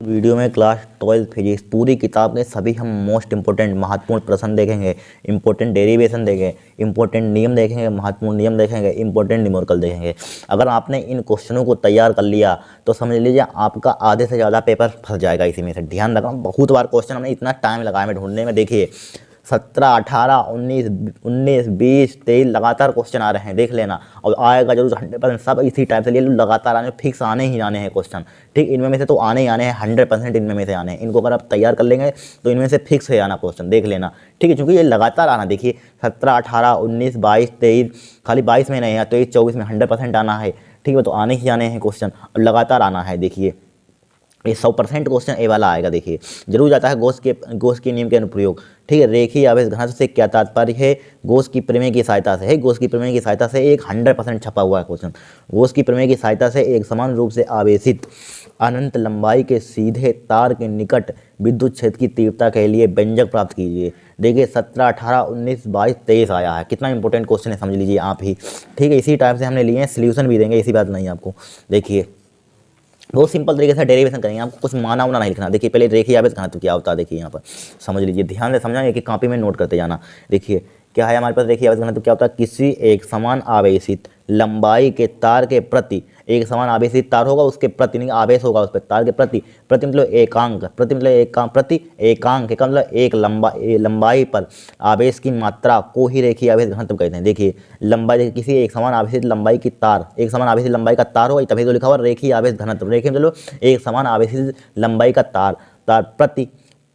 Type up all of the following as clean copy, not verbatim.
Video में class 12 physics पूरी किताब के सभी हम मोस्ट इंपॉर्टेंट महत्वपूर्ण प्रश्न देखेंगे, इंपॉर्टेंट डेरिवेशन देखेंगे, इंपॉर्टेंट नियम देखेंगे, महत्वपूर्ण नियम देखेंगे, इंपॉर्टेंट न्यूमेरिकल देखेंगे। अगर आपने इन क्वेश्चनों को तैयार कर लिया तो समझ लीजिए आपका आधे से ज़्यादा पेपर फंस जाएगा। इसी में से ध्यान रखना, बहुत बार क्वेश्चन हमने इतना टाइम लगाया मैं ढूंढने में। देखिए 17, 18, 19, 19, 20, 23 लगातार क्वेश्चन आ रहे हैं, देख लेना। और आएगा जरूर 100%, सब इसी टाइप से लिए लगातार आने, फिक्स आने ही आने हैं क्वेश्चन। ठीक, इनमें में से तो आने ही आने हैं, 100% इनमें में से आने हैं। इनको अगर आप तैयार कर लेंगे तो इनमें से फिक्स है आना क्वेश्चन, देख लेना। ठीक है, क्योंकि ये लगातार आना, देखिए 17, 18, 19, 22, 23, खाली 22 में नहीं है, 23, 24 में 100% आना है। ठीक है, तो आने ही आने हैं क्वेश्चन और लगातार आना है। देखिए ये 100% क्वेश्चन ए वाला आएगा। देखिए जरूर जाता है गॉस के नियम के अनुप्रयोग। ठीक है, रेखीय आवेश घनत्व से क्या तात्पर्य है? गॉस की प्रमेय की सहायता से है। गॉस की प्रमेय की सहायता से एक 100% छपा हुआ है क्वेश्चन। गॉस की प्रमेय की सहायता से एक समान रूप से आवेशित अनंत लंबाई के सीधे तार के निकट विद्युत क्षेत्र की तीव्रता के लिए व्यंजक प्राप्त कीजिए। देखिए 17, 18, 19, 22, 23 आया है। कितना इंपॉर्टेंट क्वेश्चन है, समझ लीजिए आप ही। ठीक है, इसी टाइप से हमने लिए हैं, सोल्यूशन भी देंगे, इसी बात नहीं आपको। देखिए बहुत सिंपल तरीके से डेरिवेशन करेंगे, आपको कुछ माना उना नहीं लिखना। देखिए पहले रेखीय आवेश घनत्व क्या होता है, देखिए यहाँ पर समझ लीजिए, ध्यान से समझाएंगे कि कॉपी में नोट करते जाना। देखिए क्या है हमारे पास, रेखीय आवेश घनत्व क्या होता है? किसी एक समान आवेशित लंबाई के तार के प्रति, एक समान आवेशित तार होगा उसके प्रति, नहीं आवेश होगा उस पर, तार के प्रति, प्रति मतलब एकांक, प्रति मतलब एकांक, प्रति एकांक का मतलब एक लंबाई पर आवेश की मात्रा को ही रेखीय आवेश घनत्व कहते हैं। देखिए लंबाई, देखिए किसी एक समान आवेशित लंबाई की तार, एक समान आवेशित लंबाई का तार होगा, तभी तो लिखा हुआ रेखीय आवेश घनत्व। रेखीय मतलब एक समान आवेशित लंबाई का तार,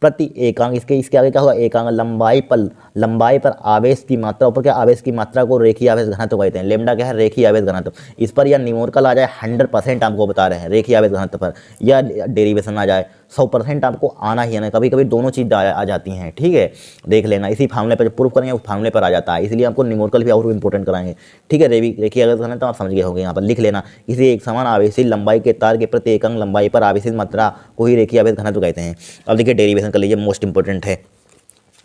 प्रति एकांक, इसके आगे क्या होगा? एकांक, लंबाई पर आवेश की मात्रा, ऊपर क्या आवेश की मात्रा को रेखीय आवेश घनत्व कहते हैं। लेमडा क्या है? रेखीय आवेश घनत्व। इस पर या न्यूमेरिकल आ जाए 100% आपको बता रहे हैं रेखीय आवेश घनत्व पर, या डेरिवेशन आ जाए 100% आपको आना ही आना। कभी कभी दोनों चीज़ आ जाती हैं। ठीक है, देख लेना, इसी फार्मूले पर जो प्रूफ करेंगे उस फार्मूले पर आ जाता है, इसलिए आपको न्यूमेरिकल भी और इंपॉर्टेंट कराएंगे। ठीक है, रेखीय आवेश घनत्व आप समझ गए होंगे, यहाँ पर लिख लेना। किसी एक समान आवेशित लंबाई के तार के प्रति एकांक लंबाई पर आवेशित मात्रा को ही रेखीय आवेश घनत्व कहते हैं। अब देखिए डेरिवेशन कर लीजिए, मोस्ट इंपॉर्टेंट है।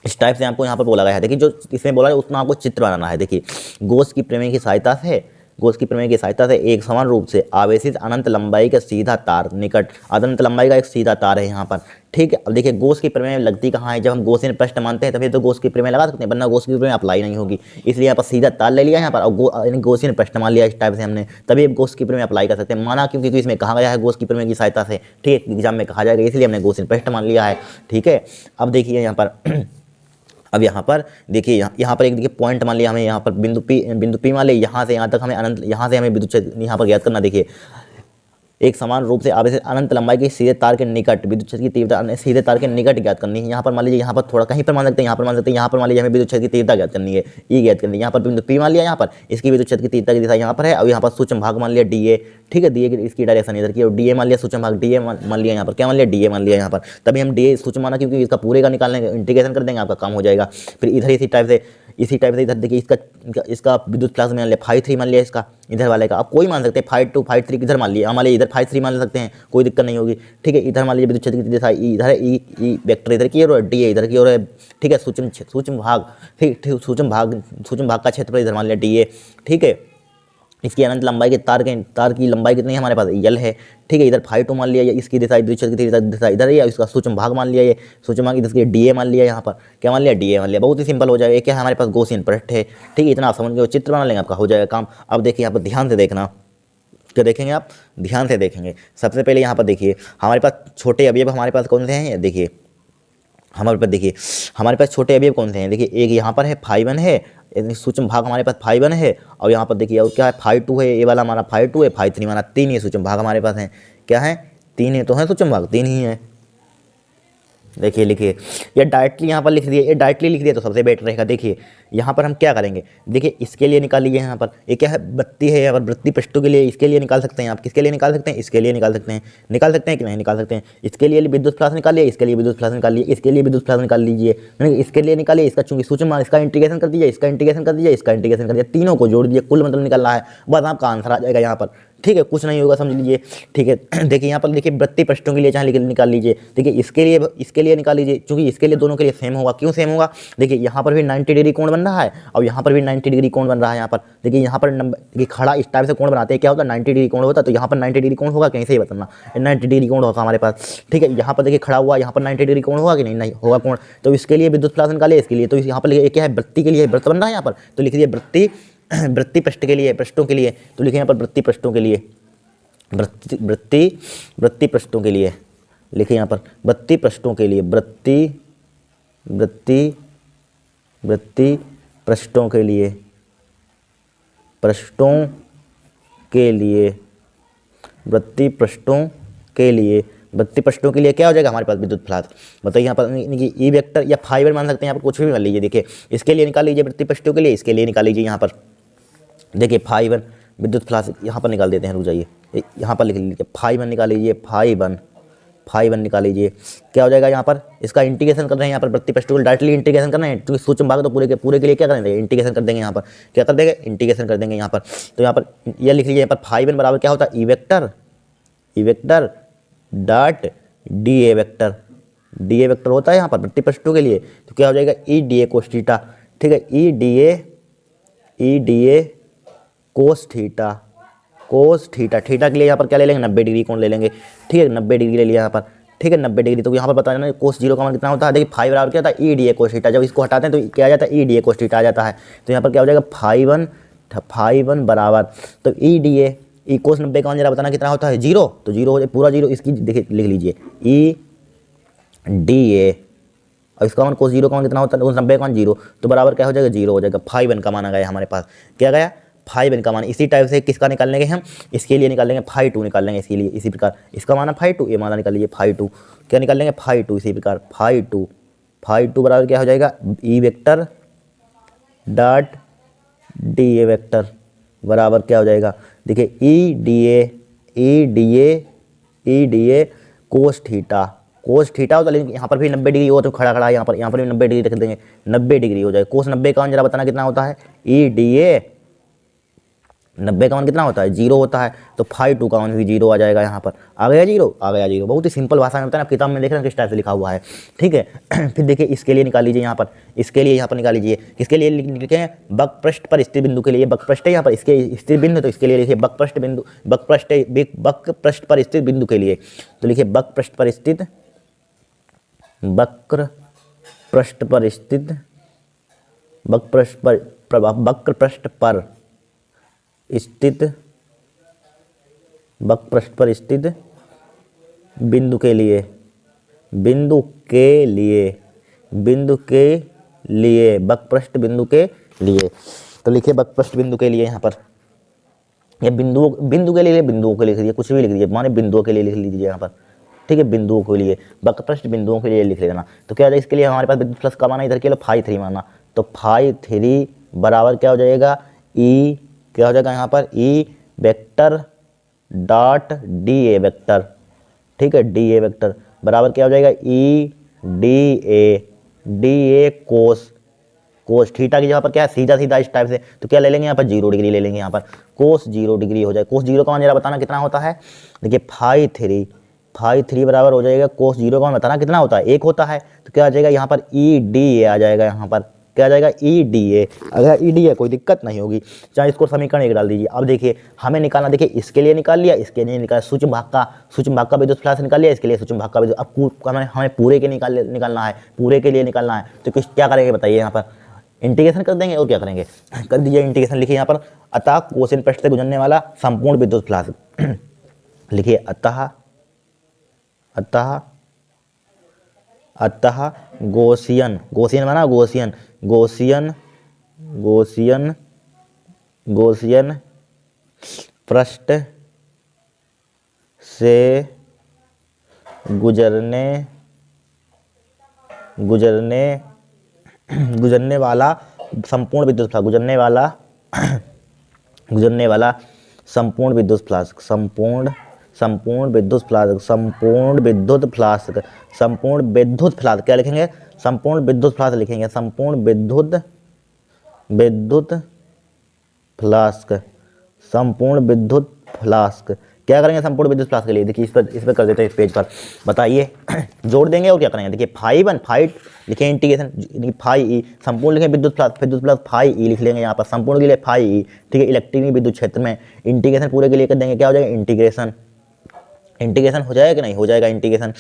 इस टाइप से आपको यहाँ पर बोला गया है। देखिए जो इसमें बोला है उतना आपको चित्र बनाना है। देखिए गॉस की प्रमेय की सहायता से एक समान रूप से आवेशित अनंत लंबाई का सीधा तार निकट, अनंत लंबाई का एक सीधा तार है यहाँ पर। ठीक है, अब देखिए गॉस की प्रमेय लगती कहाँ है? जब हम गॉसियन प्रश्न मानते हैं तभी तो गॉस की प्रमेय लगा सकते हैं, वरना गॉस की प्रमेय अप्लाई नहीं होगी। इसलिए यहाँ पर सीधा तार ले लिया यहाँ पर और गॉसियन प्रश्न मान लिया इस टाइप से हमने, तभी गॉस की प्रमेय अप्लाई कर सकते हैं। माना क्योंकि इसमें कहा गया है गॉस की प्रमेय की सहायता से। ठीक है, एग्जाम में कहा जाएगा, इसलिए हमने गॉसियन प्रश्न मान लिया है। ठीक है, अब देखिए यहाँ पर अब यहाँ पर देखिए, यहाँ पर एक देखिए पॉइंट मान लिया हमें, यहाँ पर बिंदु पी मान लिया, यहाँ से यहाँ तक हमें अनंत, यहाँ से हमें विद्युत क्षेत्र यहाँ पर ज्ञात करना। देखिए एक समान रूप से आवेशित अनंत लंबाई के सीधे तार के निकट विद्युत क्षेत्र की तीव्रता सीधे तार के निकट ज्ञात करनी है। यहाँ पर मान लीजिए, यहाँ पर थोड़ा कहीं पर मान सकते हैं, यहाँ पर मान सकते हैं, यहाँ पर मान लीजिए हमें विद्युत क्षेत्र की तीव्रता ज्ञात करनी है, ई ज्ञात करनी है। यहाँ पर बिंदु पी मान लिया, यहाँ पर इसकी विद्युत क्षेत्र की तीव्रता की दिशा यहाँ पर है, और यहाँ पर सूक्ष्म भाग मान लिया डी ए। ठीक है, डी ए इसकी डायरेक्शन इधर की, और डी ए मान लिया सूक्ष्म भाग, डी ए मान लिया यहाँ पर, क्या मान लिया? डी ए मान लिया यहाँ पर। तभी हम डी ए सूक्ष्म माना, क्योंकि इसका पूरे का निकालने इंटीग्रेशन कर देंगे, आपका काम हो जाएगा। फिर इधर इसी टाइप से इधर देखिए इसका विद्युत क्लास मान लिया 5-3 मान लिया, इसका इधर वाले का आप कोई मान सकते हैं, 5-2, 5-3 इधर मान लिया, मान लिया इधर 5-3 मान सकते हैं, कोई दिक्कत नहीं होगी। ठीक है, इधर मान लीजिए विद्युत क्षेत्र की दिशा इधर है, ई वेक्टर इधर की और डी ए इधर की ओर है। ठीक है, सूक्ष्म भाग, ठीक सूक्ष्म भाग का क्षेत्रफल इधर मान लिया डी ए। ठीक है, इसकी अनंत लंबाई के तार की लंबाई कितनी है हमारे पास? यल है। ठीक है, इधर 5-2 मान लिया, इसकी दिशा विद्युत क्षेत्र की दिशा इधर है, इसका सूक्ष्म भाग मान लिया, ये सूक्ष्म भाग इसके डी ए मान लिया, यहाँ पर क्या मान लिया? डी ए मान लिया। बहुत ही सिंपल हो जाएगा। ये क्या है हमारे पास? गॉसियन पृष्ठ है। ठीक है, इतना आप समझ गए, चित्र बना लेंगे, आपका हो जाएगा काम। अब देखिए यहाँ पर ध्यान से देखना, क्या देखेंगे आप? ध्यान से देखेंगे। सबसे पहले यहाँ पर देखिए हमारे पास छोटे अवयव हमारे पास कौन से हैं? देखिए हमारे पास, देखिए हमारे पास छोटे अवयव कौन से हैं? देखिए एक यहाँ पर है φ1 है, सूक्ष्म भाग हमारे पास φ1 है, और यहाँ पर देखिए और क्या है? φ2 है, ये वाला हमारा φ2 है, φ3 हमारा 3 ये सूक्ष्म भाग हमारे पास हैं। क्या है? 3 है, तो है सूक्ष्म भाग 3 ही है। देखिए लिखिए, ये डायरेक्टली यहाँ पर लिख दिए, ये डायरेक्टली लिख दिया तो सबसे बेटर रहेगा। देखिए यहाँ पर हम क्या करेंगे? देखिए इसके लिए निकाल लीजिए, यहाँ पर ये क्या है? बत्ती है, यहाँ पर वृत्तीय पृष्ठों के लिए इसके लिए निकाल सकते हैं आप। किसके लिए निकाल सकते हैं? इसके लिए निकाल सकते हैं कि नहीं निकाल सकते हैं? इसके लिए विद्युत फ्लक्स निकालिए, इसके लिए विद्युत फ्लक्स निकालिए, इसके लिए विद्युत फ्लक्स निकाल लीजिए, इसके लिए निकालिए। इसका चूंकि सूक्ष्म भाग, इसका इंटीग्रेशन कर दीजिए, इसका इंटीग्रेशन कर दीजिए, इसका इंटीग्रेशन कर दीजिए, तीनों को जोड़ दीजिए, कुल मतलब निकलना है, बस आपका आंसर आ जाएगा यहाँ पर। ठीक है, कुछ नहीं होगा, समझ लीजिए। ठीक है, देखिए यहाँ पर देखिए वृत्तीय पृष्ठों के लिए चाहे निकाल लीजिए। देखिए इसके लिए निकाल लीजिए, क्योंकि इसके लिए दोनों के लिए सेम होगा। क्यों सेम होगा? देखिए यहाँ पर भी 90 डिग्री कोण बन रहा है और यहाँ पर भी 90 डिग्री कोण बन रहा है। यहाँ पर देखिए, यहाँ पर देखिए खड़ा इस टाइप से कोण बनाते हैं, क्या होता है 90 डिग्री कोण होता है, तो यहाँ पर 90 डिग्री कोण होगा, कहीं से ही बताना 90 डिग्री कोण होगा हमारे पास। ठीक है, यहाँ पर देखिए खड़ा हुआ, यहाँ पर 90 डिग्री कोण होगा कि नहीं, नहीं होगा कोण। तो इसके लिए विद्युत फ्लक्स निकालिए, इसके लिए तो यहाँ पर लिखिए क्या है, वृत्ति के लिए वृत्त बन रहा है यहाँ पर, तो लिख लीजिए वृत्ति, वृत्ति पृष्ठ के लिए, पृष्ठों के लिए, तो लिखिए यहाँ पर वृत्ति पृष्ठों के लिए, वृत्ति पृष्ठों के लिए लिखिए यहाँ पर वृत्ति पृष्ठों के लिए, वृत्ति पृष्ठों के लिए, वृत्ति पृष्ठों के लिए क्या हो जाएगा हमारे पास विद्युत फ्लक्स। बताइए यहाँ पर ई वेक्टर या फाइबर मान सकते हैं, यहाँ पर कुछ भी मान लीजिए। देखिए इसके लिए निकाल लीजिए वृत्ति पृष्ठों के लिए, इसके लिए निकाल लीजिए यहाँ पर देखिए फाइबर विद्युत फ्लक्स यहाँ पर निकाल देते हैं, रुक जाइए यहाँ पर लिख लीजिए फाइबर निकाल लीजिए, फाइबर निकाल लीजिए। क्या हो जाएगा यहाँ पर, इसका इंटीग्रेशन कर रहे हैं यहाँ पर वृत्ति पृष्ठों को डायरेक्टली इंटीग्रेशन करना है, क्योंकि सूक्ष्म भाग तो पूरे के लिए क्या करेंगे, इंटीग्रेशन कर देंगे। यहाँ पर क्या कर देंगे, इंटीग्रेशन कर देंगे यहाँ पर। तो यहाँ पर यह लिख लीजिए यहाँ पर फाइबर बराबर क्या होता है, E vector dot D A vector होता है यहाँ पर वृत्ति पृष्ठों के लिए। तो क्या हो जाएगा E D A cos theta. ठीक है, E D A cos theta के लिए यहाँ पर क्या ले लेंगे, 90 डिग्री कोण ले लेंगे। ठीक है, 90 डिग्री ले लिया यहाँ पर। ठीक है, 90 डिग्री। तो यहाँ पर बताना कोस जीरो का मान कितना होता है। देखिए फाइव बराबर क्या होता है, E D A cos theta. जब इसको हटाते हैं तो क्या आ जाता है, E D A cos theta आ जाता है। तो यहाँ पर क्या हो जाएगा, फाइवन बराबर, तो ई डी ए ई कोस 90 का मान जरा बताना कितना होता है, जीरो। तो जीरो हो जाए पूरा जीरो, इसकी देखिए लिख लीजिए ई डी ए, और इसका मान कोस जीरो का मान कितना होता है, 90 का मान जीरो, तो बराबर क्या हो जाएगा, जीरो हो जाएगा। फाइवन का मान आ गया हमारे पास, क्या गया, फाइवन का मान। इसी टाइप से किसका निकाल लेंगे हम, इसके लिए निकाल लेंगे फाई टू निकाल लेंगे इसके लिए। इसी प्रकार इसका माना फाई टू, ये माना निकाल लीजिए फाई टू। क्या निकाल लेंगे, फाई टू। इसी प्रकार फाई टू बराबर क्या हो जाएगा, E vector dot D A vector बराबर क्या हो जाएगा, देखिए E D A cos theta होता है, लेकिन यहाँ पर भी 90 डिग्री हो तो खड़ा है, यहाँ पर भी 90 डिग्री रख देंगे, 90 डिग्री हो जाए। कोस 90 का मान जरा बताना कितना होता है, ई डी ए 90 का मान कितना होता है, जीरो होता है। तो फाई टू का मान भी जीरो आ जाएगा। यहाँ पर आ गया जीरो। बहुत ही सिंपल भाषा में होता है, आप किताब में देख रहे हैं किस टाइप से लिखा हुआ है। ठीक है, फिर देखिए इसके लिए निकाल लीजिए यहाँ पर, इसके लिए यहाँ पर निकाल लीजिए, किसके लिए लिखें, बक पृष्ठ पर स्थिर बिंदु के लिए। बक पृष्ठ है यहाँ पर, इसके स्थिर बिंदु, तो इसके लिए लिखिए बक पृष्ठ पर स्थित बिंदु के लिए। तो लिखिए बक पृष्ठ पर स्थित वक्र पृष्ठ पर स्थित बिंदु के लिए वक्रपृष्ठ बिंदु के लिए। तो लिखिए वक्रपृष्ठ बिंदु के लिए यहाँ पर, या बिंदु के लिए लिख लीजिए, कुछ भी लिख लीजिए, माने बिंदुओं के लिए लिख लीजिए यहाँ पर। ठीक है, बिंदुओं के लिए, वक्रपृष्ठ बिंदुओं के लिए लिख लेना। तो क्या हो जाएगा, इसके लिए हमारे पास विद्युत फ्लक्स का माना इधर के लिए फाई थ्री माना, तो फाई थ्री बराबर क्या हो जाएगा, ई क्या हो जाएगा यहाँ पर, E vector dot D A vector. ठीक है, डी ए वेक्टर बराबर क्या हो जाएगा, E D A cos theta की जगह पर क्या है, सीधा इस टाइप से, तो क्या ले लेंगे यहाँ पर, 0 डिग्री ले लेंगे यहाँ पर, कोस 0 डिग्री हो जाए। कोस 0 का मान जरा बताना कितना होता है, देखिए फाई थ्री बराबर हो जाएगा, कोस 0 का मान बताना कितना होता है, 1 होता है। तो क्या आ जाएगा यहाँ पर, ई डी ए आ जाएगा यहाँ पर, क्या आ जाएगा, ई डी ए। अगर ई डी ए कोई दिक्कत नहीं होगी, चाहे इसको समीकरण 1 डाल दीजिए। अब देखिए हमें निकालना, देखिए इसके लिए निकाल लिया, इसके लिए निकाला, सूक्ष्म भाग का विद्युत फ्लक्स निकाल लिया, इसके लिए सूक्ष्म भाग का विद्युत। अब हमें पूरे के निकालना है, पूरे के लिए निकालना है। तो क्या करेंगे बताइए, यहाँ पर इंटीग्रेशन कर देंगे और क्या करेंगे, कर दीजिए इंटीग्रेशन। लिखिए यहाँ पर, अतः कोसेन पृष्ठ से गुजरने वाला संपूर्ण विद्युत फ्लक्स लिखिए, अतः गॉसियन माना गॉसियन पृष्ठ से गुजरने वाला संपूर्ण विद्युत फ्लक्स, संपूर्ण विद्युत फ्लक्स क्या लिखेंगे, संपूर्ण विद्युत फ्लक्स लिखेंगे, संपूर्ण विद्युत फ्लास्क। क्या करेंगे संपूर्ण विद्युत प्रवाह के लिए, देखिए इस पर कर देते हैं इस पेज पर, बताइए जोड़ देंगे और क्या करेंगे, देखिए फाई 1 फाई लिखें इंटीग्रेशन फाई ई, संपूर्ण लिखें विद्युत प्लस फाई ई लिख लेंगे यहाँ पर, संपूर्ण के लिए फाई ई, ठीक है, इलेक्ट्रिक विद्युत क्षेत्र में इंटीग्रेशन पूरे के लिए कर देंगे, क्या हो जाएगा इंटीग्रेशन, इंटीग्रेशन हो जाएगा कि नहीं हो जाएगा इंटीग्रेशन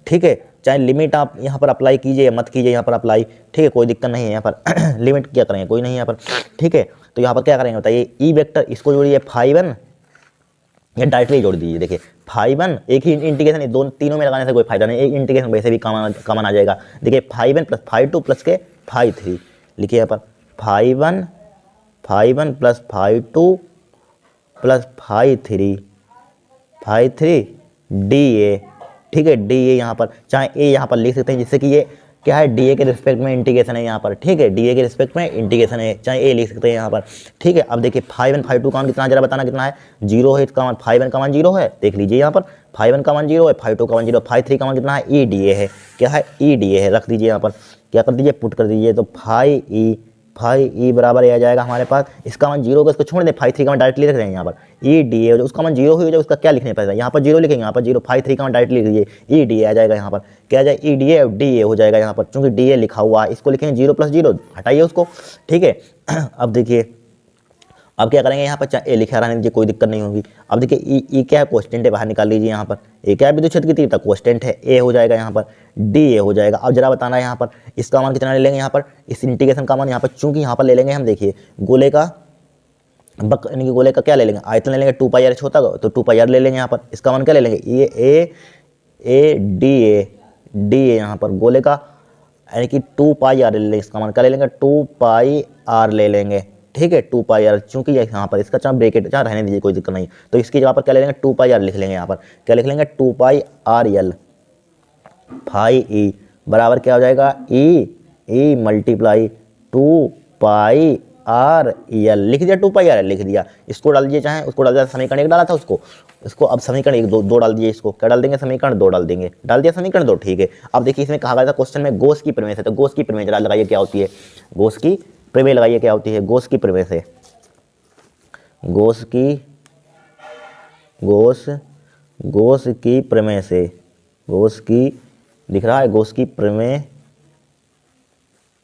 ठीक है, चाहे लिमिट आप यहाँ पर अप्लाई कीजिए या मत कीजिए यहाँ पर अप्लाई, ठीक है, कोई दिक्कत नहीं है यहाँ पर लिमिट क्या करेंगे कोई नहीं यहाँ पर, ठीक है। तो यहाँ पर क्या करेंगे बताइए, ई वेक्टर इसको जोड़िए फाई 1 या डायरेक्टली जोड़ दीजिए, देखिए फाई 1 एक ही इंटीग्रेशन, दोनों तीनों में लगाने से कोई फायदा नहीं, एक इंटीग्रेशन वैसे भी कॉमन आ जाएगा, देखिए फाई 1 प्लस फाई 2 प्लस के फाई 3, लिखिए यहाँ पर phi 1 plus phi 2 plus phi 3 D A, ठीक है, डी ए यहाँ पर, चाहे ए यहाँ पर लिख सकते हैं जिससे कि ये क्या है डी ए के रिस्पेक्ट में इंटीग्रेशन है यहाँ पर, ठीक है, डी ए के रिस्पेक्ट में इंटीग्रेशन है, चाहे ए लिख सकते हैं यहाँ पर, ठीक है। अब देखिए फाई 1 फाई 2 का मान कितना, जरा बताना कितना है, 0 है, इसका मान फाई 1 का मान 0 है, देख लीजिए यहाँ पर फाई 1 का मान 0 है, फाई 2 का मान 0, फाई 3 का मान कितना है, ई डी ए है, क्या है ई डी ए है, रख दीजिए यहाँ पर, क्या कर दीजिए पुट कर दीजिए, तो फाई ई बराबर आ जाएगा हमारे पास, इसका मान 0 का इसको छोड़ दें, फाई 3 का मान डायरेक्टली रख देंगे यहाँ पर, ई डी ए उसका मान 0 हो जाएगा, उसका क्या लिखने पड़ेगा यहाँ पर 0 लिखेंगे, यहाँ पर 0, फाई 3 का मान डायरेक्टली लिख दीजिए, ई डी ए आ जाएगा यहाँ पर, क्या आ जाएगा ई डी ए और डी ए हो जाएगा यहाँ पर, क्योंकि डी ए लिखा हुआ है, इसको लिखेंगे 0 प्लस 0 हटाइए उसको, ठीक है अब देखिए अब क्या करेंगे यहाँ पर, चाहे ए लिखा रहने दीजिए कोई दिक्कत नहीं होगी। अब देखिए ई क्या है कोस्टेंट है, बाहर निकाल लीजिए यहाँ पर, ए क्या है विद्युत क्षेत्र की तीव्रता कोस्टेंट है, ए हो जाएगा यहाँ पर, डी ए हो जाएगा। अब जरा बताना है यहाँ पर इसका मान कितना ले लेंगे यहाँ पर, इस इंटीग्रेशन का मान यहाँ पर, चूंकि यहाँ पर ले लेंगे हम, देखिए गोले का यानी कि गोले का क्या ले लेंगे आयतन ले लेंगे 2 पाई आर होता है, तो 2 पाई आर ले लेंगे यहाँ पर, इसका मान क्या ले लेंगे ये ए डी ए यहाँ पर गोले का यानी कि 2 पाई आर ले लेंगे, इसका मान क्या ले लेंगे 2 पाई आर ले लेंगे, ठीक है 2 पाई आर, चूंकि यहाँ पर इसका चाहे ब्रेकेट चाहे रहने दीजिए कोई दिक्कत नहीं, तो इसकी जगह पर क्या ले लेंगे 2 पाई आर लिख लेंगे यहाँ पर, क्या लिख लेंगे 2 pi R L phi E बराबर क्या हो जाएगा ई मल्टीप्लाई 2 पाई आर एल, लिख दिया 2 पाई आर एल लिख दिया, इसको डाल दीजिए चाहे उसको डाल दिया, समीकरण 1 डाला था इसको अब समीकरण 1 2 डाल दीजिए, इसको क्या डाल देंगे समीकरण 2 डाल देंगे, डाल दिया समीकरण 2, ठीक है। अब देखिए इसमें कहा गया था क्वेश्चन में गोस की प्रमेय से, तो गोस की प्रमेय लगाइए क्या होती है, गोस की प्रमेय लगाइए क्या होती है, गोस की प्रमेय से, गोस की प्रमेय से, गोस की दिख रहा है, गोस की प्रमेय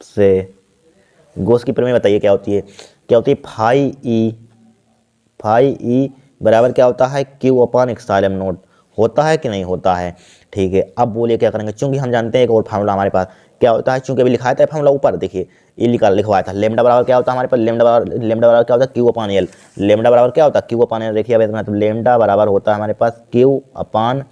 से, गोस की प्रमेय बताइए क्या होती है, क्या होती है फाई ई बराबर क्या होता है क्यू अपॉन एप्सिलॉन नॉट, होता है कि नहीं होता है, ठीक है। अब बोलिए क्या करेंगे, चूंकि हम जानते हैं एक और फार्मूला हमारे पास क्या होता है, चूंकि अभी लिखाया था फार्मूला ऊपर, देखिए ये लिखवाया था, लेमडा बराबर क्या होता है हमारे पास, लेमडा बराबर क्या होता है क्यू अपॉन एल, लेमडा बराबर क्या होता है क्यू अपॉन एल, देखिए अब इतना, तो लेमडा बराबर होता है हमारे पास क्यू अपॉन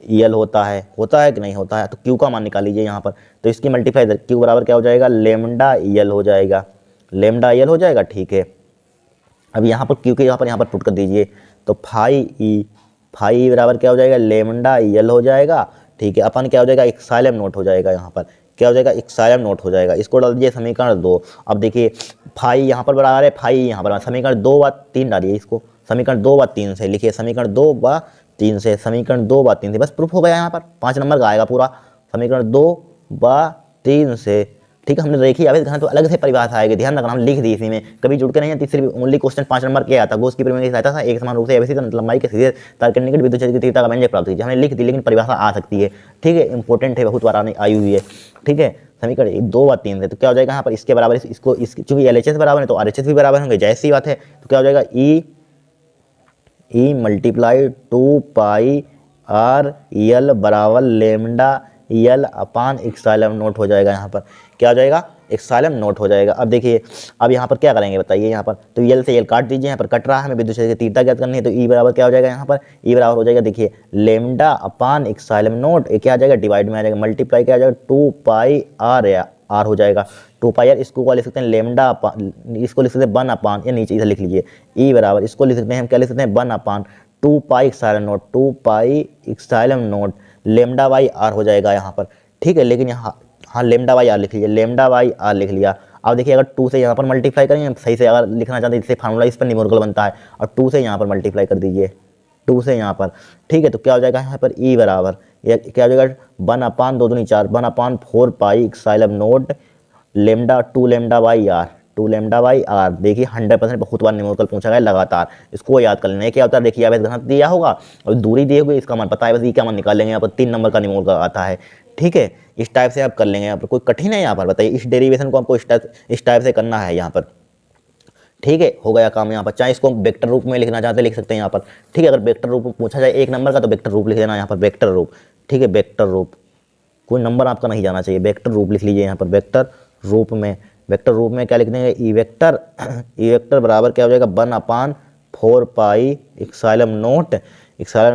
यल होता है कि नहीं होता है, तो क्यू का मान निकाल लीजिए यहाँ पर, तो इसकी मल्टीप्लाई क्यू बराबर क्या हो जाएगा लेमडा यल हो जाएगा, लेमडा यल हो जाएगा, ठीक है। अब यहाँ पर क्यू के यहाँ पर पुट कर दीजिए, तो फाई ई बराबर क्या हो जाएगा लेमडा यल हो जाएगा, ठीक है, अपन क्या हो जाएगा एप्सिलॉन नॉट हो जाएगा, यहाँ पर क्या हो जाएगा एप्सिलॉन नॉट हो जाएगा, इसको डाल दीजिए समीकरण 2। अब देखिए फाई यहाँ पर बराबर है फाई यहाँ पर, समीकरण 2 व 3 डालिए, इसको समीकरण 2 व 3 से लिखिए, समीकरण 2 व 3 से, समीकरण 2 व 3 से, बस प्रूफ हो गया यहाँ पर 5 नंबर का आएगा पूरा, समीकरण 2 व 3 से, ठीक है। हमने देखी अभी तो अलग से परिभाषा आएगी, ध्यान रखना, हम लिख दी इसी में, कभी जुड़ के नहीं, तीसरी ओनली क्वेश्चन 5 नंबर के आता, गोस की प्रमेय की सहायता से एक समान रूप से एबीसी लंबाई के सीधे तार के निकट विद्युत क्षेत्र की तीव्रता का व्यंजक प्राप्त कीजिए, हमने लिख दी, लेकिन परिभाषा आ सकती है, ठीक है, इंपॉर्टेंट है, बहुत बार आई हुई है, ठीक है। समीकरण 2 व 3 से, तो क्या हो जाएगा यहाँ पर इसके बराबर, इसको चूंकि LHS बराबर है तो RHS भी बराबर होंगे, जैसी बात है, तो क्या हो जाएगा ई मल्टीप्लाई 2 पाई आर यल बराबर lambda L upon epsilon not हो जाएगा, यहाँ पर क्या हो जाएगा एप्सिलॉन नॉट हो जाएगा। अब देखिए अब यहाँ पर क्या करेंगे बताइए, यहाँ पर तो यल से यल काट दीजिए, यहाँ पर कट रहा है, हमें विद्युत क्षेत्र की तीव्रता ज्ञात करनी है, तो ई बराबर क्या हो जाएगा यहाँ पर, ई बराबर हो जाएगा देखिए लेमडा अपान एप्सिलॉन नॉट, क्या आ जाएगा डिवाइड में आ जाएगा, मल्टीप्लाई क्या आ जाएगा 2 पाई आर हो जाएगा, 2 पाई आर, इसको लिख सकते हैं लेमडा अपान, इसको लिख सकते हैं 1 अपान, या नीचे इधर लिख लीजिए ई बराबर, इसको लिख सकते हैं हम क्या लिख सकते हैं 1 upon 2 pi epsilon naught, 2 pi epsilon naught lambda by R हो जाएगा यहाँ पर, ठीक है। लेकिन यहाँ हाँ लेमडा बाई आर लिख लीजिए, लेमडा बाई आर लिख लिया। अब देखिए अगर 2 से यहाँ पर मल्टीप्लाई करेंगे सही से, अगर लिखना चाहते हैं जिससे फार्मूला इस पर न्यूमेरिकल बनता है, और 2 से यहाँ पर मल्टीप्लाई कर दीजिए, 2 से यहाँ पर, ठीक है, तो क्या हो जाएगा यहाँ पर ई बराबर क्या हो जाएगा 1 अपान 2 दूनी 4, 1 upon 4 pi epsilon naught lambda 2 lambda by R, 2 lambda by R. देखिए 100% बहुत बार न्यूमेरिकल पूछा गया लगातार, इसको याद कर लेना है। क्या होता है, देखिए अब घनत्व दिया होगा और दूरी दी होगी, इसका मान पता है, बस ये क्या मान निकाल लेंगे। यहाँ पर 3 नंबर का न्यूमेरिकल आता है, ठीक है। इस टाइप से आप कर लेंगे। यहाँ पर कोई कठिन है यहाँ पर, बताइए। इस डेरिवेशन को आपको इस टाइप से करना है यहाँ पर, ठीक है। हो गया काम यहाँ पर। चाहे इसको वेक्टर रूप में लिखना चाहते लिख सकते हैं यहाँ पर, ठीक है। अगर वेक्टर रूप में पूछा जाए 1 नंबर का तो वेक्टर रूप लिख देना यहाँ पर, वेक्टर रूप, ठीक है। वेक्टर रूप, कोई नंबर आपका नहीं जाना चाहिए, वेक्टर रूप लिख लीजिए यहाँ पर। वेक्टर रूप में, वेक्टर रूप में क्या लिख देंगे, ई वेक्टर, ई वेक्टर बराबर क्या हो जाएगा 1/4 पाई एक्साइलम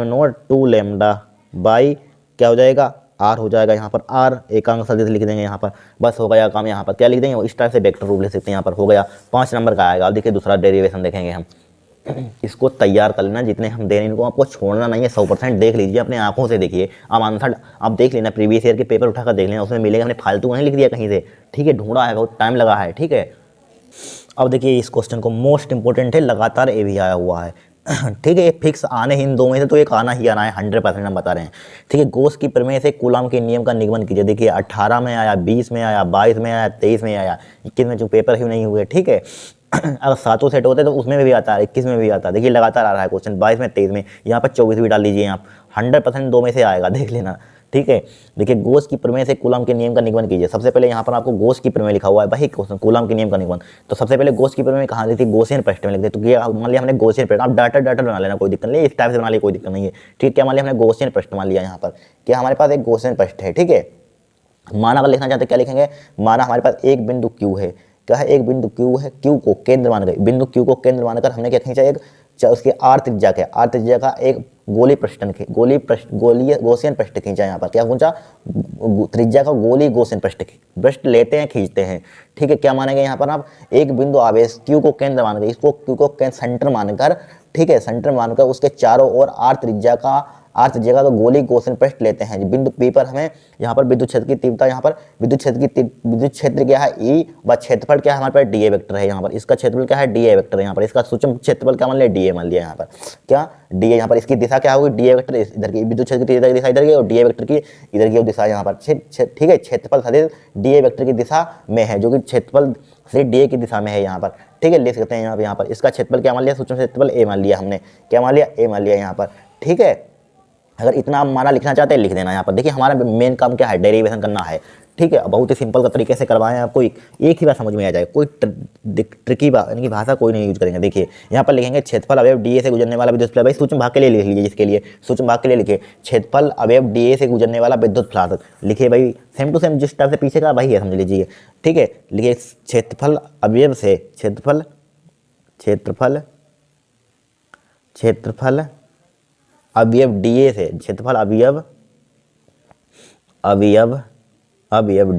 नोट 2 लैम्डा बाई क्या हो जाएगा आर हो जाएगा यहाँ पर। आर एकांक सदिश लिख देंगे यहाँ पर, बस हो गया काम। यहाँ पर क्या लिख देंगे, इस टाइप से वेक्टर रूप लिख सकते हैं यहाँ पर। हो गया 5 नंबर का आएगा। अब देखिए दूसरा डेरिवेशन देखेंगे हम, इसको तैयार कर लेना, जितने हम दे रहे हैं इनको आपको छोड़ना नहीं है। 100% देख लीजिए, अपने आंखों से देखिए। अब आंसर आप देख लेना, प्रीवियस ईयर के पेपर उठाकर देख लेना, उसमें मिलेगा। हमने फालतू नहीं लिख दिया कहीं से, ठीक है। ढूंढा है, बहुत टाइम लगा है, ठीक है। अब देखिए इस क्वेश्चन को, मोस्ट इंपोर्टेंट है, लगातार ए भी आया हुआ है, ठीक है। ये फिक्स आने ही इन दो में से तो एक आना ही आना है, 100% हम बता रहे हैं, ठीक है। गॉस की प्रमेय से कूलॉम के नियम का निगमन कीजिए। देखिए 18 में आया, 20 में आया, 22 में आया, 23 में आया, 21 में जो पेपर ही नहीं हुए, ठीक है। अगर सातों सेट होते तो उसमें भी आता है, 21 में भी आता है। देखिए लगातार आ रहा है क्वेश्चन, 22 में, 23 में, यहाँ पर 24 भी डाल लीजिए आप, 100% दो में से आएगा, देख लेना, ठीक है। देखिए गॉस की प्रमेय से कूलॉम के नियम का निगमन कीजिए। सबसे पहले यहाँ पर आपको गॉस की प्रमेय लिखा हुआ है, वही क्वेश्चन कूलॉम के नियम का निगमन। तो सबसे पहले गॉस की प्रमेय कहाँ दी थी, गॉसियन पृष्ठ में लिखते। तो क्या मान लिया हमने गॉसियन पृष्ठ, आप डाटा बना लेना, कोई दिक्कत नहीं, इस टाइप से बना लिया कोई दिक्कत नहीं है, ठीक है। क्या मान लिया हमने गॉसियन पृष्ठ मान लिया यहाँ पर, क्या हमारे पास एक गॉसियन पृष्ठ है, ठीक है। माना अगर लिखना चाहते क्या लिखेंगे, माना हमारे पास एक बिंदु Q है, क्या है, एक बिंदु Q है, Q को केंद्र मानकर, बिंदु Q को केंद्र मानकर हमने क्या खींचा, एक उसके आर त्रिज्या के, आर त्रिज्या का एक गोलीय गॉसियन पृष्ठ खींचा। यहाँ पर क्या खींचा, त्रिज्या का गोली गॉसियन पृष्ठ लेते हैं, खींचते हैं, ठीक है। क्या मानेंगे यहाँ पर आप, एक बिंदु आवेश Q को केंद्र मानकर, इसको Q को सेंटर मानकर, ठीक है, सेंटर मानकर उसके चारों ओर आर त्रिज्या का तो गोली गॉसियन पृष्ठ लेते हैं। बिंदु P पर हमें यहाँ पर विद्युत क्षेत्र की तीव्रता, यहाँ पर विद्युत क्षेत्र क्या है E, व क्षेत्रफल क्या है हमारे पास DA वेक्टर है। यहाँ पर इसका क्षेत्रफल क्या है DA वेक्टर है। यहाँ पर इसका सूक्ष्म क्षेत्रफल क्या मान लिया DA मान लिया। यहाँ पर क्या DA, यहाँ पर इसकी दिशा क्या होगी DA वेक्टर, इधर की विद्युत क्षेत्र की दिशा इधर की और DA वेक्टर की इधर की दिशा यहाँ पर, ठीक है। क्षेत्रफल सदिश DA वेक्टर की दिशा में है, जो कि क्षेत्रफल से DA की दिशा में है यहाँ पर, ठीक है। लिख सकते हैं यहाँ पर इसका क्षेत्रफल क्या मान लिया, सूक्ष्म क्षेत्रफल A मान लिया हमने, क्या मान लिया A मान लिया यहाँ पर, ठीक है। अगर इतना आप माना लिखना चाहते हैं लिख देना यहाँ पर। देखिए हमारा मेन काम क्या है, डेरिवेशन करना है, ठीक है। बहुत ही सिंपल का तरीके से करवाएं आपको, एक ही बात समझ में आ जाएगा, कोई ट्रिकी यानी कि भाषा कोई नहीं यूज करेंगे। देखिए यहाँ पर लिखेंगे क्षेत्रफल अवयव DA से गुजरने वाला विद्युत फ्लक्स, भाई सूक्ष्म भाग के लिए लिख लीजिए, जिसके लिए सूक्ष्म भाग के लिए लिखिए क्षेत्रफल अवयव DA से गुजरने वाला विद्युत फ्लक्स, लिखिए भाई सेम टू सेम जिस टाइप से पीछे का वही है, समझ लीजिए, ठीक है। लिखिए क्षेत्रफल अवयव से, क्षेत्रफल अवयव DA से, क्षेत्रफल अवयव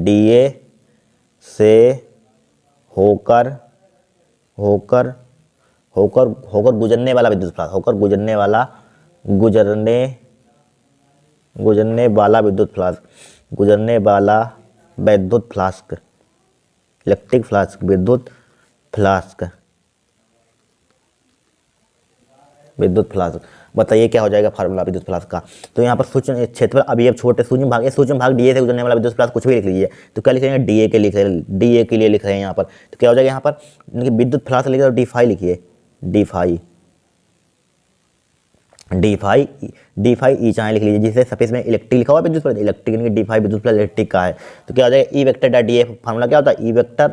DA से होकर गुजरने वाला विद्युत फ्लक्स, गुजरने वाला विद्युत फ्लक्स, इलेक्ट्रिक फ्लक्स, विद्युत फ्लक्स। बताइए क्या हो जाएगा फार्मूला विद्युत फ्लक्स का। तो यहाँ पर सूक्ष्म क्षेत्रफल अवयव छोटे सूक्ष्म भाग DA से गुजरने वाला विद्युत फ्लक्स कुछ भी लिख लीजिए। तो क्या लिखेंगे DA के लिए लिख रहे हैं यहाँ पर। तो क्या हो जाएगा यहाँ पर, विद्युत फ्लक्स लिखिए D फाई लिखिए, D फाई E चाहे लिख लीजिए, जिसे सफेद में इलेक्ट्रिक लिखा हुआ है, विद्युत फ्लक्स इलेक्ट्रिक, D फाई विद्युत फ्लक्स इलेक्ट्रिक का है। तो क्या हो जाएगा E vector dot DA, formula क्या होता है E वेक्टर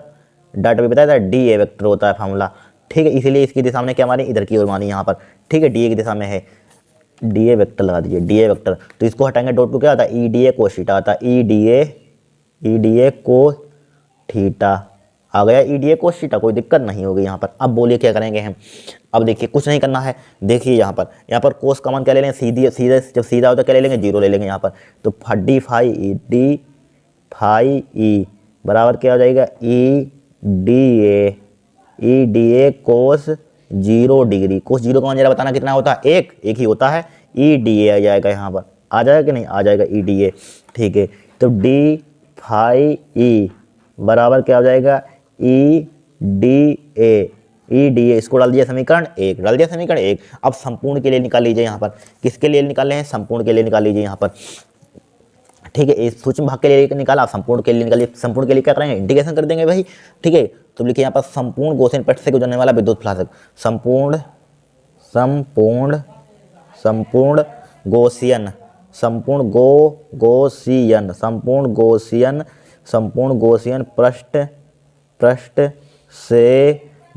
डॉट भी बताया था DA वेक्टर होता है फार्मूला, ठीक है। इसीलिए इसकी दिशा में क्या मानी, इधर की ओर मानी यहाँ पर, ठीक है। DA की दिशा में है, DA वेक्टर लगा दीजिए, DA वेक्टर। तो इसको हटाएंगे डॉट को क्या आता है EDA कोस थीटा आता है, EDA कोस थीटा आ गया, EDA कोस थीटा, कोई दिक्कत नहीं होगी यहाँ पर। अब बोलिए क्या करेंगे हम, अब देखिए कुछ नहीं करना है। देखिए यहाँ पर कोस कॉमन क्या ले लेंगे, सीधे जब सीधा होता है क्या ले लेंगे, 0 ले लेंगे यहाँ पर। तो D फाई E बराबर क्या हो जाएगा EDA कोस 0 डिग्री। कोस 0 का मान जरा बताना कितना होता है, एक ही होता है, EDA आ जाएगा यहाँ पर, आ जाएगा कि नहीं, आ जाएगा EDA, ठीक है। तो D फाई E बराबर क्या हो जाएगा EDA, इसको डाल दिया समीकरण 1, अब संपूर्ण के लिए निकाल लीजिए यहाँ पर, किसके लिए निकाल रहे हैं, संपूर्ण के लिए निकाल लीजिए यहाँ पर, ठीक है, इस सूक्ष्म भाग के लिए निकाला, संपूर्ण के लिए निकालिए, संपूर्ण के लिए क्या करेंगे, इंटीग्रेशन कर देंगे भाई। ठीक है, तो लिखिए यहाँ पर संपूर्ण गॉसियन पट्ट से गुजरने वाला विद्युत फ्लास्क, संपूर्ण संपूर्ण संपूर्ण गॉसियन संपूर्ण गॉसियन संपूर्ण गॉसियन संपूर्ण गॉसियन पृष्ठ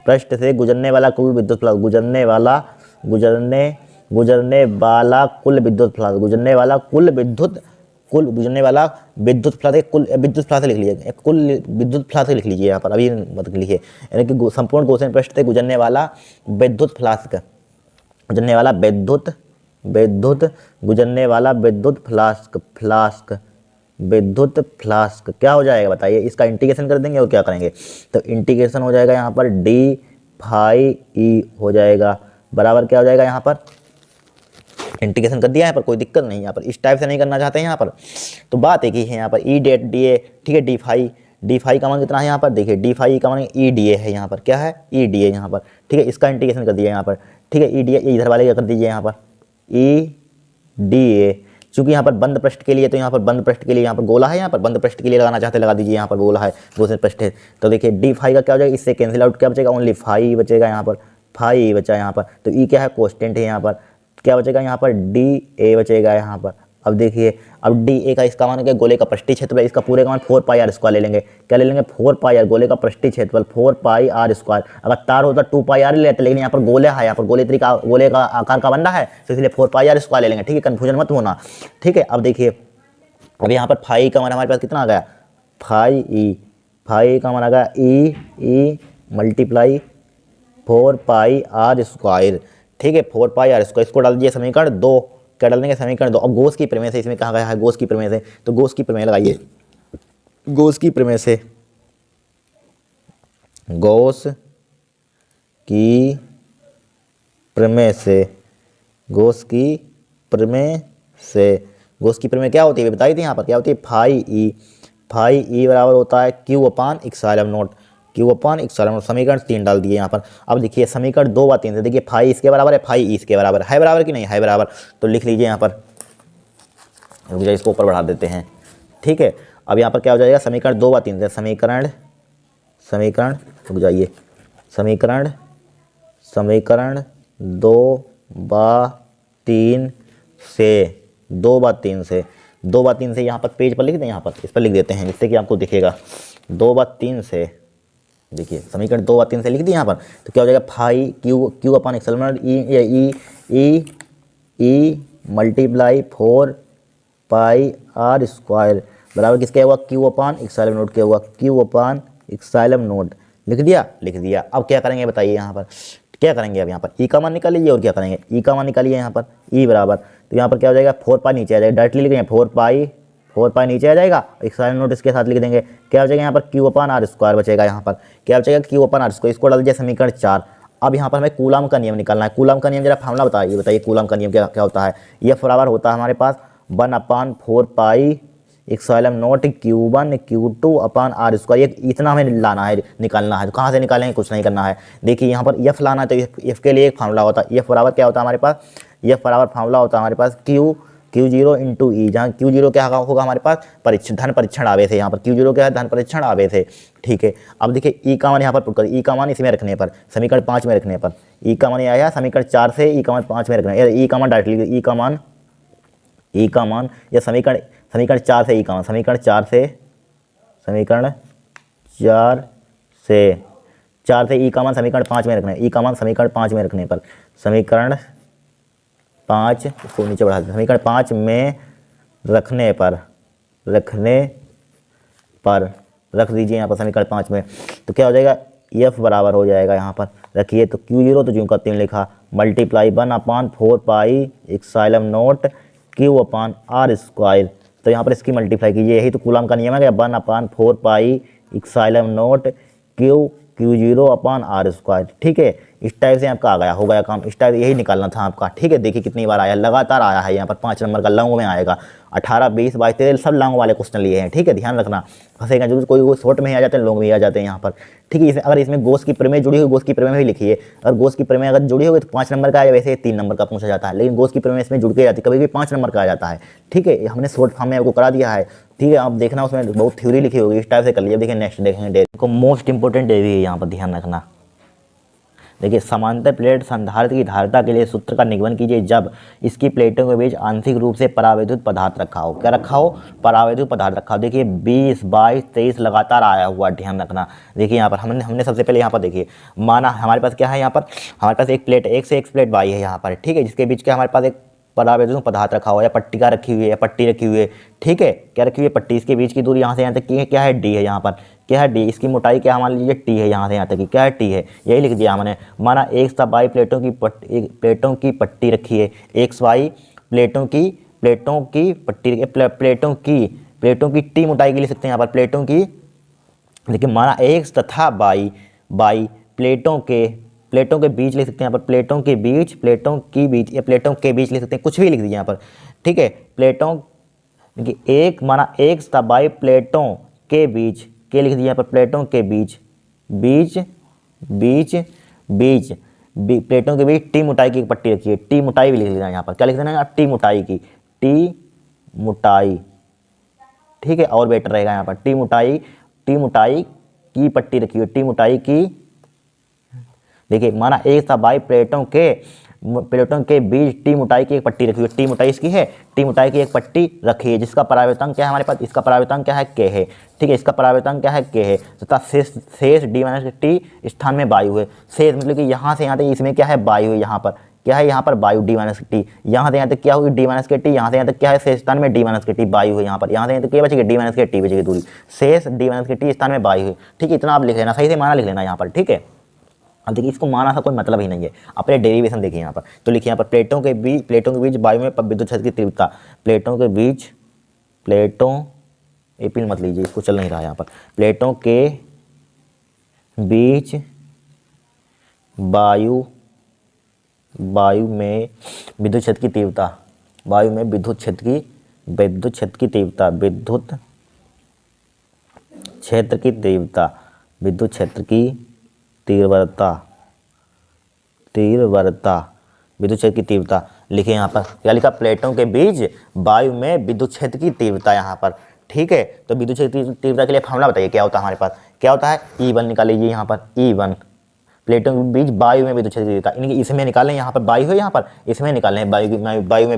पृष्ठ से गुजरने वाला कुल विद्युत फ्लक्स, गुजरने वाला कुल विद्युत फ्लक्स, गुजरने वाला विद्युत फ्लक्स, कुल विद्युत फ्लक्स लिख लीजिए, कुल विद्युत फ्लक्स लिख लीजिए यहाँ पर, अभी मत लिखिए, यानी कि संपूर्ण गॉसियन पृष्ठ से गुजरने वाला विद्युत फ्लास्क, गुजरने वाला विद्युत फ्लास्क क्या हो जाएगा बताइए, इसका इंटीग्रेशन कर देंगे और क्या करेंगे, तो इंटीग्रेशन हो जाएगा यहाँ पर डी फाई ई हो जाएगा, बराबर क्या हो जाएगा यहाँ पर, इंटीग्रेशन कर दिया यहाँ पर, कोई दिक्कत नहीं, यहाँ पर इस टाइप से नहीं करना चाहते हैं यहाँ पर, तो बात एक ही है यहाँ पर ई डेट डी ए, ठीक है, डी फाई का मान कितना है यहाँ पर, देखिए डी फाई का मान ई डी ए है यहाँ पर, क्या है ई डी ए यहाँ पर, ठीक है, इसका इंटीग्रेशन कर दिया यहाँ पर, ठीक है, ई डी ए इधर वाले क्या कर दीजिए यहाँ पर ई डी ए, चूंकि यहाँ पर बंद पृष्ठ के लिए, तो यहाँ पर बंद पृष्ठ के लिए यहाँ पर गोला है, यहाँ पर बंद पृष्ठ के लिए लगाना चाहते लगा दीजिए, यहाँ पर गोला है, गॉसियन पृष्ठ है, तो देखिए डी फाई का क्या हो जाएगा, इससे कैंसिल आउट क्या बचेगा, ओनली फाई बचेगा यहाँ पर, फाई बचा यहाँ पर, तो ई क्या है, कांस्टेंट है यहाँ पर, क्या बचेगा यहाँ पर डी ए बचेगा यहाँ पर। अब देखिए, अब डी ए का इसका मान क्या, गोले का पृष्ठीय क्षेत्रफल, इसका पूरे का मान 4 पाई आर स्क्वायर ले लेंगे, क्या ले लेंगे 4 पाई आर, गोले का पृष्ठीय क्षेत्रफल 4 पाई आर स्क्वायर, अगर तार होता 2 पाई आर लेते, लेकिन यहाँ पर गोले है, यहाँ पर गोले का आकार का बन रहा है, तो इसलिए 4 पाई आर स्क्वायर ले लेंगे, ठीक है, कन्फ्यूजन मत होना, ठीक है। अब देखिए, अब यहाँ पर फाई का मान हमारे पास कितना आ गया, फाई का मान आ गया ई मल्टीप्लाई 4 पाई आर स्क्वायर, ठीक है, 4 पाई आर स्क्वायर, इसको डाल दीजिए समीकरण 2, क्या डाल देंगे समीकरण 2। अब गॉस की प्रमेय से, इसमें कहा गया है गॉस की प्रमेय से, तो गॉस की प्रमेय लगाइए, गॉस की प्रमेय से, गॉस की प्रमेय से, गॉस की प्रमेय से, गॉस की प्रमेय क्या होती है बताई थी यहाँ पर, क्या होती है, फाई ई बराबर होता है क्यू अपान इक्साइलम नोट, क्यू अपान इक्साइलम नोट, समीकरण 3 डाल दिए यहाँ पर। अब देखिए समीकरण 2 व 3 से, देखिए फाई इसके बराबर है, फाई इसके बराबर है बराबर कि नहीं है बराबर, तो लिख लीजिए यहाँ पर, रुक जाइए इसको ऊपर बढ़ा देते हैं, ठीक है। अब यहाँ पर क्या हो जाएगा, समीकरण 2 व 3 से, समीकरण रुक जाइए, समीकरण 2 व 3 से, 2 व 3 से यहाँ पर पेज पर लिख दें, यहाँ पर इस पर लिख देते हैं जिससे कि आपको दिखेगा, 2 व 3 से, देखिए समीकरण 2 व 3 से लिख दी यहाँ पर, तो क्या हो जाएगा, फाई क्यू अपान एक्सेलर ई मल्टीप्लाई 4 पाई आर स्क्वायर बराबर किसके हुआ, क्यू अपान एक्सेलर नोट के हुआ, क्यू अपान एक्सेलर नोट, लिख दिया। अब क्या करेंगे बताइए, यहाँ पर क्या करेंगे, अब यहाँ पर ई का मान निकाल लीजिए, और क्या करेंगे, ई का मान निकालिए यहाँ पर, ई बराबर, तो यहाँ पर क्या हो जाएगा 4 पाई नीचे आ जाएगा, डायरेक्टली लिखेंगे 4 पाई नीचे आ जाएगा, एक्सेलर नोट इसके साथ लिख देंगे, क्या हो जाएगा यहाँ पर क्यू अपान आर स्क्वायर बचेगा, यहाँ पर क्या बचेगा क्यू अपान आर स्क्वायर, इसको डाल दीजिए समीकरण 4। अब यहाँ पर हमें कूलम का नियम निकालना है, कूलम का नियम जरा फार्मूला बताइए कूलम का नियम क्या होता है, यह बराबर होता है हमारे पास 1/4 पाई एक्सेलर not Q1 Q2 upon R square, ये इतना हमें लाना है, निकालना है, तो कहाँ से निकालेंगे, कुछ नहीं करना है। देखिए यहाँ पर एफ लाना है, तो एफ के लिए एक फार्मूला होता है, एफ बराबर क्या होता है हमारे पास, एफ बराबर फार्मूला होता है हमारे पास Q0 इंटू ई, जहाँ Q0 क्या होगा हमारे पास धन परीक्षण आवे थे, यहाँ पर Q0 क्या है, धन परीक्षण आवे थे, ठीक है। अब देखिए ई का मान यहाँ पर पुट कर, ई का मान इसमें रखने पर, समीकरण 5 में रखने पर, ई का मान आया समीकरण 4 से, ई का मान 5 में रखना है, ई का मान डायरेक्टली, ई का मान या समीकरण 4 से, ई का मान समीकरण 4 से ई का मान समीकरण 5 में रखना है, ई का मान समीकरण 5 में रखने पर, समीकरण 5 इसको नीचे बढ़ा दें, समीकरण 5 में रखने पर रख दीजिए यहाँ पर समीकरण 5 में, तो क्या हो जाएगा, एफ बराबर हो जाएगा यहाँ पर रखिए, तो Q0 तो 3 लिखा, मल्टीप्लाई 1/4 पाई एक्सेलर not Q upon R square, तो यहाँ पर इसकी मल्टीप्लाई कीजिए, यही तो कूलम का नियम है, 1/4 पाई एक्सेलर नोट क्यू Q0/R²। ठीक है, इस टाइप से आपका आ गया, हो गया काम। इस टाइप यही निकालना था आपका। ठीक है, देखिए कितनी बार आया, लगातार आया है। यहाँ पर 5 नंबर का लॉन्ग में आएगा। 18, 20, 22, 13 सब लॉन्ग वाले क्वेश्चन लिए हैं। ठीक है, ध्यान रखना, फंसेगा जो कोई शॉर्ट में ही आ जाते हैं, लॉन्ग में ही आ जाते हैं यहाँ पर। ठीक है, अगर इसमें गोस की प्रमेय जुड़ी हुई, गोस की प्रमेय भी लिखिए। अगर गोस की प्रमेय अगर जुड़ी होगी तो 5 नंबर का आया, वैसे 3 नंबर का पूछा जाता है, लेकिन गोस की प्रमेय इसमें जुड़ के जाती है, कभी भी 5 नंबर का आ जाता है। ठीक है, हमने शॉर्ट फॉर्म में आपको करा दिया है। ठीक है, आप देखना उसमें बहुत थ्योरी लिखी होगी, इस टाइप से कर लीजिए। देखिए नेक्स्ट देखेंगे डेरी को, मोस्ट इंपोर्टेंट डेरी है यहाँ पर, ध्यान रखना। देखिए, समांतर प्लेट संधारित्र की धारिता के लिए सूत्र का निगमन कीजिए जब इसकी प्लेटों के बीच आंशिक रूप से परावैद्युत पदार्थ रखा हो। क्या रखा हो? परावैद्युत पदार्थ रखा हो। देखिए 20, 22, 23 लगातार आया हुआ, ध्यान रखना। देखिए यहाँ पर हमने सबसे पहले यहाँ पर देखिए, माना हमारे पास क्या है, यहाँ पर हमारे पास एक प्लेट, एक से एक प्लेट बाई है यहाँ पर। ठीक है, जिसके बीच क्या हमारे पास एक परावैद्युत पदार्थ रखा हुआ, या पट्टिका रखी हुई है, या पट्टी रखी हुई है। ठीक है, क्या रखी हुई है? पट्टी। इसके बीच की दूरी यहाँ से यहाँ तक की है, क्या है? डी है। यहाँ पर क्या है? डी। इसकी मोटाई क्या मान लीजिए? टी है। यहाँ से यहाँ तक की क्या है? टी है। यही लिख दिया हमने। माना एक सा बाई प्लेटों की पट्टी रखी है, एक्स वाई प्लेटों की पट्टी, प्लेटों की टी मोटाई की लिख सकते हैं यहाँ पर, प्लेटों की। देखिए माना एक्स तथा बाई प्लेटों के बीच लिख सकते हैं यहाँ पर, प्लेटों के बीच या प्लेटों के बीच लिख सकते हैं, कुछ भी लिख दीजिए यहाँ पर। ठीक है, प्लेटों, देखिए एक माना एक तथा बाई प्लेटों के बीच के लिख दिया यहाँ पर, प्लेटों के बीच प्लेटों के बीच टी मोटाई की एक पट्टी रखी है। टी मोटाई भी लिख लेना यहाँ पर, क्या लिख देना है? टी मोटाई की, टी मोटाई। ठीक है, और बेटर रहेगा यहाँ पर, टी मोटाई की पट्टी रखी है, टी मोटाई की। देखिए माना एक था बाई प्लेटों के बीच टी मोटाई की एक पट्टी रखी हुई है। टी मोटाई इसकी है, टी मोटाई की एक पट्टी रखी है, जिसका परावर्तन क्या है हमारे पास? इसका परावर्तन क्या है? के है। ठीक है, इसका परावर्तन क्या है? के है, तथा शेष डी माइनस टी स्थान में वायु है। शेष मतलब कि यहाँ से यहाँ तक इसमें क्या है? वायु है। यहाँ पर क्या है? यहाँ पर वायु, डी माइनस टी। यहाँ से यहाँ तक क्या होगी? डी माइनस के टी। यहाँ से यहाँ तक क्या है? शेष स्थान में डी माइनस के टी, वायु है। यहाँ पर यहाँ से यहाँ तक क्या बचेगी? डी माइनस के टी बचेगी दूरी, शेष डी माइनस के टी स्थान में वायु है। ठीक है, इतना आप लिख लेना, सही से माना लिख लेना यहाँ पर। ठीक है, अब देखिए इसको माना सा कोई मतलब ही नहीं है। अपने डेरिवेशन देखिए यहाँ पर, तो लिखिए यहाँ पर, प्लेटों के बीच वायु में विद्युत क्षेत्र की तीव्रता, प्लेटों एपिल मत लीजिए, इसको चल नहीं रहा यहाँ पर, प्लेटों के बीच वायु में विद्युत क्षेत्र की तीव्रता, वायु में विद्युत क्षेत्र की तीव्रता, विद्युत क्षेत्र की तीव्रता लिखे यहाँ पर। क्या लिखा? प्लेटों के बीच वायु में विद्युत क्षेत्र की तीव्रता यहाँ पर। ठीक है, तो विद्युत क्षेत्र की तीव्रता के लिए फॉर्मूला बताइए क्या होता है हमारे पास? क्या होता है? E1 निकाल लीजिए यहाँ पर, E1 प्लेटों के बीच वायु में विद्युत क्षेत्र की तीव्रता, इनकी इसमें निकालें, यहाँ पर वायु है, यहाँ पर इसमें निकालें वायु में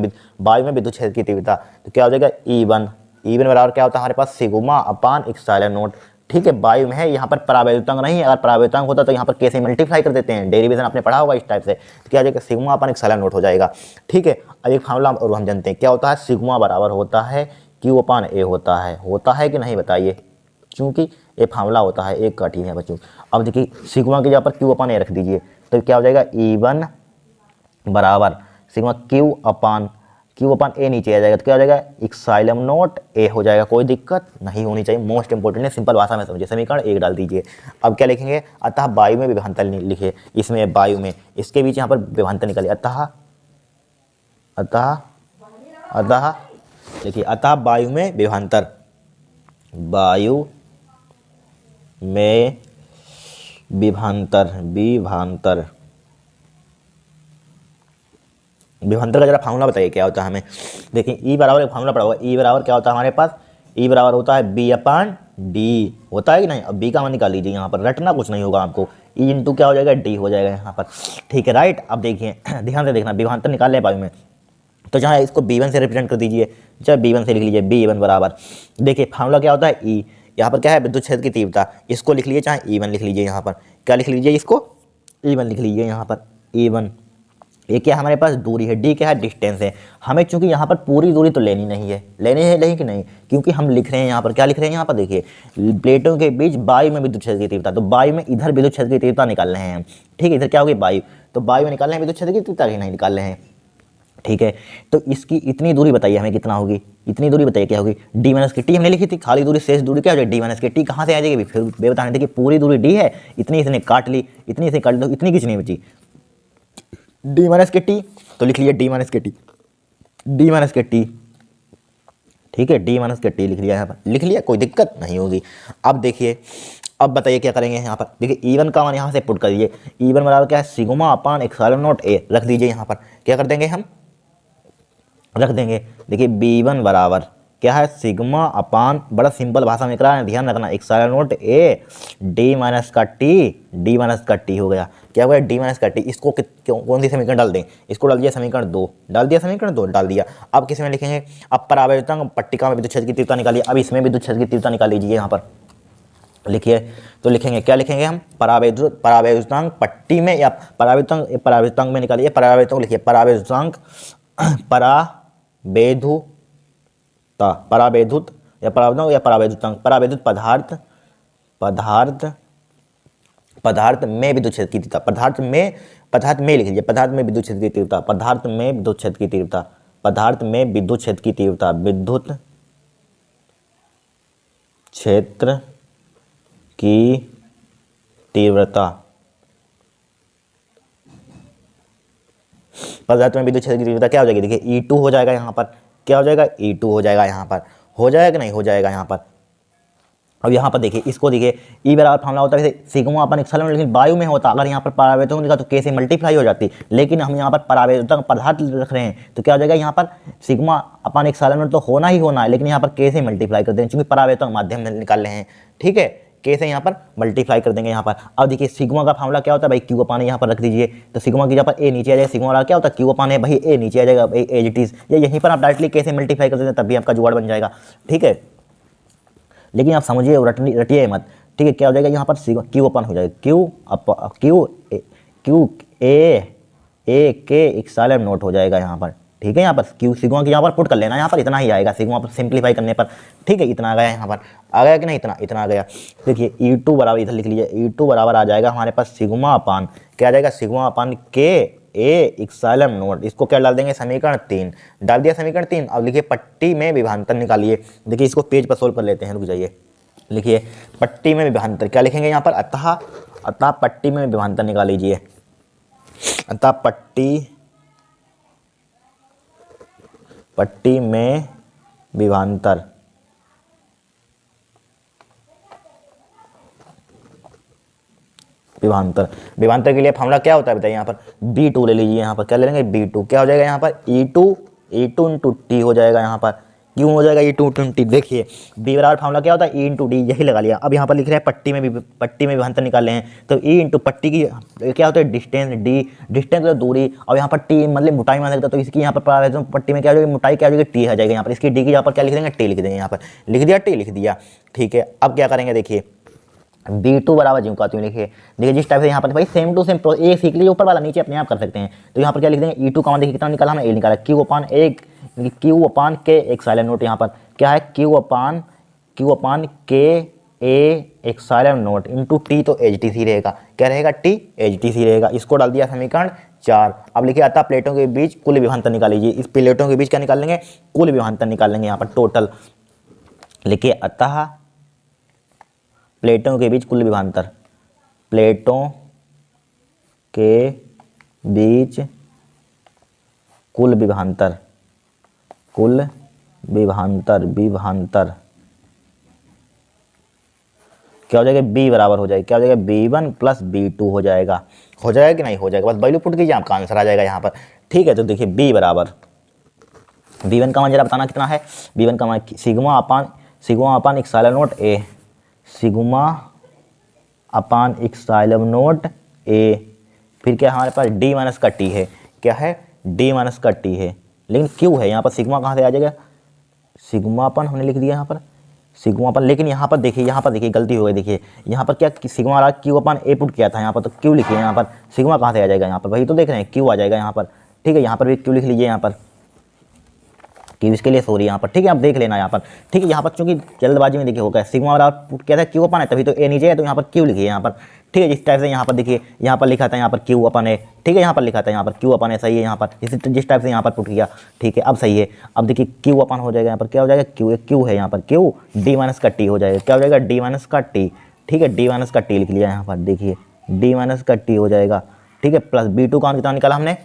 विद्युत क्षेत्र की तीव्रता। तो क्या हो जाएगा? E1 बराबर क्या होता है हमारे पास? Sigma upon epsilon not. ठीक है, वायु में है, यहाँ पर परावैद्युतांक नहीं है। अगर परावैद्युतांक होता तो यहाँ पर कैसे मल्टीप्लाई कर देते हैं, डेरिवेशन आपने पढ़ा होगा इस टाइप से। तो क्या हो जाएगा? सिग्मा अपान एप्सिलॉन नॉट हो जाएगा। ठीक है, अब एक फार्मूला और हम जानते हैं क्या होता है। सिग्मा बराबर होता है Q अपान A होता है कि नहीं बताइए, क्योंकि ये फार्मूला होता है एक का। ठीक है बच्चों, अब देखिए सिग्मा की जगह पर Q अपान A रख दीजिए, तो क्या हो जाएगा? E1 बराबर सिग्मा Q अपान A नीचे आ जाएगा, तो क्या हो जाएगा? एप्सिलॉन नॉट A हो जाएगा। कोई दिक्कत नहीं होनी चाहिए, मोस्ट इंपोर्टेंट है, सिंपल भाषा में समझिए। समीकरण 1 डाल दीजिए। अब क्या लिखेंगे? अतः वायु में विभवांतर लिखे, इसमें वायु में, इसके बीच यहाँ पर विभवांतर निकालिए। अतः देखिए, अतः वायु में विभवांतर, वायु में विभवांतर का जरा फार्मूला बताइए क्या होता है हमें। देखिए E बराबर, एक फार्मूला पड़ा हुआ, E बराबर क्या होता है हमारे पास? E बराबर होता है B अपान D, होता है कि नहीं? अब B का मान निकाल लीजिए, यहाँ पर रटना कुछ नहीं होगा आपको। E इंटू क्या हो जाएगा? D हो जाएगा यहाँ पर। ठीक है, राइट। अब देखिए ध्यान से देखना, विभवांतर निकाल ले वायु में, तो जहाँ इसको B1 से रिप्रेजेंट कर दीजिए, चाहे B1 से लिख लीजिए, B1 बराबर, देखिए फार्मूला क्या होता है? E, यहाँ पर क्या है? विद्युत क्षेत्र की तीव्रता, इसको लिख लीजिए, चाहे E1 लिख लीजिए, यहाँ पर क्या लिख लीजिए? इसको E1 लिख लीजिए यहाँ पर, E1। ये क्या हमारे पास? दूरी है, D क्या है? डिस्टेंस है। हमें चूंकि यहाँ पर पूरी दूरी तो लेनी नहीं है, लेनी कि नहीं, क्योंकि हम लिख रहे हैं यहाँ पर, क्या लिख रहे हैं यहाँ पर? देखिए प्लेटों के बीच वायु में विद्युत क्षेत्र की तीव्रता, तो वायु में इधर विद्युत क्षेत्र की तीव्रता निकाल रहे हैं। ठीक है, इधर क्या होगी? वायु, तो वायु में निकाल रहे हैं विद्युत क्षेत्र की तीव्रता ही नहीं निकाल रहे हैं। ठीक है, तो इसकी इतनी दूरी बताइए हमें कितना होगी? इतनी दूरी बताइए क्या होगी, डी माइनस के टी हमने लिखी थी, खाली दूरी शेष दूरी क्या हो जाएगी डी माइनस के टी, कहाँ से आ जाएगी फिर बे बताने देखिए पूरी दूरी डी है, इतनी इसने काट ली, इतनी इसे काट ली, तो इतनी किस नहीं बची डी माइनस के टी, तो लिख लीजिए डी माइनस के टी, डी माइनस के टी, ठीक है डी माइनस के टी लिख लिया यहाँ पर, लिख लिया कोई दिक्कत नहीं होगी। अब देखिए अब बताइए क्या करेंगे यहाँ पर, देखिए E1 का मान यहाँ से पुट कर दीजिए, E1 बराबर क्या है sigma upon epsilon not a, रख दीजिए यहाँ पर, क्या कर देंगे हम रख देंगे, देखिए B1 बराबर क्या है सिग्मा अपान, बड़ा सिंपल भाषा में करा है ध्यान रखना, epsilon not a D minus का टी हो गया, क्या हो गया डी माइनस का टी। इसको कौन सी समीकरण डाल दें, इसको डाल दिया समीकरण 2, डाल दिया समीकरण 2 डाल दिया। अब किस में लिखेंगे, अब परावैद्युतांक पट्टिका में विद्युत क्षेत्र की तीव्रता निकालिए, अब इसमें विद्युत क्षेत्र की तीव्रता निकाल लीजिए यहाँ पर, लिखिए तो लिखेंगे क्या लिखेंगे हम परावैद्युतांक पट्टी में या परावैद्युतांक में निकालिए, परावैद्युतांक लिखिए परावैद्युतांक परावैद्युत या परावैद्युतांक पदार्थ में विद्युत क्षेत्र की तीव्रता, पदार्थ में लिख लीजिए, पदार्थ में विद्युत क्षेत्र की तीव्रता, पदार्थ में विद्युत क्षेत्र की तीव्रता, पदार्थ में विद्युत क्षेत्र की तीव्रता, विद्युत क्षेत्र की तीव्रता, पदार्थ में विद्युत क्षेत्र की तीव्रता क्या हो जाएगी, देखिए E2 हो जाएगा यहाँ पर, क्या हो जाएगा E2 हो जाएगा यहाँ पर, हो जाएगा कि नहीं हो जाएगा यहाँ पर। अब यहाँ पर देखिए इसको देखिए E बराबर फॉर्मूला होता है सिग्मा अपन एप्सिलॉन, लेकिन वायु में होता, अगर यहाँ पर परावैद्युतांक लिखा तो K से मल्टीप्लाई हो जाती, लेकिन हम यहाँ पर परावैद्युतांक पदार्थ रख रहे हैं तो क्या हो जाएगा यहाँ पर सिग्मा अपन एप्सिलॉन तो होना ही होना है, लेकिन यहाँ पर K से मल्टीप्लाई कर देंगे क्योंकि परावैद्युतांक माध्यम में निकाल रहे हैं, ठीक है K से यहाँ पर मल्टीप्लाई कर देंगे यहाँ पर। अब देखिए सिग्मा का फॉर्मूला क्या होता है भाई क्यू अपान यहाँ पर रख दीजिए, तो सिग्मा की जगह पर ए नीचे आ जाएगा, सिग्मा वाला क्या होता है क्यू अपान है भाई ए नीचे आ जाएगा एज इट इज, या यहीं पर आप डायरेक्टली K से मल्टीप्लाई कर देते हैं तब भी आपका जुगाड़ बन जाएगा, ठीक है। लेकिन आप समझिए रटिए मत, ठीक है क्या हो जाएगा यहाँ पर क्यू अपान हो जाएगा क्यू ए के एप्सिलॉन नॉट हो जाएगा यहाँ पर, ठीक है। यहाँ पर क्यू सिग्मा की यहाँ पर पुट कर लेना, यहाँ पर इतना ही आएगा सिग्मा पर सिंप्लीफाई करने पर, ठीक है इतना आ गया यहाँ पर, आ गया कि नहीं इतना आ गया। देखिए E2 बराबर इधर लिख लीजिए, E2 बराबर आ जाएगा हमारे पास सिग्मा अपान क्या आ जाएगा सिग्मा अपान के ए एप्सिलॉन नॉट, इसको क्या डाल देंगे समीकरण 3, डाल दिया समीकरण 3। अब लिखिए पट्टी में विभवांतर निकालिए, देखिए इसको पेज पर सोल्व कर लेते हैं, रुक जाइए, लिखिए पट्टी में विभवांतर क्या लिखेंगे यहाँ पर अतः पट्टी में विभवांतर निकाल लीजिए, अतः पट्टी में विभवांतर विभवांतर के लिए फॉर्मूला क्या होता है बताइए, यहाँ पर B2 ले लीजिए, यहाँ पर क्या ले लेंगे B2, क्या हो जाएगा यहाँ पर E2 इंटू टी हो जाएगा, यहाँ पर क्यों हो जाएगा E2 इंटू टी, देखिए B बराबर फॉर्मूला क्या होता है E इंटू डी, यही लगा लिया। अब यहाँ पर लिख रहे हैं पट्टी में विभवांतर निकाल रहे हैं, तो E इंटू पट्टी की क्या होता है डिस्टेंस, डिस्टेंस मतलब दूरी, और यहाँ पर टी मतलब मोटाई मान सकता है, तो इसकी यहाँ पर पट्टी में क्या हो जाएगी मोटाई क्या हो जाएगी टी आ जाएगा यहाँ पर, इसकी डी की यहाँ पर क्या लिख देंगे टी लिख देंगे, यहाँ पर लिख दिया टी लिख दिया, ठीक है। अब क्या करेंगे देखिए B2 बराबर ज्यों का त्यों लिखिए, देखिए जिस टाइप से यहाँ पर भाई सेम टू सेम एक सीख लीजिए, ऊपर वाला नीचे अपने आप कर सकते हैं, तो यहाँ पर क्या लिख देंगे E2 का मान देखिए कितना निकाला हमने, ए निकाला क्यू अपान के एप्सिलॉन नॉट, यहाँ पर क्या है क्यू अपान के A epsilon not into T, तो एच टी सी रहेगा, क्या रहेगा टी एच टी सी रहेगा, इसको डाल दिया समीकरण 4। अब लिखिए अतः प्लेटों के बीच कुल विभवांतर निकाल लीजिए, इस प्लेटों के बीच क्या निकाल लेंगे कुल विभवांतर निकाल लेंगे यहाँ पर टोटल, लिखिए अतः प्लेटों के बीच कुल विभवांतर, प्लेटों के बीच कुल विभवांतर क्या हो जाएगा B बराबर हो जाएगा क्या हो जाएगा B1 प्लस B2 हो जाएगा कि नहीं हो जाएगा, बस वैल्यू पुट कीजिए आपका आंसर आ जाएगा यहाँ पर, ठीक है। तो देखिए B बराबर B1 का मान जरा बताना कितना है, B1 का मान sigma upon epsilon not a, sigma upon epsilon not a, फिर क्या हमारे पास D माइनस का टी है, क्या है D माइनस का टी है, लेकिन क्यू है यहाँ पर सिग्मा कहाँ से आ जाएगा, सिग्मा अपन हमने लिख दिया यहाँ पर सिग्मा अपन, लेकिन यहाँ पर देखिए गलती हो गई, देखिए यहाँ पर क्या सिग्मा वाला क्यू अपन ए पुट किया था यहाँ पर, तो क्यू लिखिए यहाँ पर, सिग्मा कहाँ से आ जाएगा यहाँ पर, वही तो देख रहे हैं क्यू आ जाएगा यहाँ पर, ठीक है यहाँ पर भी क्यू लिख लीजिए यहाँ पर, कि इसके लिए सॉरी यहाँ पर, ठीक है, आप देख लेना यहाँ पर, ठीक है। यहाँ पर चूंकि जल्दबाजी में देखिए होगा सिग्मा बराबर क्या था, क्यू अपन है, तभी तो ए नीचे है, तो यहाँ पर क्यू लिखिए यहाँ पर, ठीक है। जिस टाइप से यहाँ पर देखिए यहाँ पर लिखा था यहाँ पर क्यू अपन है, ठीक है, यहाँ पर लिखा था यहाँ पर क्यू अपन है, सही है यहाँ पर, जिस टाइप से यहाँ पर पुट किया, ठीक है, अब सही है। अब देखिए क्यू अपन हो जाएगा यहाँ पर, क्या हो जाएगा, क्यू है यहाँ पर, क्यू डी माइनस का टी हो जाएगा, क्या हो जाएगा, डी माइनस का टी, ठीक है, डी माइनस का टी लिख लिया यहाँ पर, देखिए डी माइनस का टी हो जाएगा, ठीक है, प्लस B2 कौन कितना निकाला हमने,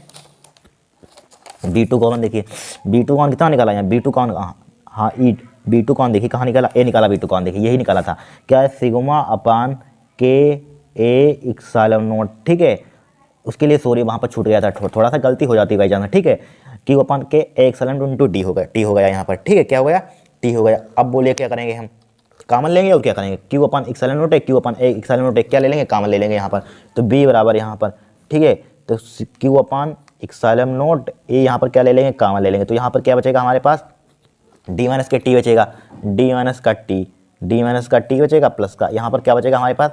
B2 कौन, देखिए B2 कौन कितना निकाला यहाँ, B2 कौन, हाँ B2 कौन देखिए कहाँ निकाला, ए निकाला, B2 कौन देखिए यही निकाला था, क्या है, सिग्मा अपान के ए इक्सालन नोट, ठीक है। उसके लिए सॉरी वहाँ पर छूट गया था, थोड़ा सा गलती हो जाती है भाई जाना, ठीक है। क्यू अपन के ए इक्सालन इंटू डी हो गया, टी हो गया यहाँ पर, ठीक है, क्या हो गया, टी हो गया। अब बोलिए क्या करेंगे हम, कॉमन लेंगे और क्या करेंगे, क्यू अपन इक्सालन नोट है, क्यू अपन ए इक्सालन नोट है, क्या ले लेंगे, कॉमन ले लेंगे यहाँ पर, तो बी बराबर यहाँ पर, ठीक है, तो क्यू अपन इक्सालन नोट ए यहाँ पर क्या ले लेंगे, कॉमन ले लेंगे, तो यहाँ पर क्या बचेगा हमारे पास, डी माइनस के टी बचेगा, डी माइनस का टी, डी माइनस का टी बचेगा, प्लस का यहाँ पर क्या बचेगा हमारे पास,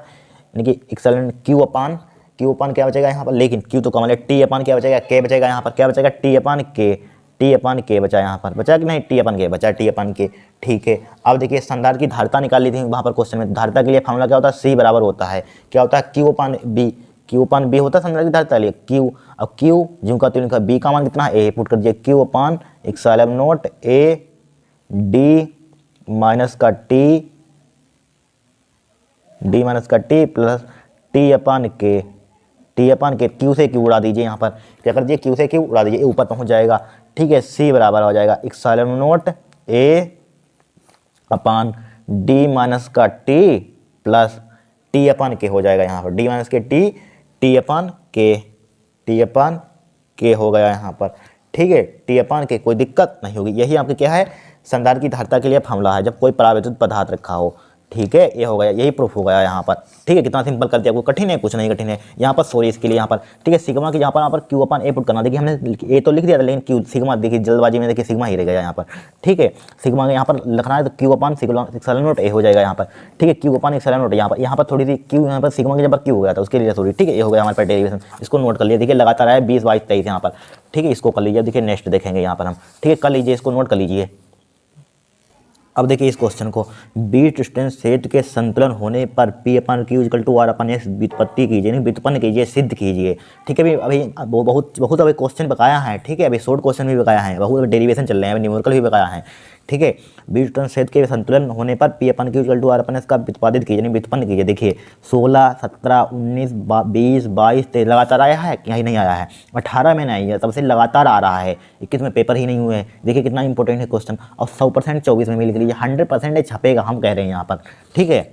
यानी कि इक्सालन क्यू अपान क्या बचेगा यहाँ पर, लेकिन क्यू तो कॉमन है, टी अपान क्या बचेगा, के बचेगा यहाँ पर, क्या बचेगा, टी अपान के बचा यहाँ पर, बचा कि नहीं, टी अपन के बचा, टी अपन के, ठीक है। अब देखिए संधारित्र की धारिता निकाल ली थी वहाँ पर क्वेश्चन में, धारिता के लिए फॉर्मूला क्या होता है, सी बराबर होता है, क्या होता है, क्यू अपान बी, क्यू अपान बी होता है संधारित्र की धारिता के लिए, क्यू, अब क्यू ज्यों का त्यों लिखा, बी का मान कितना, ए पुट कर दीजिए, क्यू अपान इक्सालन नोट ए डी माइनस का टी, डी माइनस का टी प्लस टी अपान के, टी अपान के, क्यू से क्यू उड़ा दीजिए यहाँ पर, क्या कर दीजिए, क्यू से क्यू उड़ा दीजिए, ऊपर पहुँच जाएगा, ठीक है। सी बराबर हो जाएगा इक्सालन not A upon D minus का टी प्लस टी अपान के हो जाएगा यहाँ पर, डी माइनस के टी, टी अपान के, टी अपान के हो गया यहाँ पर, ठीक है, टी अपान के, कोई दिक्कत नहीं होगी। यही आपके क्या है, संधारित्र की धारिता के लिए फॉर्मूला है जब कोई परावैद्युत पदार्थ रखा हो, ठीक है, ये हो गया, यही प्रूफ हो गया यहाँ पर, ठीक है। कितना सिंपल कर दिया, आपको कठिन है, कुछ नहीं कठिन है यहाँ पर, सॉरी इसके लिए यहाँ पर, ठीक है। सिग्मा की यहाँ पर क्यू अपन ए पुट करना, देखिए हमने ए तो लिख दिया था, लेकिन क्यू सिग्मा देखिए जल्दबाजी में देखिए सिग्मा ही रह गया यहाँ पर, ठीक है। सिग्मा यहाँ पर लिखना है तो क्यू अपन इक्सालन नोट ए हो जाएगा यहाँ पर, ठीक है, क्यू अपन इक्सालन नोट यहाँ पर थोड़ी सी क्यू यहाँ पर सिग्मा के जब क्यू हो गया था उसके लिए सॉरी, ठीक है, ये हो गया हमारे पास डेरिवेशन, इसको नोट कर लिया, देखिए लगातार आया 20 22 23 यहाँ पर, ठीक है, इसको कर लीजिए, देखिए नेक्स्ट देखेंगे यहाँ पर हम, ठीक है, कर लीजिए, इसको नोट कर लीजिए। अब देखिए इस क्वेश्चन को, बीट डिस्टेंस क्षेत्र के संतुलन होने पर P upon Q equal to R upon S व्युत्पत्ति कीजिए, नहीं व्युत्पन्न कीजिए, सिद्ध कीजिए, ठीक है। अभी बहुत अभी क्वेश्चन बकाया है, ठीक है, अभी शॉर्ट क्वेश्चन भी बकाया है, बहुत डेरिवेशन चल रहे हैं, अभी न्यूमेरिकल भी बकाया है, ठीक है। बीट डिस्टेंस क्षेत्र के संतुलन होने पर P upon Q equal to R upon S का व्युत्पादित कीजिए, नहीं व्युत्पन्न कीजिए। देखिए 16 17 19 20 22 23 लगातार आया है, यही नहीं आया है, 18 में नहीं है, तब से लगातार आ रहा है, 21 में पेपर ही नहीं हुए हैं, देखिए कितना इंपॉर्टेंट है क्वेश्चन, और 100% 24 में भी लिख लीजिए, 100% छपेगा, हम कह रहे हैं यहाँ पर, ठीक है।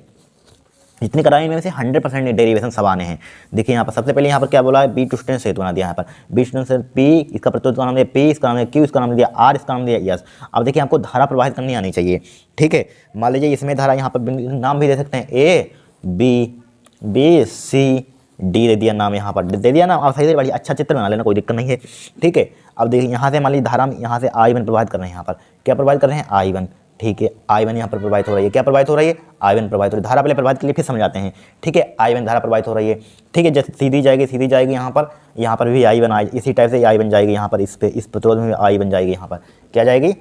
जितनी कराई में से 100% डेरिवेशन सब आने हैं। देखिए यहाँ पर सबसे पहले यहाँ पर क्या बोला है, बी डिस्टेंस क्षेत्र बना दिया यहाँ पर, बी डिस्टेंस क्षेत्र पी, इसका प्रतिरोध का नाम दिया पी, इसका नाम दिया क्यू, इसका नाम दिया आर, इसका नाम दिया यस। अब देखिए आपको धारा प्रवाहित करनी आनी चाहिए, ठीक है। मान लीजिए इसमें धारा यहाँ पर नाम भी दे सकते हैं, ए बी सी डी दे दिया नाम, यहाँ पर दे दिया नाम, आप सही से बढ़िया अच्छा चित्र बना लेना, कोई दिक्कत नहीं है, ठीक है। अब देखिए यहाँ से मान लीजिए धारा यहाँ से I1 प्रवाहित कर रहे हैं, यहाँ पर क्या प्रवाहित कर रहे हैं, I1, ठीक है, I1 यहाँ पर प्रवाहित हो रही है, क्या प्रवाहित हो रही है, I1 प्रवाहित हो रही है। धारा पहले प्रवाहित के लिए फिर समझाते हैं, ठीक है, I1 धारा प्रवाहित हो रही है, ठीक है, जैसे सीधी जाएगी यहाँ पर भी I1 आए, इसी टाइप से I1 जाएगी यहाँ पर, इस प्रतिरोध में I1 जाएगी, यहाँ पर क्या जाएगी,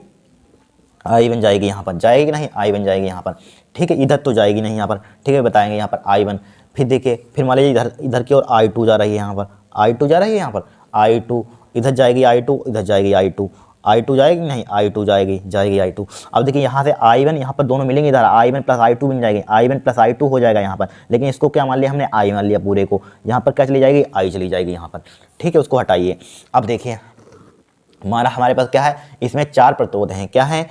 I1 जाएगी, यहाँ पर जाएगी नहीं, I1 जाएगी यहाँ पर, ठीक है, इधर तो जाएगी नहीं यहाँ पर, ठीक है, बताएंगे यहाँ पर I1। फिर देखिए फिर मान लीजिए इधर की ओर I2 जा रही है, यहाँ पर I2 जा रही है, यहाँ पर I2 इधर जाएगी, I2 इधर जाएगी, I2 जाएगी नहीं, I2 जाएगी I2। अब देखिए यहाँ से I1 यहाँ पर दोनों मिलेंगे, इधर I1 प्लस I2 बन जाएगी, I1 प्लस I2 हो जाएगा यहाँ पर, लेकिन इसको क्या मान लिया हमने, I मान लिया पूरे को, यहाँ पर क्या चली जाएगी, I चली जाएगी यहाँ पर, ठीक है, उसको हटाइए। अब देखिए हमारे पास क्या है, इसमें 4 प्रतिरोध हैं, क्या है,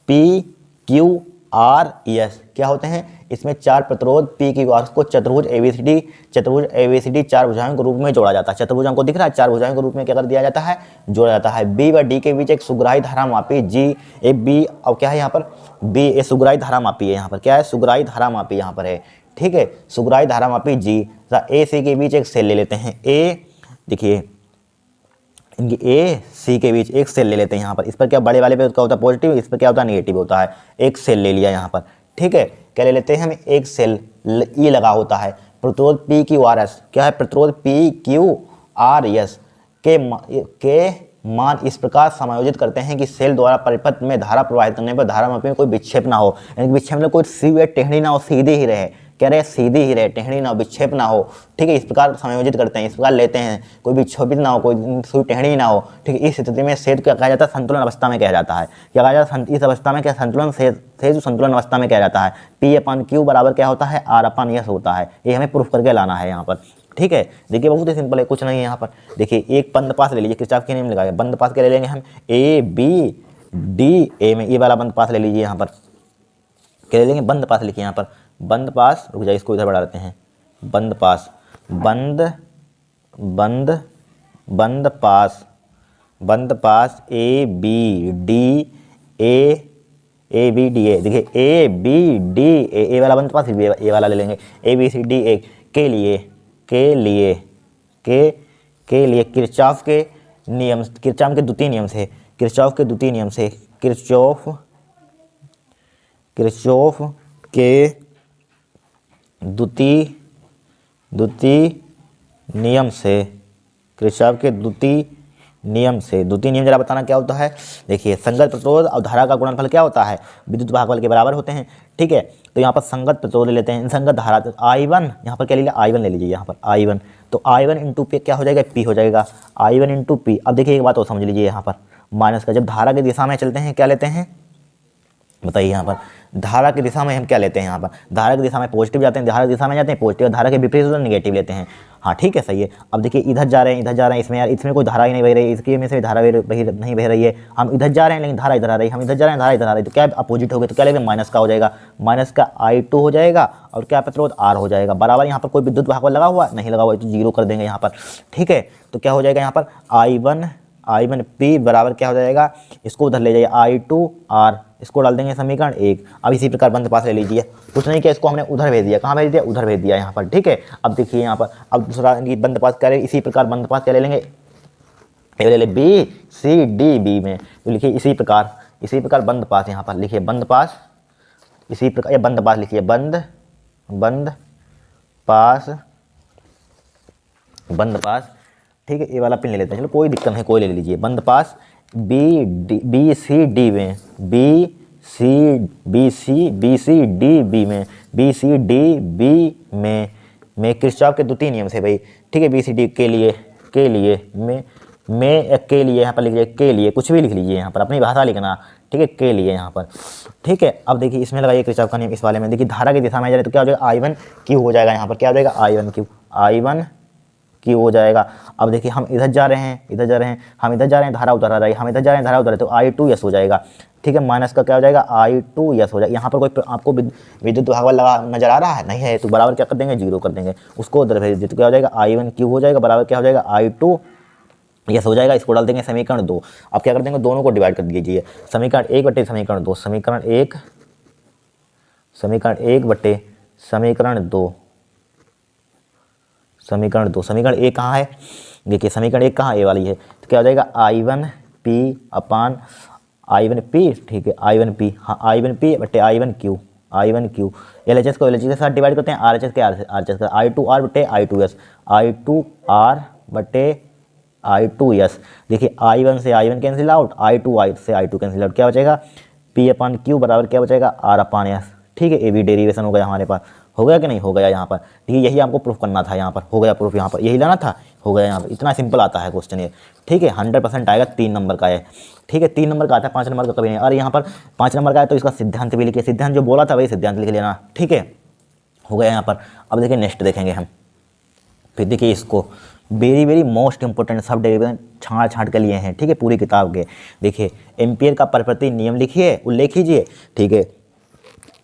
P Q R S, क्या होते हैं इसमें 4 प्रतिरोध P Q R को चतुर्भुज ABCD 4 भुजाओं के रूप में जोड़ा जाता है। चतुर्भुज हमको दिख रहा है, 4 भुजाओं के रूप में क्या कर दिया जाता है, जोड़ा जाता है। B व D के बीच एक सुग्राही धारा मापी G, ए B और क्या है यहाँ पर B, ए सुग्राही धारा मापी है, यहाँ पर क्या है, सुग्राही धारा मापी यहाँ पर है, ठीक है, सुग्राही धारा मापी G। A C के बीच एक सेल ले लेते हैं, A देखिए इनकी ए सी के बीच एक सेल ले लेते हैं यहाँ पर, इस पर क्या बड़े वाले पे क्या होता है पॉजिटिव, इस पर क्या होता है नेगेटिव होता है, एक सेल ले लिया यहाँ पर, ठीक है। क्या ले लेते हैं हम, एक सेल ई लगा होता है, प्रतिरोध P Q R S, क्या है प्रतिरोध P Q R S के मान इस प्रकार समायोजित करते हैं कि सेल द्वारा परिपथ में धारा प्रवाहित करने पर धारा में कोई विक्षेप ना हो, यानी कि विक्षेप में कोई सीधी टेढ़ी ना हो, सीधी ही रहे, कह रहे सीधी ही रहे, टेढ़ी ना हो, विक्षेप ना हो। ठीक है, इस प्रकार समायोजित करते हैं, इस प्रकार लेते हैं, कोई विक्षोभित ना हो, कोई सुई टेढ़ी ना हो। ठीक है, इस स्थिति में सेज क्या कहा जाता है, संतुलन अवस्था में कहा जाता है। क्या कहा जाता है, इस अवस्था में क्या संतुलन, सेज संतुलन अवस्था में कहा जाता है। P/Q बराबर क्या होता है, R/S होता है। ये हमें प्रूफ करके लाना है यहाँ पर। ठीक है, देखिए बहुत ही सिंपल है, कुछ नहीं है यहाँ पर। देखिए एक बंद पास ले लीजिए, किरचॉफ के नियम लगाए, बंद पास क्या ले लेंगे हम, ABDA में, ये वाला बंद पास ले लीजिए यहाँ पर, क्या ले लेंगे, बंद पास लिखिए यहाँ पर, बंद पास, रुक जाइए इसको इधर बढ़ा देते हैं, बंद पास, बंद बंद बंद पास, बंद पास ABDA, देखिए ABDA, ए वाला बंद पास, ए वाला ले लेंगे, ABCDA के लिए किरचॉफ के नियम, किरचॉफ के द्वितीय नियम से, किरचॉफ के द्वितीय नियम से, किरचॉफ के द्वितीय नियम से, किरचॉफ के द्वितीय नियम से, द्वितीय नियम जरा बताना क्या होता है। देखिए संगत प्रतिरोध और धारा का गुणनफल क्या होता है, विद्युत भागफल के बराबर होते हैं। ठीक है, तो यहाँ पर संगत प्रतिरोध ले लेते हैं, संगत धारा तो I1, यहाँ पर क्या ले लिया, I1 ले लीजिए यहाँ पर I1, तो I1 इंटू P क्या हो जाएगा, P हो जाएगा, I1 इंटू P। अब देखिए एक बात और समझ लीजिए, यहाँ पर माइनस का, जब धारा की दिशा में चलते हैं क्या लेते हैं, बताइए यहाँ पर धारा की दिशा में हम क्या लेते हैं, यहाँ पर धारा की दिशा में पॉजिटिव जाते हैं, धारा की दिशा में जाते हैं पॉजिटिव, धारा के विपरीत होता है नेगेटिव लेते हैं। हाँ ठीक है, सही है। अब देखिए इधर जा रहे हैं, इधर जा रहे हैं, इसमें यार इसमें कोई धारा ही नहीं बह रही, इसकी में से धारा नहीं बह रही है, हम इधर जा रहे हैं लेकिन धारा इधर आ रही है, हम इधर जा रहे हैं धारा इधर आ रही है, तो क्या अपोजिट हो गया, तो क्या लेंगे, माइनस का हो जाएगा, माइनस का I2 हो जाएगा, और क्या प्रतिरोध R हो जाएगा, बराबर। यहाँ पर कोई विद्युत भागफल लगा हुआ नहीं लगा हुआ, तो जीरो कर देंगे यहाँ पर। ठीक है, तो क्या हो जाएगा यहाँ पर I1P बराबर क्या हो जाएगा, इसको उधर ले जाइए I2R, इसको डाल देंगे समीकरण 1। अब इसी प्रकार बंद पास ले लीजिए, कुछ नहीं किया, इसको हमने उधर भेज दिया, कहाँ भेज दिया, उधर भेज दिया यहाँ पर। ठीक है, अब देखिए यहाँ पर, अब दूसरा बंद पास करें, इसी प्रकार बंद पास क्या ले लेंगे, ले ले BCDB में, तो लिखिए इसी प्रकार बंद पास, यहाँ पर लिखिए बंद पास, इसी प्रकार ये बंद पास लिखिए, बंद पास। ठीक है, ये वाला पिन ले लेते हैं, चलो कोई दिक्कत नहीं, कोई ले लीजिए, बंद पास BCD में, BCDB में किरचॉफ के द्वितीय नियम से भाई। ठीक है, BCD के लिए यहाँ पर लिख लीजिए, के लिए कुछ भी लिख लीजिए यहाँ पर, अपनी भाषा लिखना। ठीक है, के लिए यहाँ पर। ठीक है, अब देखिए इसमें लगाइए किरचॉफ का नियम, इस वाले में देखिए धारा की दिशा में जा रहे तो क्या हो जाएगा, I1Q हो जाएगा, यहाँ पर क्या हो जाएगा, I1Q हो जाएगा। अब देखिए हम इधर जा रहे हैं, हम इधर जा रहे हैं, धारा उधर आ रही है, हम इधर जा रहे हैं, धारा उधर है, तो I2S हो जाएगा। ठीक है, माइनस का क्या हो जाएगा, I2S हो जाएगा। यहाँ पर कोई आपको विद्युत भागफल लगा नजर आ रहा है, नहीं है, तो बराबर क्या कर देंगे, जीरो कर देंगे, उसको उधर भेज देते, तो क्या हो जाएगा, I1Q हो जाएगा, बराबर क्या हो जाएगा, I2S हो जाएगा। इसको डाल देंगे समीकरण 2। अब क्या कर देंगे, दोनों को डिवाइड कर दीजिए, समीकरण 1 बटे समीकरण 2, समीकरण 1 बटे समीकरण 2, समीकरण 1 कहाँ है, देखिए समीकरण 1 कहाँ, ए वाली है, तो क्या हो जाएगा, I1P। ठीक है, I1P, हाँ I1P बटे I1Q, LHS को LHS के साथ डिवाइड करते हैं, RHS के RHS का, I2R बटे I2S, I2R बटे I2S। देखिए I1 से I1 कैंसिल आउट, I2 से I2 कैंसिल आउट, क्या बचेगा, P/Q बराबर क्या बचेगा, R/S। ठीक है, ये भी डेरिवेशन हो गया हमारे पास, हो गया कि नहीं हो गया यहाँ पर। ठीक है, यही आपको प्रूफ करना था, यहाँ पर हो गया प्रूफ, यहाँ पर यही लाना था, हो गया यहाँ पर। इतना सिंपल आता है क्वेश्चन ये। ठीक है, 100% आएगा, 3 नंबर का है। ठीक है, 3 नंबर का आता है, 5 नंबर का कभी नहीं। और यहाँ पर 5 नंबर का है तो इसका सिद्धांत भी लिखिए, सिद्धांत जो बोला था वही सिद्धांत लिख लेना। ठीक है, हो गया यहाँ पर। अब देखिए नेक्स्ट देखेंगे हम, फिर देखिए इसको वेरी मोस्ट इंपॉर्टेंट सब डेरिवेशन छाँट के लिए हैं। ठीक है, पूरी किताब के देखिए, एम्पियर का परिवर्ती नियम लिखिए, उल्लेख कीजिए। ठीक है,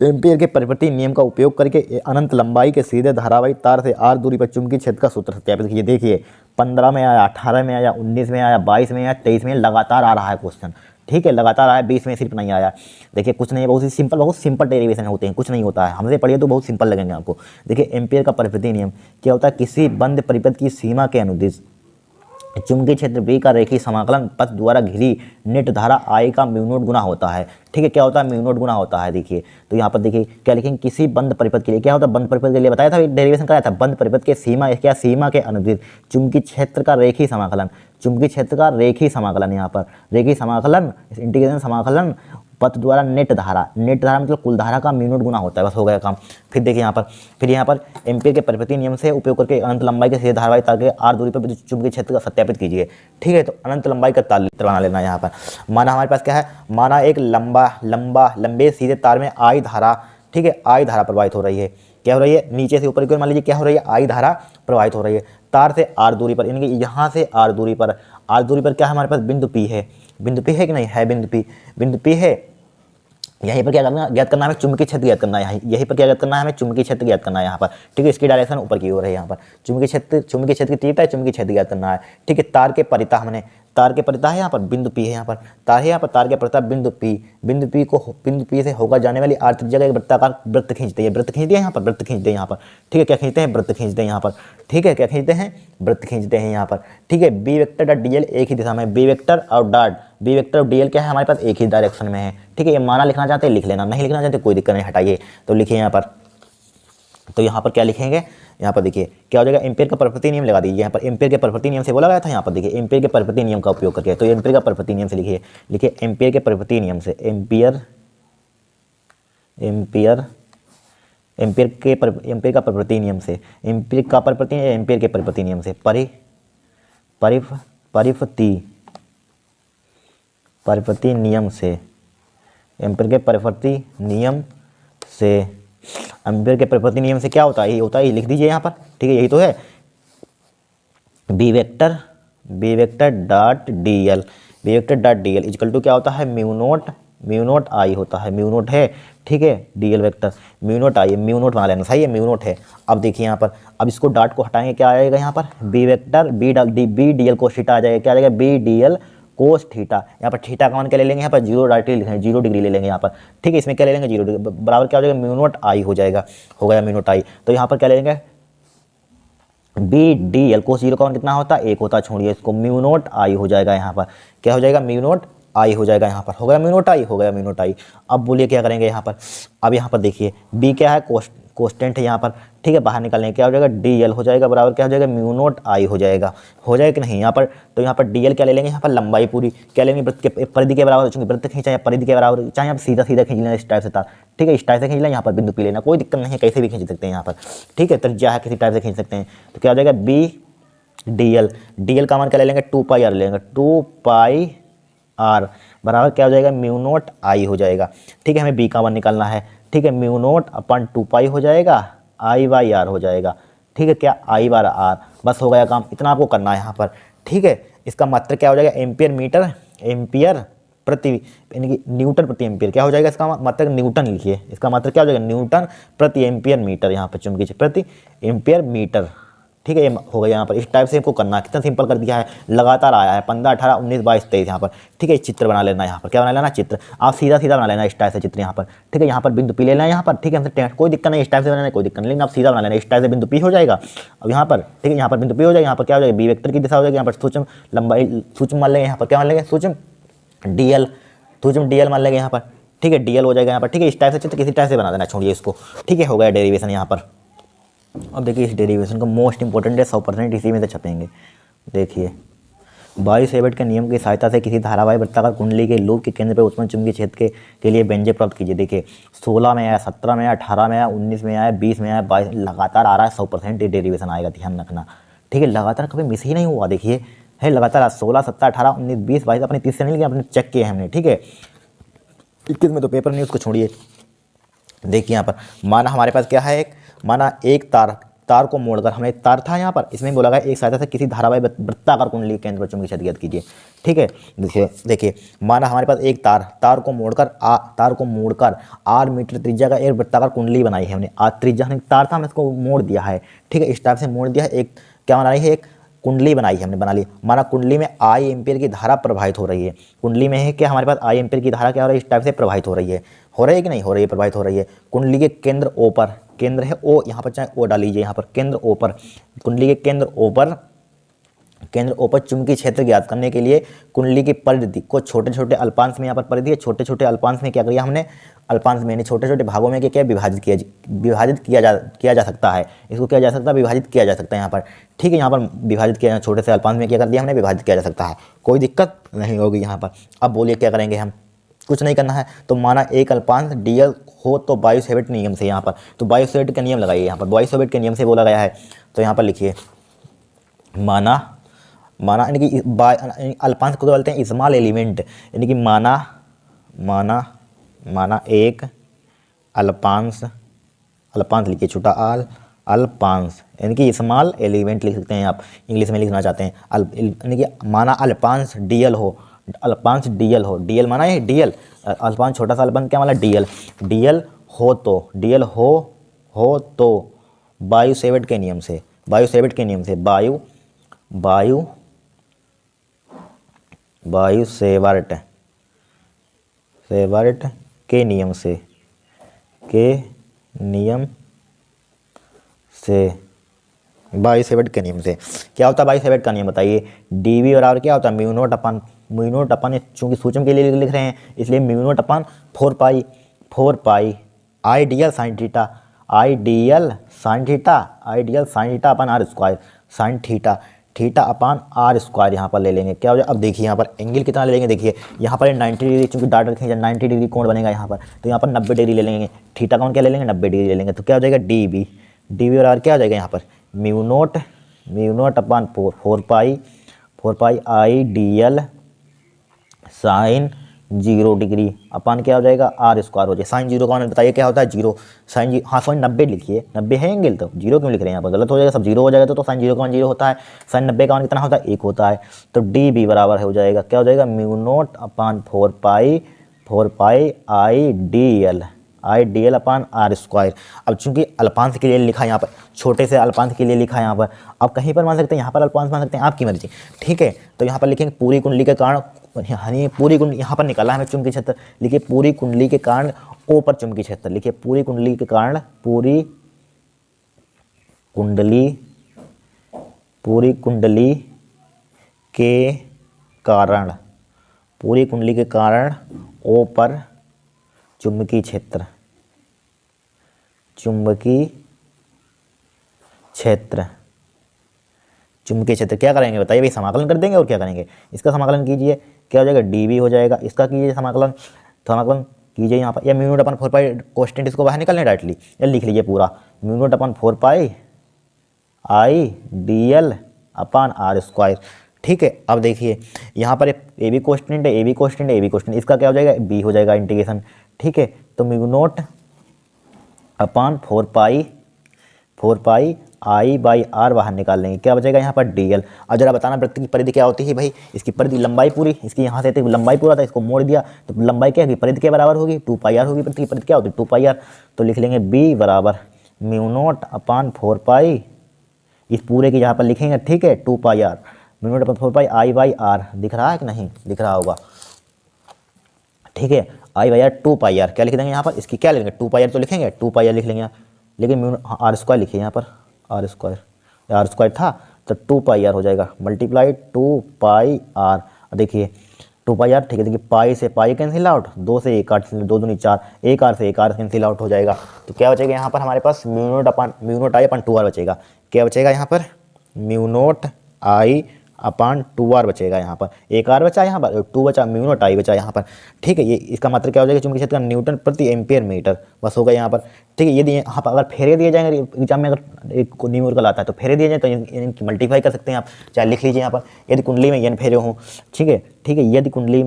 एम्पियर के परिवर्ती नियम का उपयोग करके अनंत लंबाई के सीधे धारावाही तार से r दूरी पर चुंबकीय क्षेत्र का सूत्र सत्यापित कीजिए। देखिए 15 में आया, 18 में आया, 19 में आया, 22 में आया, 23 में लगातार आ रहा है क्वेश्चन। ठीक है, लगातार आया, 20 में सिर्फ नहीं आया। देखिए कुछ नहीं, बहुत सिंपल डेरिवेशन होते हैं, कुछ नहीं होता है। हमसे पढ़िए तो बहुत सिंपल लगेंगे आपको। देखिए एम्पियर का परिवर्ती नियम क्या होता है, किसी बंद परिपथ की सीमा के अनुदिश चुंबकीय क्षेत्र बी का रेखीय समाकलन पथ द्वारा घिरी नेट धारा आई का म्यू नॉट गुना होता है। ठीक है, क्या होता है, म्यू नॉट गुना होता है। देखिए तो यहाँ पर देखिए क्या लिखेंगे, किसी बंद परिपथ के लिए क्या होता है, बंद परिपथ के लिए बताया था, डेरिवेशन कराया था, बंद परिपथ के सीमा क्या, सीमा के अनुदित चुंबकीय क्षेत्र का रेखीय समाकलन, चुंबकीय क्षेत्र का रेखीय समाकलन, यहाँ पर रेखीय समाकलन, इंटीग्रेशन समाकलन पथ द्वारा नेट धारा, नेट धारा मतलब कुल धारा का म्यू नॉट गुना होता है। बस हो गया काम। फिर देखिए यहाँ पर एम्पीयर के परिपथीय नियम से उपयोग करके अनंत लंबाई के सीधे धारावाही तार के आर दूरी पर विद्युत चुंबकीय क्षेत्र का सत्यापित कीजिए। ठीक है, तो अनंत लंबाई का तार बना लेना। यहाँ पर माना हमारे पास क्या है, माना एक लंबे सीधे तार में आई धारा, ठीक है, आई धारा प्रवाहित हो रही है। क्या हो रही है, नीचे से ऊपर की ओर मान लीजिए क्या हो रही है, आई धारा प्रवाहित हो रही है तार से आर दूरी पर, यानी कि यहाँ से आर दूरी पर क्या है हमारे पास, बिंदु पी है। बिंदु पी है कि नहीं है, बिंदु पी है। यहीं पर क्या करना, ज्ञात करना है हमें चुंबकीय क्षेत्र ज्ञात करना है। यहीं पर क्या ज्ञात करना है हमें, चुंबकीय क्षेत्र ज्ञात करना है यहाँ पर। ठीक है, इसकी डायरेक्शन ऊपर की ओर है। यहाँ पर चुंबकीय क्षेत्र की तीव्रता है, चुंबकीय क्षेत्र ज्ञात करना है। ठीक है, तार के परिता हमने, तार के परिता है यहाँ पर, बिंदु पी है, यहाँ पर तार है, यहाँ पर तार के परिता बिंदु पी से होकर जाने वाली आर त्रिज्या का एक वृत्ताकार वृत्त खींचते हैं, वृत्त खींचते हैं यहाँ पर, वृत्त खींचते हैं यहाँ पर। ठीक है, क्या खींचते हैं, वृत्त खींचते हैं यहाँ पर। ठीक है, क्या खींचते हैं, वृत्त खींचते हैं यहाँ पर। ठीक है, बी वेक्टर डॉट डीएल एक ही दिशा में, बी वेक्टर और डीएल क्या है हमारे पास, एक ही डायरेक्शन में है। ठीक है, ये माना लिखना चाहते हैं लिख लेना, नहीं लिखना चाहते कोई दिक्कत नहीं, हटाइए। तो लिखिए यहाँ पर, तो यहाँ पर क्या लिखेंगे, यहाँ पर देखिए क्या हो जाएगा, एम्पीयर का परिपथीय नियम लगा दीजिए। यहाँ पर एम्पीयर के परिपथीय नियम से बोला गया था, यहाँ पर देखिए एम्पीयर के परिपथीय नियम का उपयोग करके, तो एम्पीयर का परिपथीय नियम से लिखिए एम्पीयर के परिपथीय नियम से, एम्पीयर का परिपथीय नियम से, एम्पीयर का परिपथीय, एम्पीयर के परिपथीय नियम से, परिपथीय नियम से, एम्पीयर के परिपथीय नियम से, एम्पीयर के परिपथीय नियम से क्या होता है, ये होता है, लिख दीजिए यहाँ पर। ठीक है, यही तो है, B vector dot DL equal to क्या होता है, म्यू नोट आई होता है, म्यू नोट है। ठीक है, डीएल वेक्टर म्यू नोट आई, म्यू नोट बना लेना, सही है, म्यू नोट है। अब देखिए यहाँ पर, अब इसको डॉट को हटाएंगे, क्या आएगा यहाँ पर, B vector B DL cos theta आ जाएगा, क्या आ जाएगा, बी डीएल कोस थीटा। यहाँ पर थीटा का मान क्या ले लेंगे, यहाँ पर 0 डिग्री ले लेंगे यहाँ पर। ठीक है, इसमें क्या ले लेंगे, 0 डिग्री बराबर क्या हो जाएगा, म्यू नोट आई हो जाएगा, हो गया म्यू नोट आई। तो यहाँ पर क्या ले लेंगे, बी डी एल कोस 0 का मान कितना होता है, 1 होता है, छोड़िए इसको, म्यू नोट आई हो जाएगा। यहाँ पर क्या हो जाएगा, म्यू नोट आई हो जाएगा, यहाँ पर हो गया म्यू नोट आई, हो गया म्यू नोट आई। अब बोलिए क्या करेंगे यहाँ पर, अब यहाँ पर देखिए बी क्या है, कोस्टेंट है यहाँ पर। ठीक है, बाहर निकालने क्या हो जाएगा, डी एल हो जाएगा बराबर क्या हो जाएगा, म्यू नोट आई हो जाएगा, हो जाएगा कि नहीं यहाँ पर। तो यहाँ पर डी एल क्या ले लेंगे, यहाँ पर लंबाई पूरी क्या लेंगे, वृत्त के परिधि के बराबर, चूंकि वृत्त खींचा या परिधि के बराबर, चाहे आप सीधा खींच लेना इस टाइप से तार। ठीक है, इस टाइप से खींच लेना, यहाँ पर बिंदु पी लेना, कोई दिक्कत नहीं है, कैसे भी खींच सकते हैं यहाँ पर। ठीक है, त्रिज्या है, किसी टाइप से खींच सकते हैं। तो क्या हो जाएगा, बी डी एल का मान क्या ले लेंगे, 2 पाई आर लेंगे, 2 पाई आर बराबर क्या हो जाएगा, म्यू नोट आई हो जाएगा। ठीक है, हमें बी का मान निकालना है। ठीक है, म्यू नोट अपन 2 पाई हो जाएगा, आई बाई आर हो जाएगा। ठीक है, क्या आई बार आर, बस हो गया काम, इतना आपको करना है यहाँ पर। ठीक है, इसका मात्रक क्या हो जाएगा, एम्पियर प्रति, यानी कि न्यूटन प्रति एम्पियर। क्या हो जाएगा इसका मात्रक, न्यूटन लिखिए, इसका मात्रक क्या हो जाएगा, न्यूटन प्रति एम्पियर मीटर, यहाँ पर चुंबकीय प्रति एम्पियर मीटर। ठीक है, ये हो गया यहाँ पर, इस टाइप से हमको करना है, कितना सिंपल कर दिया है, लगातार आया है 15, 18, 19, 22, 23 यहाँ पर। ठीक है, चित्र बना लेना, यहाँ पर क्या बना लेना, चित्र, आप सीधा बना लेना इस टाइप से चित्र यहाँ पर। ठीक है, यहाँ पर बिंदु पी लेना है यहाँ पर। ठीक है, हमसे कोई दिक्कत नहीं, इस टाइप से बनाना कोई दिक्कत नहीं, लेकिन आप सीधा बना लेना, इस टाइप से बिंदु पी हो जाएगा। अब यहाँ पर ठीक है, यहाँ पर बिंदु पी हो जाएगा, यहाँ पर क्या हो जाएगा, बी वेक्टर की दिशा हो जाएगी, यहाँ पर सूक्ष्म लंबाई सूक्ष्म मान लेंगे, यहाँ पर क्या मान लेंगे, सूक्ष्म डीएल मान लेंगे यहाँ पर। ठीक है, डीएल हो जाएगा यहाँ पर। ठीक है, इस टाइप से चित्र किसी टाइप से बना देना, छोड़िए इसको। ठीक है, हो गया डेरिवेशन यहाँ पर। अब देखिए इस डेरिवेशन का मोस्ट इंपॉर्टेंट है, 100% इसी में से छपेंगे। देखिए, बाई सेवर्ट के नियम की सहायता से किसी धारावाही वृत्ताकार कुंडली के लूप के केंद्र पर उत्पन्न चुंबकीय क्षेत्र के लिए व्यंजक प्राप्त कीजिए। देखिए 16 में आया, 17 में आया, 18 में आया, 19 में आया, 20 में आया, 22 लगातार आ रहा है, 100% ये डेरिवेशन आएगा, ध्यान रखना। ठीक है, लगातार कभी मिस ही नहीं हुआ। देखिए है लगातार 16, 17, 18, 19, 20, 22 अपने 30 से नहीं लिया, अपने चेक किए हमने। ठीक है, 21 में तो पेपर नहीं, उसको छोड़िए। देखिए यहाँ पर माना हमारे पास क्या है, माना एक तार को मोड़कर, हमें एक तार था यहाँ पर, इसमें बोला गया एक सहायता से किसी धारावाही वृत्ताकार कुंडली केंद्र पर चुंबकीय क्षेत्र ज्ञात कीजिए। ठीक है, देखिए माना हमारे पास एक तार को मोड़कर आर मीटर त्रिज्या का एक वृत्ताकार कुंडली बनाई है हमने। त्रिज्या हमने तार था, हमने इसको मोड़ दिया है। ठीक है, इस टाइप से मोड़ दिया है, एक क्या बनाई है, एक कुंडली बनाई है हमने, बना ली। माना कुंडली में आई एम्पियर की धारा प्रवाहित हो रही है, कुंडली में है क्या हमारे पास आई एम्पियर की धारा क्या हो रही है, इस टाइप से प्रवाहित हो रही है कि नहीं हो रही है, प्रवाहित हो रही है। कुंडली के केंद्र ओ पर, केंद्र है ओ, यहाँ पर चाहे ओ डाल लीजिए, यहाँ पर केंद्र ओ पर, कुंडली के केंद्र ओ पर केंद्र O पर चुंबकीय क्षेत्र ज्ञात करने के लिए कुंडली की परिधि को छोटे छोटे अल्पांश में, यहाँ पर परिधि है, छोटे छोटे अल्पांश में क्या किया हमने, अल्पांश में यानी छोटे छोटे भागों में क्या विभाजित किया जा सकता है। इसको किया जा सकता है, विभाजित किया जा सकता है यहाँ पर, ठीक है। यहाँ पर विभाजित किया, छोटे से अल्पांश में क्या कर दिया हमने, विभाजित किया जा सकता है, कोई दिक्कत नहीं होगी यहाँ पर। अब बोलिए क्या करेंगे हम, कुछ नहीं करना है। तो माना एक अल्पांश डीएल हो तो बायो-सेवर्ट नियम से, यहाँ पर तो बायो-सेवर्ट का नियम लगाइए, यहाँ पर बायो-सेवर्ट के नियम से बोला गया है। तो यहाँ पर लिखिए माना यानी कि अल्पांश को बोलते हैं स्मॉल एलिमेंट, यानी कि माना एक अल्पांश लिखिए छोटा अल्पांश, यानी कि स्मॉल एलिमेंट लिख सकते हैं आप, इंग्लिश में लिखना चाहते हैं यानी कि माना अल्पांश डीएल हो, डीएल माना है डीएल, अल्पांश छोटा सा अल्पांश क्या माना डीएल हो तो बायो-सेवर्ट के नियम से बायो-सेवर्ट के नियम से क्या होता है बायो-सेवर्ट का नियम बताइए, डीवी बराबर क्या होता है, म्यू नॉट अपन, चूंकि सूचम के लिए लिख रहे हैं इसलिए mu not upon 4 pi I DL sine theta upon R square, sine theta upon R square यहाँ पर ले लेंगे। क्या हो जाए, अब देखिए यहाँ पर एंगल कितना ले लेंगे, देखिए यहाँ पर 90 डिग्री, चूंकि डाटा रखेंगे जब 90 डिग्री कोण बनेगा यहाँ पर, तो यहाँ पर 90 डिग्री ले लेंगे, थीटा कौन क्या ले लेंगे 90 डिग्री ले लेंगे। तो क्या हो जाएगा डीवी बराबर क्या हो जाएगा यहाँ पर mu not upon 4 pi I DL sign 0 degree अपन क्या हो जाएगा आर स्क्वायर हो जाए। साइन 0 कौन बताइए क्या होता है, जीरो, साइन हाँ सॉरी 90 लिखिए, 90 है एंगल, तो 0 क्यों लिख रहे हैं यहाँ पर, गलत हो जाएगा, सब 0 हो जाएगा। तो साइन 0 का मान 0 होता है, साइन 90 का मान कितना होता है 1 होता है। तो डी बी बराबर हो जाएगा क्या हो जाएगा mu not upon 4 pi I DL upon R square. अब चूंकि अल्पांश के लिए लिखा है यहाँ पर, छोटे से अल्पांश के लिए लिखा है यहाँ पर, अब कहीं पर मान सकते हैं, यहाँ पर अल्पांश मान सकते हैं, आपकी मर्जी, ठीक है। तो यहाँ पर लिखेंगे पूरी कुंडली के कारण, यानी पूरी कुंडली यहाँ पर निकाला है हमें चुंबकीय क्षेत्र, लिखिए पूरी कुंडली के कारण ओ पर चुंबकीय क्षेत्र, लिखिए पूरी कुंडली के कारण, पूरी कुंडली के कारण ओ पर चुंबकीय क्षेत्र क्या करेंगे बताइए भाई, समाकलन कर देंगे और क्या करेंगे, इसका समाकलन कीजिए, क्या हो जाएगा डीवी हो जाएगा, इसका कीजिए समाकलन कीजिए यहाँ पर, या म्यू नॉट अपन 4 पाई कोष्टेंट इसको बाहर निकालने डायरेक्टली, या लिख लीजिए पूरा mu not upon 4 pi I D L upon R square, ठीक है। अब देखिए यहाँ पर ए बी कोष्टेंट है, इसका क्या हो जाएगा बी हो जाएगा इंटीग्रेशन, ठीक है। तो mu not upon 4 pi I by R बाहर निकाल लेंगे, क्या बचेगा यहाँ पर डीएल। अब जरा बताना वृत्त की परिधि क्या होती है भाई, इसकी परिधि लंबाई पूरी, इसकी यहाँ से लंबाई पूरा था, इसको मोड़ दिया तो लंबाई क्या होगी, परिधि के बराबर होगी 2 पाई आर होगी, वृत्त की परिधि क्या होती है 2 पाई आर। तो लिख लेंगे बी बराबर म्यू नॉट अपन 4 पाई, इस पूरे की यहाँ पर लिखेंगे, ठीक है 2 pi R, mu not upon 4 pi I by R, दिख रहा है कि नहीं दिख रहा होगा, ठीक है, आई बाई आर 2 पाई आर, क्या लिख देंगे यहाँ पर, इसकी क्या लिखेंगे 2 पाई आर तो लिखेंगे 2 पाई आर लिख लेंगे, लेकिन म्यू आर स्क्वायर लिखिए यहाँ पर, आर स्क्वायर था तो 2 पाई आर हो जाएगा, मल्टीप्लाई 2 पाई आर, देखिए 2 पाई आर, ठीक है। देखिए पाई से पाई कैंसिल आउट, 2 से 1 8, 2 दूनी 4, 1 आर से 1 आर कैंसिल आउट हो जाएगा। तो क्या बचेगा यहाँ पर हमारे पास mu not I upon 2 R बचेगा, क्या बचेगा यहाँ पर mu not I upon 2 R बचेगा, यहाँ पर 1 आर बचा, यहाँ पर 2 बचा, म्यू नॉट आई बचा यहाँ पर, ठीक है। ये इसका मतलब क्या हो जाएगा चुंबकीय क्षेत्र का न्यूटन प्रति एम्पियर मीटर बस होगा यहाँ पर, ठीक है। यदि यहाँ पर अगर फेरे दिए जाएंगे एग्जाम में, अगर एक न्यूमेरिकल आता है तो फेरे दिए जाए तो इनकी मल्टीप्लाई कर सकते हैं आप, चाहे लिख लीजिए यहाँ पर, यदि कुंडली में n फेरे हों, ठीक है, यदि कुंडली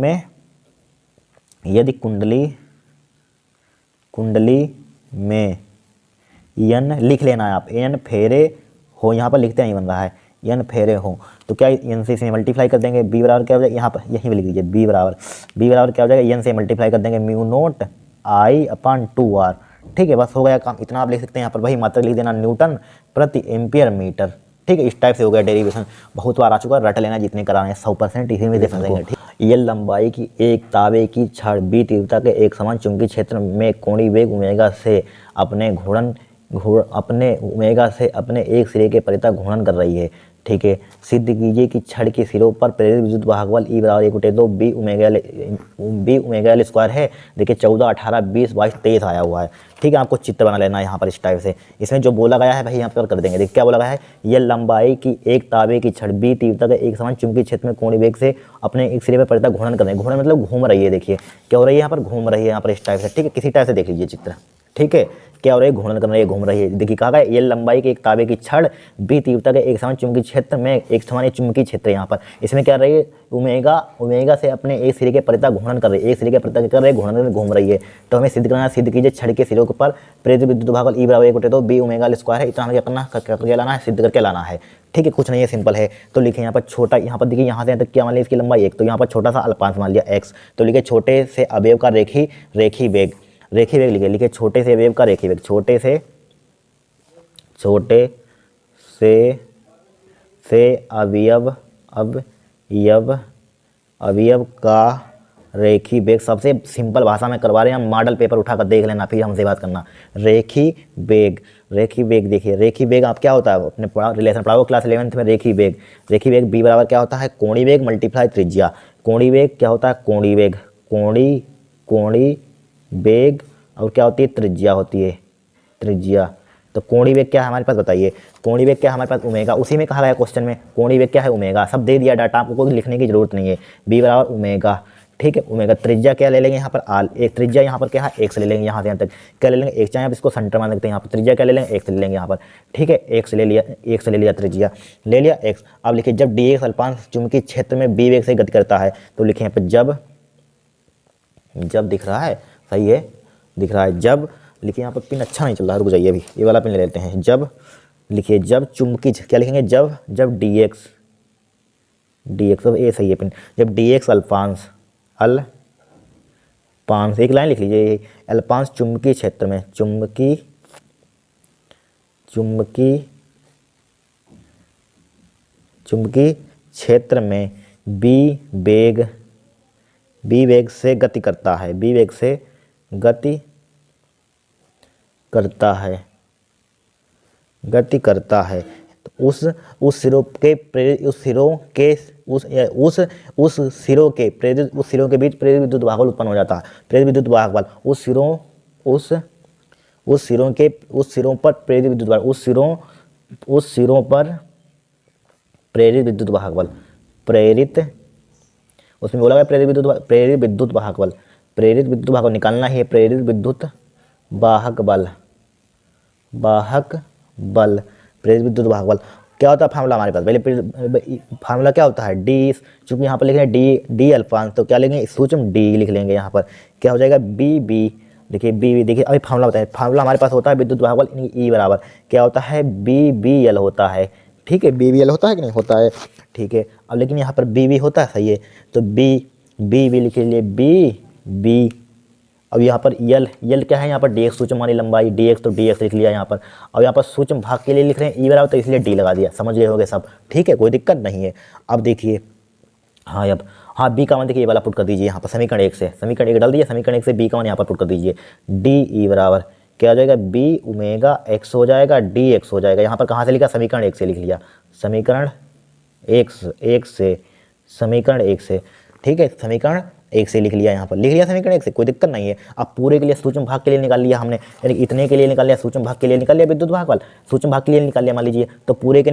में n लिख लेना है आप, n फेरे हो, यहाँ पर लिखते नहीं बन रहा है, n फेरे हो तो क्या n से इसे मल्टीप्लाई कर देंगे, b बराबर क्या हो जाएगा यहाँ पर, यहीं पे लिख लीजिए b बराबर क्या हो जाएगा n से मल्टीप्लाई कर देंगे mu not I upon 2 R, ठीक है। बस हो गया काम, इतना आप लिख सकते हैं यहाँ पर, वही मात्रा लिख देना न्यूटन प्रति एम्पियर मीटर, ठीक है। इस टाइप से हो गया डेरिवेशन, बहुत बार आ चुका है, रट लेना जितने कराने 100% इसी में दे सकेंगे, ठीक। ये लंबाई की एक ताबे की छड़ बी तीव्रता के एक समान चुंबकीय क्षेत्र में कोणीय वेग ओमेगा से अपने एक सिरे के परितः घूर्णन कर रही है, ठीक है। सिद्ध कीजिए कि छड़ के सिरों पर प्रेरित विद्युत वाहक बल E बराबर 1/2 बी ओमेगा एल स्क्वायर है। देखिए 14, 18, 20, 22, 23 आया हुआ है। ठीक है, आपको चित्र बना लेना है यहाँ पर इस टाइप से। इसमें जो बोला गया है भाई यहाँ पर कर देंगे। देखिए क्या बोला गया है, यह लंबाई की एक ताबे की छड़ बी तीव्रता के एक समान चुंबकीय क्षेत्र में कोणीय वेग से अपने एक सिरे पर परितः घूर्णन कर रहे हैं। घूर्णन मतलब घूम रही है। देखिए क्या हो रही है यहाँ पर, घूम रही है यहाँ पर इस टाइप से। ठीक है, किसी टाइप से देख लीजिए चित्र। ठीक है, क्या हो रहा है, घूर्णन कर रही है, घूम रही है। देखिए कहा गया ये लंबाई के एक ताबे की छड़ बी तीव्रता के एक समान चुंबकीय क्षेत्र में एक समान चुंबकीय क्षेत्र है यहाँ पर। इसमें क्या रही है, ओमेगा से अपने एक सिरे के परितः घूर्णन कर रही है, एक सिरे के परितः कर रही है, घूर्णन घूम रही है। तो हमें सिद्ध करना है, सिद्ध कीजिए छड़ के सिरों पर प्रेरित विद्युत वाहक बल E बराबर 1/2 बी ओमेगा एल स्क्वायर है। इतना हमें क्या करना, करके लाना है, सिद्ध करके लाना है। ठीक है, कुछ नहीं है, सिंपल है। तो लिखे यहाँ पर छोटा, यहाँ पर देखिए यहाँ से तक क्या मान लिया इसकी लंबाई 1, तो यहाँ पर छोटा सा अल्पांश मान लिया x। तो लिखे छोटे से अवयव का रेखी वेग लिखे छोटे से अवयव का रेखी वेग, छोटे से अवयव का रेखी वेग। सबसे सिंपल भाषा में करवा रहे हैं हम, मॉडल पेपर उठाकर देख लेना, फिर हमसे बात करना। रेखी वेग देखिए रेखी वेग आप क्या होता है, अपने रिलेशन पढ़ाओ क्लास 11th में। रेखी वेग बी बराबर क्या होता है, कोणीय वेग मल्टीप्लाई त्रिज्या। कोणीय वेग क्या होता है, कोणीय वेग और क्या होती है, त्रिज्या होती है, त्रिज्या। तो कोणीय वेग क्या है हमारे पास, बताइए। कोणीय वेग क्या है हमारे पास, ओमेगा। उसी में कहा गया क्वेश्चन में, कोणीय वेग क्या है, ओमेगा। सब दे दिया डाटा, आपको कोई लिखने की जरूरत नहीं है। बी बराबर ओमेगा। ठीक है, ओमेगा। त्रिज्या क्या ले लेंगे यहाँ पर, आल। एक त्रिज्या यहाँ पर क्या है, एक्स ले लेंगे। यहाँ से यहाँ तक क्या ले लेंगे, एक। चाहे आप इसको सेंटर मान सकते हैं यहाँ पर। त्रिज्या क्या ले लेंगे, एक्स ले लेंगे यहाँ पर। ठीक है, एक्स ले लिया, त्रिज्या ले लिया एक्स। अब लिखिए जब डी एक्स अल्पांश चुंबकीय क्षेत्र में बी वेग से गति करता है, तो लिखे यहाँ पर जब दिख रहा है, सही है, दिख रहा है। जब लिखिए यहाँ पर पिन अच्छा नहीं चल रहा है, रुक जाइए, अभी ये वाला पिन ले लेते हैं। जब लिखिए, जब चुंबकीय, क्या लिखेंगे, जब डी एक्स अब ए सही है पिन। जब डी एक्स अल्पांश एक लाइन लिख लीजिए, अल्पांश चुंबकीय क्षेत्र में, चुंबकीय क्षेत्र में बी वेग से गति करता है, गति करता है। तो उस सिरों के प्रेरित उस सिरों के बीच प्रेरित विद्युत वाहक बल उत्पन्न हो जाता है। प्रेरित विद्युत वाहक बल उस सिरों पर प्रेरित विद्युत वाहक, उस सिरों पर प्रेरित विद्युत वाहक बल, उसमें बोला गया प्रेरित विद्युत वाहक बल निकालना है। प्रेरित विद्युत वाहक बल प्रेरित विद्युत वाहक बल क्या होता है, फार्मूला हमारे पास पहले फार्मूला क्या होता है, डी। चूंकि यहाँ पर लिख रहे हैं डी अल्फांश, तो क्या लेंगे, सूक्ष्म डी लिख लेंगे। यहाँ पर क्या हो जाएगा, बी। देखिए बी देखिए, अभी फार्मूला बताएं। फार्मूला हमारे पास होता है विद्युत वाहक बल ई बराबर क्या होता है, बी एल होता है। ठीक है, बी एल होता है कि नहीं होता है। ठीक है, अब लेकिन यहाँ पर बी होता है, सही है। तो बी लिख लीजिए, बी। अब यहाँ पर यल क्या है, यहाँ पर डी एक्स सूक्ष्म मानी लंबाई, डी एक्स, तो डी एक्स लिख लिया यहाँ पर। अब यहाँ पर सूक्ष्म भाग के लिए लिख रहे हैं ई बराबर, तो इसलिए डी लगा दिया। समझ गए होंगे सब, ठीक है, कोई दिक्कत नहीं है। अब देखिए, हाँ बी का मान देखिए, ये वाला पुट कर दीजिए यहाँ पर समीकरण 1 से। समीकरण 1 डाल दिए, समीकरण 1 से बी का मान यहाँ पर पुट कर दीजिए। डी ई बराबर क्या हो जाएगा, बी ओमेगा एक्स हो जाएगा, डी एक्स हो जाएगा। यहाँ पर कहाँ से लिखा, समीकरण 1 से लिख लिया, समीकरण 1 से। ठीक है, समीकरण 1 से लिख लिया, यहाँ पर लिख लिया समीकरण 1 से, कोई दिक्कत नहीं है। अब पूरे के लिए सूक्ष्म भाग के लिए निकाल लिया हमने, यानी इतने के लिए निकाल लिया, सूक्ष्म भाग के लिए निकाल लिया विद्युत वाहक बल, सूक्ष्म भाग के लिए निकाल लिया मान लीजिए। तो पूरे के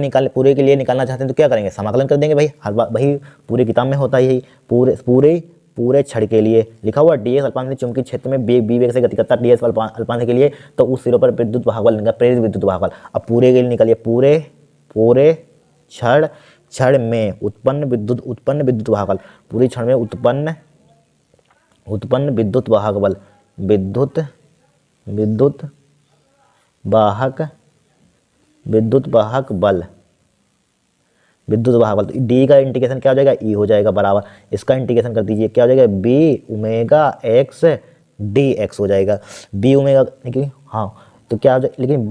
लिए निकालना चाहते हैं तो क्या करेंगे, समाकलन कर देंगे भाई। हर बार वही पूरी किताब में होता ही, पूरे छड़ के लिए लिखा हुआ डी एक्स अल्पांश चुंबकीय क्षेत्र में बी वेग से गति करता है, डी एक्स अल्पांश के लिए, तो उस सिरों पर विद्युत वाहक बल, प्रेरित विद्युत वाहक बल। अब पूरे के लिए निकालिए, पूरे छड़ में उत्पन्न विद्युत वाहक बल, पूरी छड़ में उत्पन्न विद्युत वाहक बल, विद्युत वाहक बल डी का इंटीग्रेशन क्या हो जाएगा, ई हो जाएगा बराबर, इसका इंटीग्रेशन कर दीजिए, क्या हो जाएगा, B omega X D X हो जाएगा। बी ओमेगा, लेकिन हाँ तो क्या हो जाएगा, लेकिन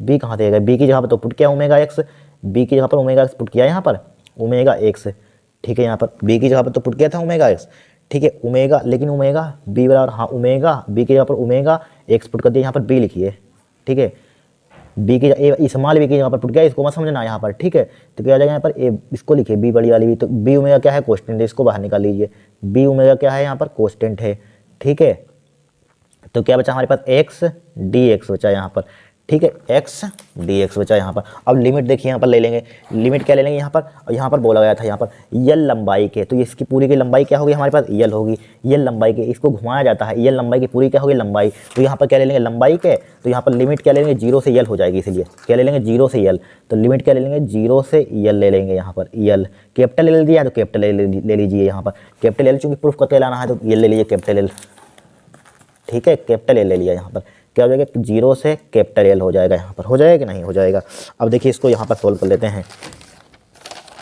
बी कहाँ से आएगा, बी की जगह पर तो पुट किया ओमेगा एक्स, बी की जगह पर ओमेगा एक्स पुट किया यहाँ पर ओमेगा एक्स। ठीक है, यहाँ पर बी की जगह पर तो पुट किया था ओमेगा एक्स। ठीक है, ओमेगा, लेकिन ओमेगा बी बराबर, हाँ ओमेगा बी की जगह पर ओमेगा एक्स पुट कर दिया, यहाँ पर बी लिखिए। ठीक है, बी की ए स्मॉल बी की यहाँ पर पुट किया, इसको मत समझना यहाँ पर, ठीक है। तो क्या हो जाएगा यहाँ पर ए, इसको लिखिए बी बड़ी वाली बी, तो बी ओमेगा क्या है कोस्टेंट है, इसको बाहर निकाल लीजिए, बी ओमेगा क्या है यहाँ पर कोस्टेंट है, ठीक है। तो क्या बचा हमारे पास एक्स डी एक्स बचा यहाँ पर, ठीक है, एक्स डी एक्स बचा यहाँ पर। अब लिमिट देखिए यहाँ पर ले लेंगे, लिमिट क्या ले लेंगे यहाँ पर, और यहाँ पर बोला गया था यहाँ पर यल लंबाई के, तो इसकी पूरी की लंबाई क्या होगी हमारे पास यल होगी, यल लंबाई के, इसको घुमाया जाता है, यल लंबाई की पूरी क्या होगी लंबाई, तो यहाँ पर क्या ले लेंगे लंबाई के, तो यहाँ पर लिमिट क्या ले लेंगे 0 से यल हो जाएगी, इसलिए क्या ले लेंगे 0 से यल, तो लिमिट क्या ले लेंगे 0 से यल ले लेंगे यहाँ पर, यल कैपिटल एल दिया है तो कैपिटल एल ले लीजिए यहाँ पर, कैपिटल एल चूँकि प्रूफ करके लाना है तो यल ले लीजिए कैपिटल एल, ठीक है, कैपिटल एल ले लिया यहाँ पर, क्या हो जाएगा 0 से कैपिटल एल हो जाएगा यहाँ पर, हो जाएगा कि नहीं हो जाएगा। अब देखिए इसको यहाँ पर सोल्व कर लेते हैं,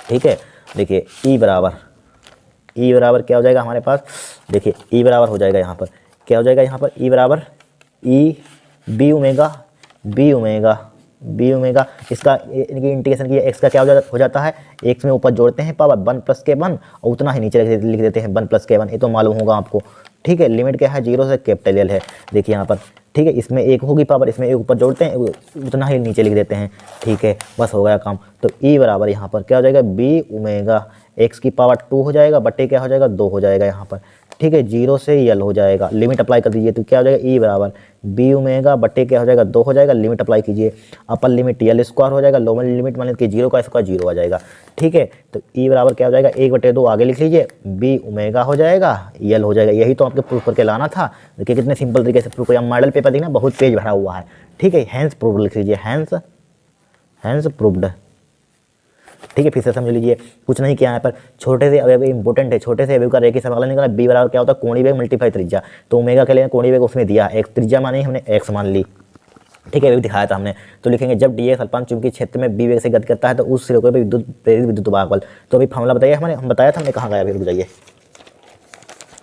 ठीक है। देखिए ई बराबर क्या हो जाएगा हमारे पास, देखिए ई बराबर हो जाएगा यहाँ पर, क्या हो जाएगा यहाँ पर ई बराबर ई बी ओमेगा इसका इनकी इंटीग्रेशन की एक्स का क्या हो जाता है, एक्स में ऊपर जोड़ते हैं पावर 1 + k1 और उतना ही नीचे लिख देते हैं 1 + k1, ये तो मालूम होगा आपको, ठीक है। लिमिट क्या है 0 से कैपिटल एल है, देखिए यहाँ पर, ठीक है, इसमें एक होगी पावर, इसमें एक ऊपर जोड़ते हैं उतना ही नीचे लिख देते हैं, ठीक है, बस हो गया काम। तो ई बराबर यहाँ पर क्या हो जाएगा बी ओमेगा, एक्स की पावर 2 हो जाएगा बटे क्या हो जाएगा 2 हो जाएगा यहाँ पर, ठीक है, 0 से यल हो जाएगा, लिमिट अप्लाई कर दीजिए तो क्या हो जाएगा ई बराबर बी ओमेगा बटे क्या हो जाएगा 2 हो जाएगा, लिमिट अप्लाई कीजिए, अपर लिमिट यल स्क्वायर हो जाएगा, लोअर लिमिट मान लीजिए 0 का स्क्वायर 0 आ जाएगा, ठीक है। तो ई बराबर क्या हो जाएगा 1/2 आगे लिख लीजिए, बी ओमेगा हो जाएगा यल हो जाएगा, यही तो आपके प्रूफ करके लाना था। देखिए कितने सिंपल तरीके से प्रूफ किया, मॉडल पेपर देखना बहुत पेज भरा हुआ है, ठीक है, हैंस प्रूव्ड लिख लीजिए, हैंस प्रूव्ड, ठीक है। फिर से समझ लीजिए, कुछ नहीं किया यहाँ पर, छोटे से अवयव इंपॉर्टेंट है, छोटे से अवयव का रेखीय समाकलन निकाला, बी बराबर क्या होता है कोणीय वेग मल्टीप्लाई त्रिज्या, तो ओमेगा के लिए कोणीय वेग उसमें दिया, एक त्रिज्या मानी हमने एक्स मान ली, ठीक है, अभी दिखाया था हमने। तो लिखेंगे जब डी एक्स अल्पांक चुंबकीय क्षेत्र में बी वेग से गति करता है तो उस सिरे पर प्रेरित विद्युत भागबल, तो अभी फार्मूला बताइए हम बताया था हमने, कहाँ गया अभी रुक जाइए,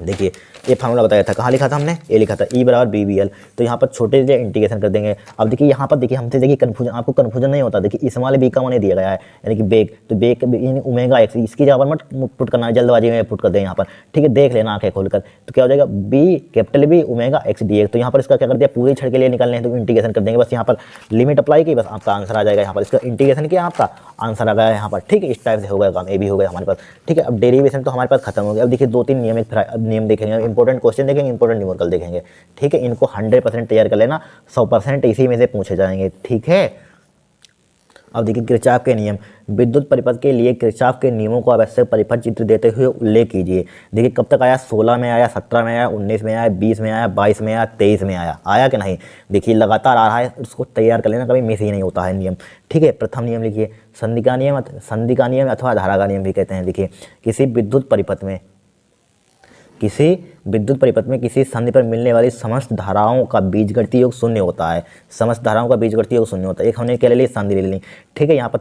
देखिए ये फार्मूला बताया था, कहाँ लिखा था हमने, ये लिखा था ई बराबर बी बी एल, तो यहाँ पर छोटे से इंटीग्रेशन कर देंगे। अब देखिए यहाँ पर देखिए हमसे देखिए कन्फ्यूजन, आपको कन्फ्यूजन नहीं होता, देखिए इस वाले बी का मान दिया गया है यानी कि बेग, तो बेग यानी ओमेगा एक्स, इसकी जगह पर मत पुट करना है, जल्दबाजी में पुट कर दें यहाँ पर, ठीक है, देख लेना आंखें खोलकर, तो क्या हो जाएगा B capital B omega X D X, तो यहाँ पर इसका क्या कर दिया पूरी छड़ के लिए निकालने हैं तो इंटीग्रेशन कर देंगे, बस यहाँ पर लिमिट अप्लाई की, बस आपका आंसर आ जाएगा, यहाँ पर इसका इंटीग्रेशन किया आपका आंसर आ गया यहाँ पर, ठीक है, इस टाइप से हो गया काम, ये भी हो गया हमारे पास, ठीक है। अब डेरिवेशन तो हमारे पास खत्म हो गया। अब देखिए 2-3 नियम नियम देखेंगे, इंपॉर्टेंट क्वेश्चन देखेंगे, इंपॉर्टेंट न्यूमेरिकल देखेंगे, ठीक है, इनको 100% तैयार कर लेना, 100% इसी में से पूछे जाएंगे, ठीक है। अब देखिए किरचॉफ के नियम, विद्युत परिपथ के लिए किरचॉफ के नियमों को आवश्यक परिपथ चित्र देते हुए उल्लेख कीजिए। देखिए कब तक आया, 16 में आया, 17 में आया, 19 में आया, 20 में आया, 22 में आया, 23 में आया कि नहीं, देखिए लगातार आ रहा है, उसको तैयार कर लेना, कभी मिस ही नहीं होता है नियम, ठीक है। प्रथम नियम लिखिए, संधि का नियम अथवा धारा का नियम भी कहते हैं। देखिए किसी विद्युत परिपथ में किसी संधि पर मिलने वाली समस्त धाराओं का बीजगणितीय योग शून्य होता है, समस्त धाराओं का बीजगणितीय योग शून्य होता है। एक हमने क्या ले ली, संधि ले ली, ठीक है, यहाँ पर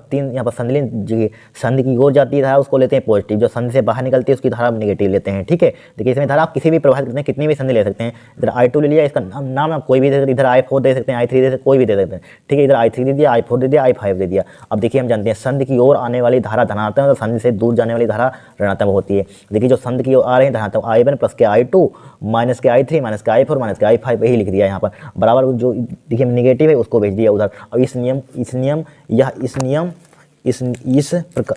संधि की ओर जाती है धारा उसको लेते हैं पॉजिटिव, जो संधि से बाहर निकलती है उसकी धारा नेगेटिव लेते हैं, ठीक है। देखिए इसमें धारा आप किसी भी प्रभावित करते हैं, कितनी भी संधि ले सकते हैं, इधर I2 ले लिया, इसका नाम आप कोई भी दे सकते हैं, इधर I4 दे सकते हैं, I3 दे सकते हैं, कोई भी दे सकते हैं, ठीक है, इधर I3 दे दिया, I4 दे दिया, I5 दे दिया। अब देखिए हम जानते हैं संधि की ओर आने वाली धारा धनात्मक और संधि से दूर जाने वाली धारा ऋणात्मक होती है। देखिए जो संधि की ओर आ रहे हैं धनात्मक I1 + के I2 माइनस के I3 माइनस के I4 माइनस के I5, यही लिख दिया यहाँ पर, बराबर जो देखिए नेगेटिव है उसको भेज दिया उधर। अब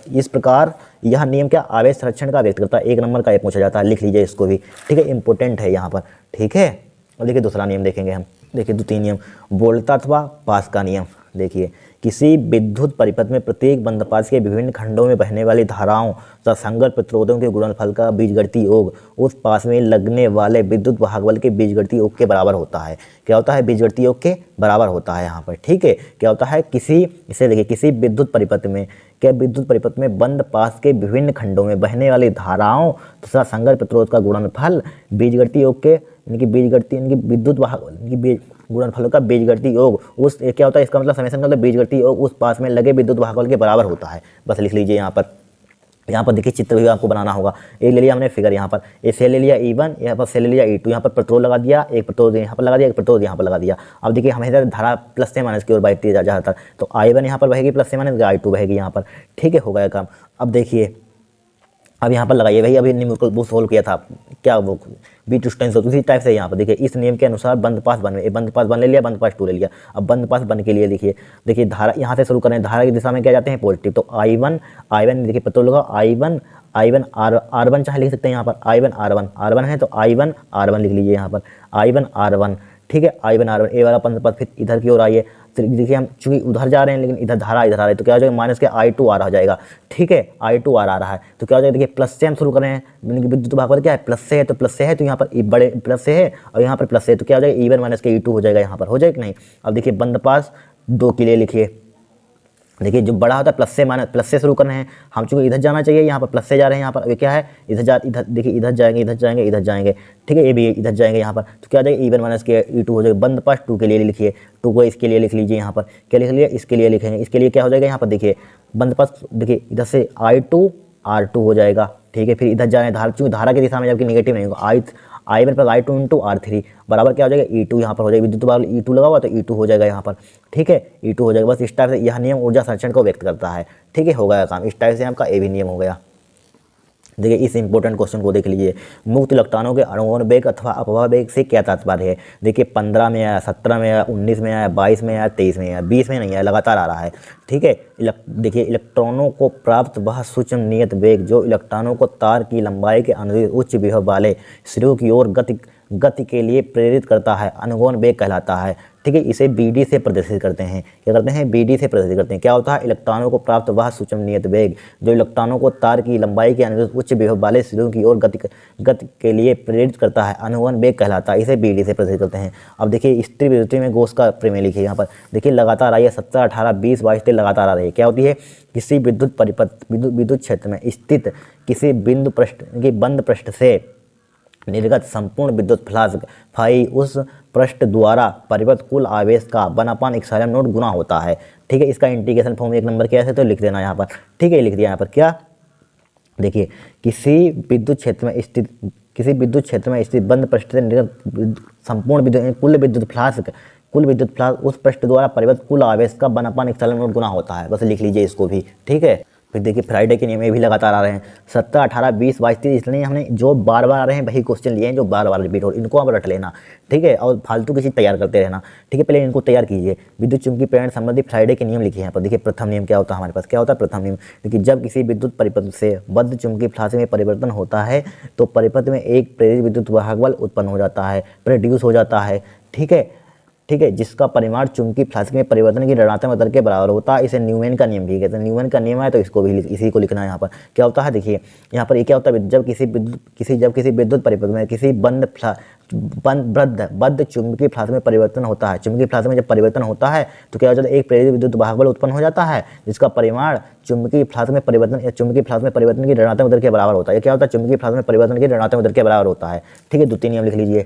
इस प्रकार यह नियम क्या आवेश संरक्षण का व्यक्त करता है, 1 नंबर का ये पूछा जाता है, लिख लीजिए इसको भी, ठीक है, इंपॉर्टेंट है यहाँ पर, ठीक है। और देखिए दूसरा नियम देखेंगे हम, देखिए 2-3 नियम, बोल्टा अथवा पास का नियम। देखिए किसी विद्युत परिपथ में प्रत्येक बंधपाश के विभिन्न खंडों में बहने वाली धाराओं तथा संगत प्रतिरोधों के गुणनफल का बीजगणितीय योग उस पास में लगने वाले विद्युत भागबल के बीजगणितीय योग के बराबर होता है। क्या होता है, बीजगणितीय योग के बराबर होता है यहाँ पर, ठीक है। क्या होता है, इसे देखिए किसी विद्युत परिपथ में बंद पास के विभिन्न खंडों में बहने वाली धाराओं तथा संगत प्रतिरोध का गुणनफल बीजगणितीय योग के विद्युत गुणनफलों का बीजगणितीय योग उस क्या होता है, इसका मतलब समेशन का मतलब बीजगणितीय योग उस पास में लगे विद्युत भागबल के बराबर होता है, बस लिख लीजिए यहाँ पर। देखिए चित्र भी आपको बनाना होगा, एक ले लिया हमने फिगर यहाँ पर, एक सेल ले लिया E1, यहाँ पर सेल ले लिया E2, यहाँ पर प्रतिरोध लगा दिया, एक प्रतिरोध यहाँ पर लगा दिया, एक प्रतिरोध यहाँ पर लगा दिया। अब देखिए हमेशा धारा प्लस से माइनस की ओर बहती है ज़्यादातर, तो I1 यहाँ पर बहेगी प्लस से माइनस, I2 बहेगी यहाँ पर, ठीक है, हो गया काम। अब देखिए अब यहाँ पर लगाइए भाई, अभी न्यूमेरिकल वो सोल्व किया था क्या, वो बी टू टेंस उसी टाइप से यहाँ पर देखिए इस नियम के अनुसार बंद पास वन में, बंद पास वन ले लिया, बंद पास टू ले लिया। अब बंद पास वन के लिए लिखिए, देखिए धारा यहाँ से शुरू करें, धारा की दिशा में क्या जाते हैं पॉजिटिव, तो I1 देखिए पता लगा I1 R1 चाहे लिख सकते हैं यहाँ पर I1 R1 है तो I1 R1 लिख लीजिए यहाँ पर I1 R1, ठीक है I1 R1 ए वाला बंद पास। फिर इधर की ओर आइए, देखिए हम चूंकि उधर जा रहे हैं लेकिन इधर धारा इधर आ रही है तो क्या हो जाएगा माइनस के I2 आ जाएगा, ठीक है I2 आ रहा है तो क्या हो जाएगा, देखिए प्लस से हम शुरू कर रहे हैं, विद्युत भागफल क्या है प्लस से है, तो प्लस से है तो यहाँ पर बड़े प्लस से है और यहाँ पर प्लस से है तो क्या हो जाएगा E1 माइनस के E2 हो जाएगा, यहाँ पर हो जाएगा कि नहीं। अब देखिए बंद पास 2 के लिए लिखिए, देखिए जो बड़ा होता है प्लस से माइनस, प्लस से शुरू कर रहे हैं हम, चूंकि इधर जाना चाहिए यहाँ पर प्लस से जा रहे हैं, यहाँ पर ये क्या है इधर देखिए इधर जाएंगे, ठीक है ये भी इधर जाएंगे यहाँ पर तो क्या आ जाएगा E1 माइनस के E2 हो जाएगा। बंद पास 2 के लिए लिखिए, 2 को इसके लिए लिख लीजिए, यहाँ पर क्या लिख लिया इसके लिए लिखेंगे, इसके लिए क्या हो जाएगा यहाँ पर देखिए बंद पास, देखिए इधर से I2 R2 हो जाएगा, ठीक है। फिर इधर जा रहे हैं धारा, चूँकि धारा की दिशा में जबकि निगेटिव नहीं होगा I1 plus I2 into R3 बराबर क्या हो जाएगा E2, यहाँ पर हो जाएगा विद्युत भाग E2 लगा हुआ तो E2 हो जाएगा यहाँ पर, ठीक है E2 हो जाएगा। बस इस टाइप से यह नियम ऊर्जा संरक्षण को व्यक्त करता है, ठीक है हो गया काम, इस टाइप से आपका ए भी नियम हो गया। देखिए इस इंपॉर्टेंट क्वेश्चन को देख लीजिए, मुक्त इलेक्ट्रॉनों के अणुओं वेग अथवा अपवाह वेग से क्या तात्पर्य है। देखिए 15 में आया, 17 में आया, 19 में आया, 22 में आया, 23 में आया, 20 में नहीं आया, लगातार आ रहा है, ठीक है। देखिए इलेक्ट्रॉनों को प्राप्त वह सूक्ष्म नियत वेग जो इलेक्ट्रॉनों को तार की लंबाई के अनुरूप उच्च विभव वाले सिरों की ओर गति के लिए प्रेरित करता है, अनुगमन वेग कहलाता है, ठीक है। इसे BD से प्रदर्शित करते हैं, क्या करते हैं BD से प्रदर्शित करते हैं। क्या होता है इलेक्ट्रॉनों को प्राप्त वह सूक्ष्म नियत वेग जो इलेक्ट्रॉनों को तार की लंबाई के अनुरूप उच्च विभव वाले सिरों की ओर गति के लिए प्रेरित करता है, अनुगमन वेग कहलाता है, इसे BD से प्रदर्शित करते हैं। अब देखिए स्थिर विद्युत में गॉस का प्रमेय लिखिए, यहाँ पर देखिए लगातार आई है 17, 18, 20, 22 लगातार आ रही है। क्या होती है किसी विद्युत क्षेत्र में स्थित किसी बिंदु पृष्ठ की बंद पृष्ठ से निर्गत संपूर्ण विद्युत फ्लास्क फाई उस पृष्ठ द्वारा परिवर्तित कुल आवेश का 1/ε0 गुना होता है, ठीक है। इसका इंटीग्रेशन फॉर्म 1 नंबर क्या है तो लिख देना यहाँ पर, ठीक है लिख दिया यहाँ पर। क्या देखिए किसी विद्युत क्षेत्र में स्थित बंद पृष्ठ से निर्गत संपूर्ण कुल विद्युत फ्लास्क उस पृष्ठ द्वारा परिवर्तित कुल आवेश का 1/ε0 गुना होता है, बस लिख लीजिए इसको भी, ठीक है। फिर देखिए फ्राइडे के नियम में भी लगातार आ रहे हैं 17, 18, 20, 22, 30, इसलिए हमने जो बार बार आ रहे हैं वही क्वेश्चन लिए हैं जो बार बार रिपीट हो, इनको आप रट लेना, ठीक है। और फालतू की चीज़ तैयार करते रहना, ठीक है। पहले इनको तैयार कीजिए। विद्युत चुंबकीय प्रेरण संबंधी फ्राइडे के नियम लिखे यहाँ पर। देखिए प्रथम नियम क्या होता है हमारे पास, क्या होता है प्रथम नियम, देखिए जब किसी विद्युत परिपथ से बद्ध चुंबकीय फ्लास्क में परिवर्तन होता है तो परिपथ में एक प्रेरित विद्युत वाहक बल उत्पन्न हो जाता है, प्रोड्यूस हो जाता है, ठीक है, जिसका परिमाण चुंबकीय फ्लास्क में परिवर्तन की ऋणात्मक दर के बराबर होता है। इसे न्यूमैन का नियम भी कहते हैं। न्यूमैन का नियम है तो इसको भी इसी को लिखना है यहाँ पर। क्या होता है देखिए यहाँ पर ये क्या होता है, जब किसी विद्युत परिपथ में किसी बद्ध चुंबकीय फ्लास्क में परिवर्तन होता है, चुंबकीय फ्लास्क में जब परिवर्तन होता है तो क्या हो जाता है एक प्रेरित विद्युत वाहक बल उत्पन्न हो जाता है जिसका परिमाण चुंबकीय फ्लास्क में परिवर्तन की ऋणात्मक दर के बराबर होता है। क्या होता है चुंबकीय फ्लास्क में परिवर्तन की ऋणात्मक दर के बराबर होता है, ठीक है। द्वितीय नियम लिख लीजिए,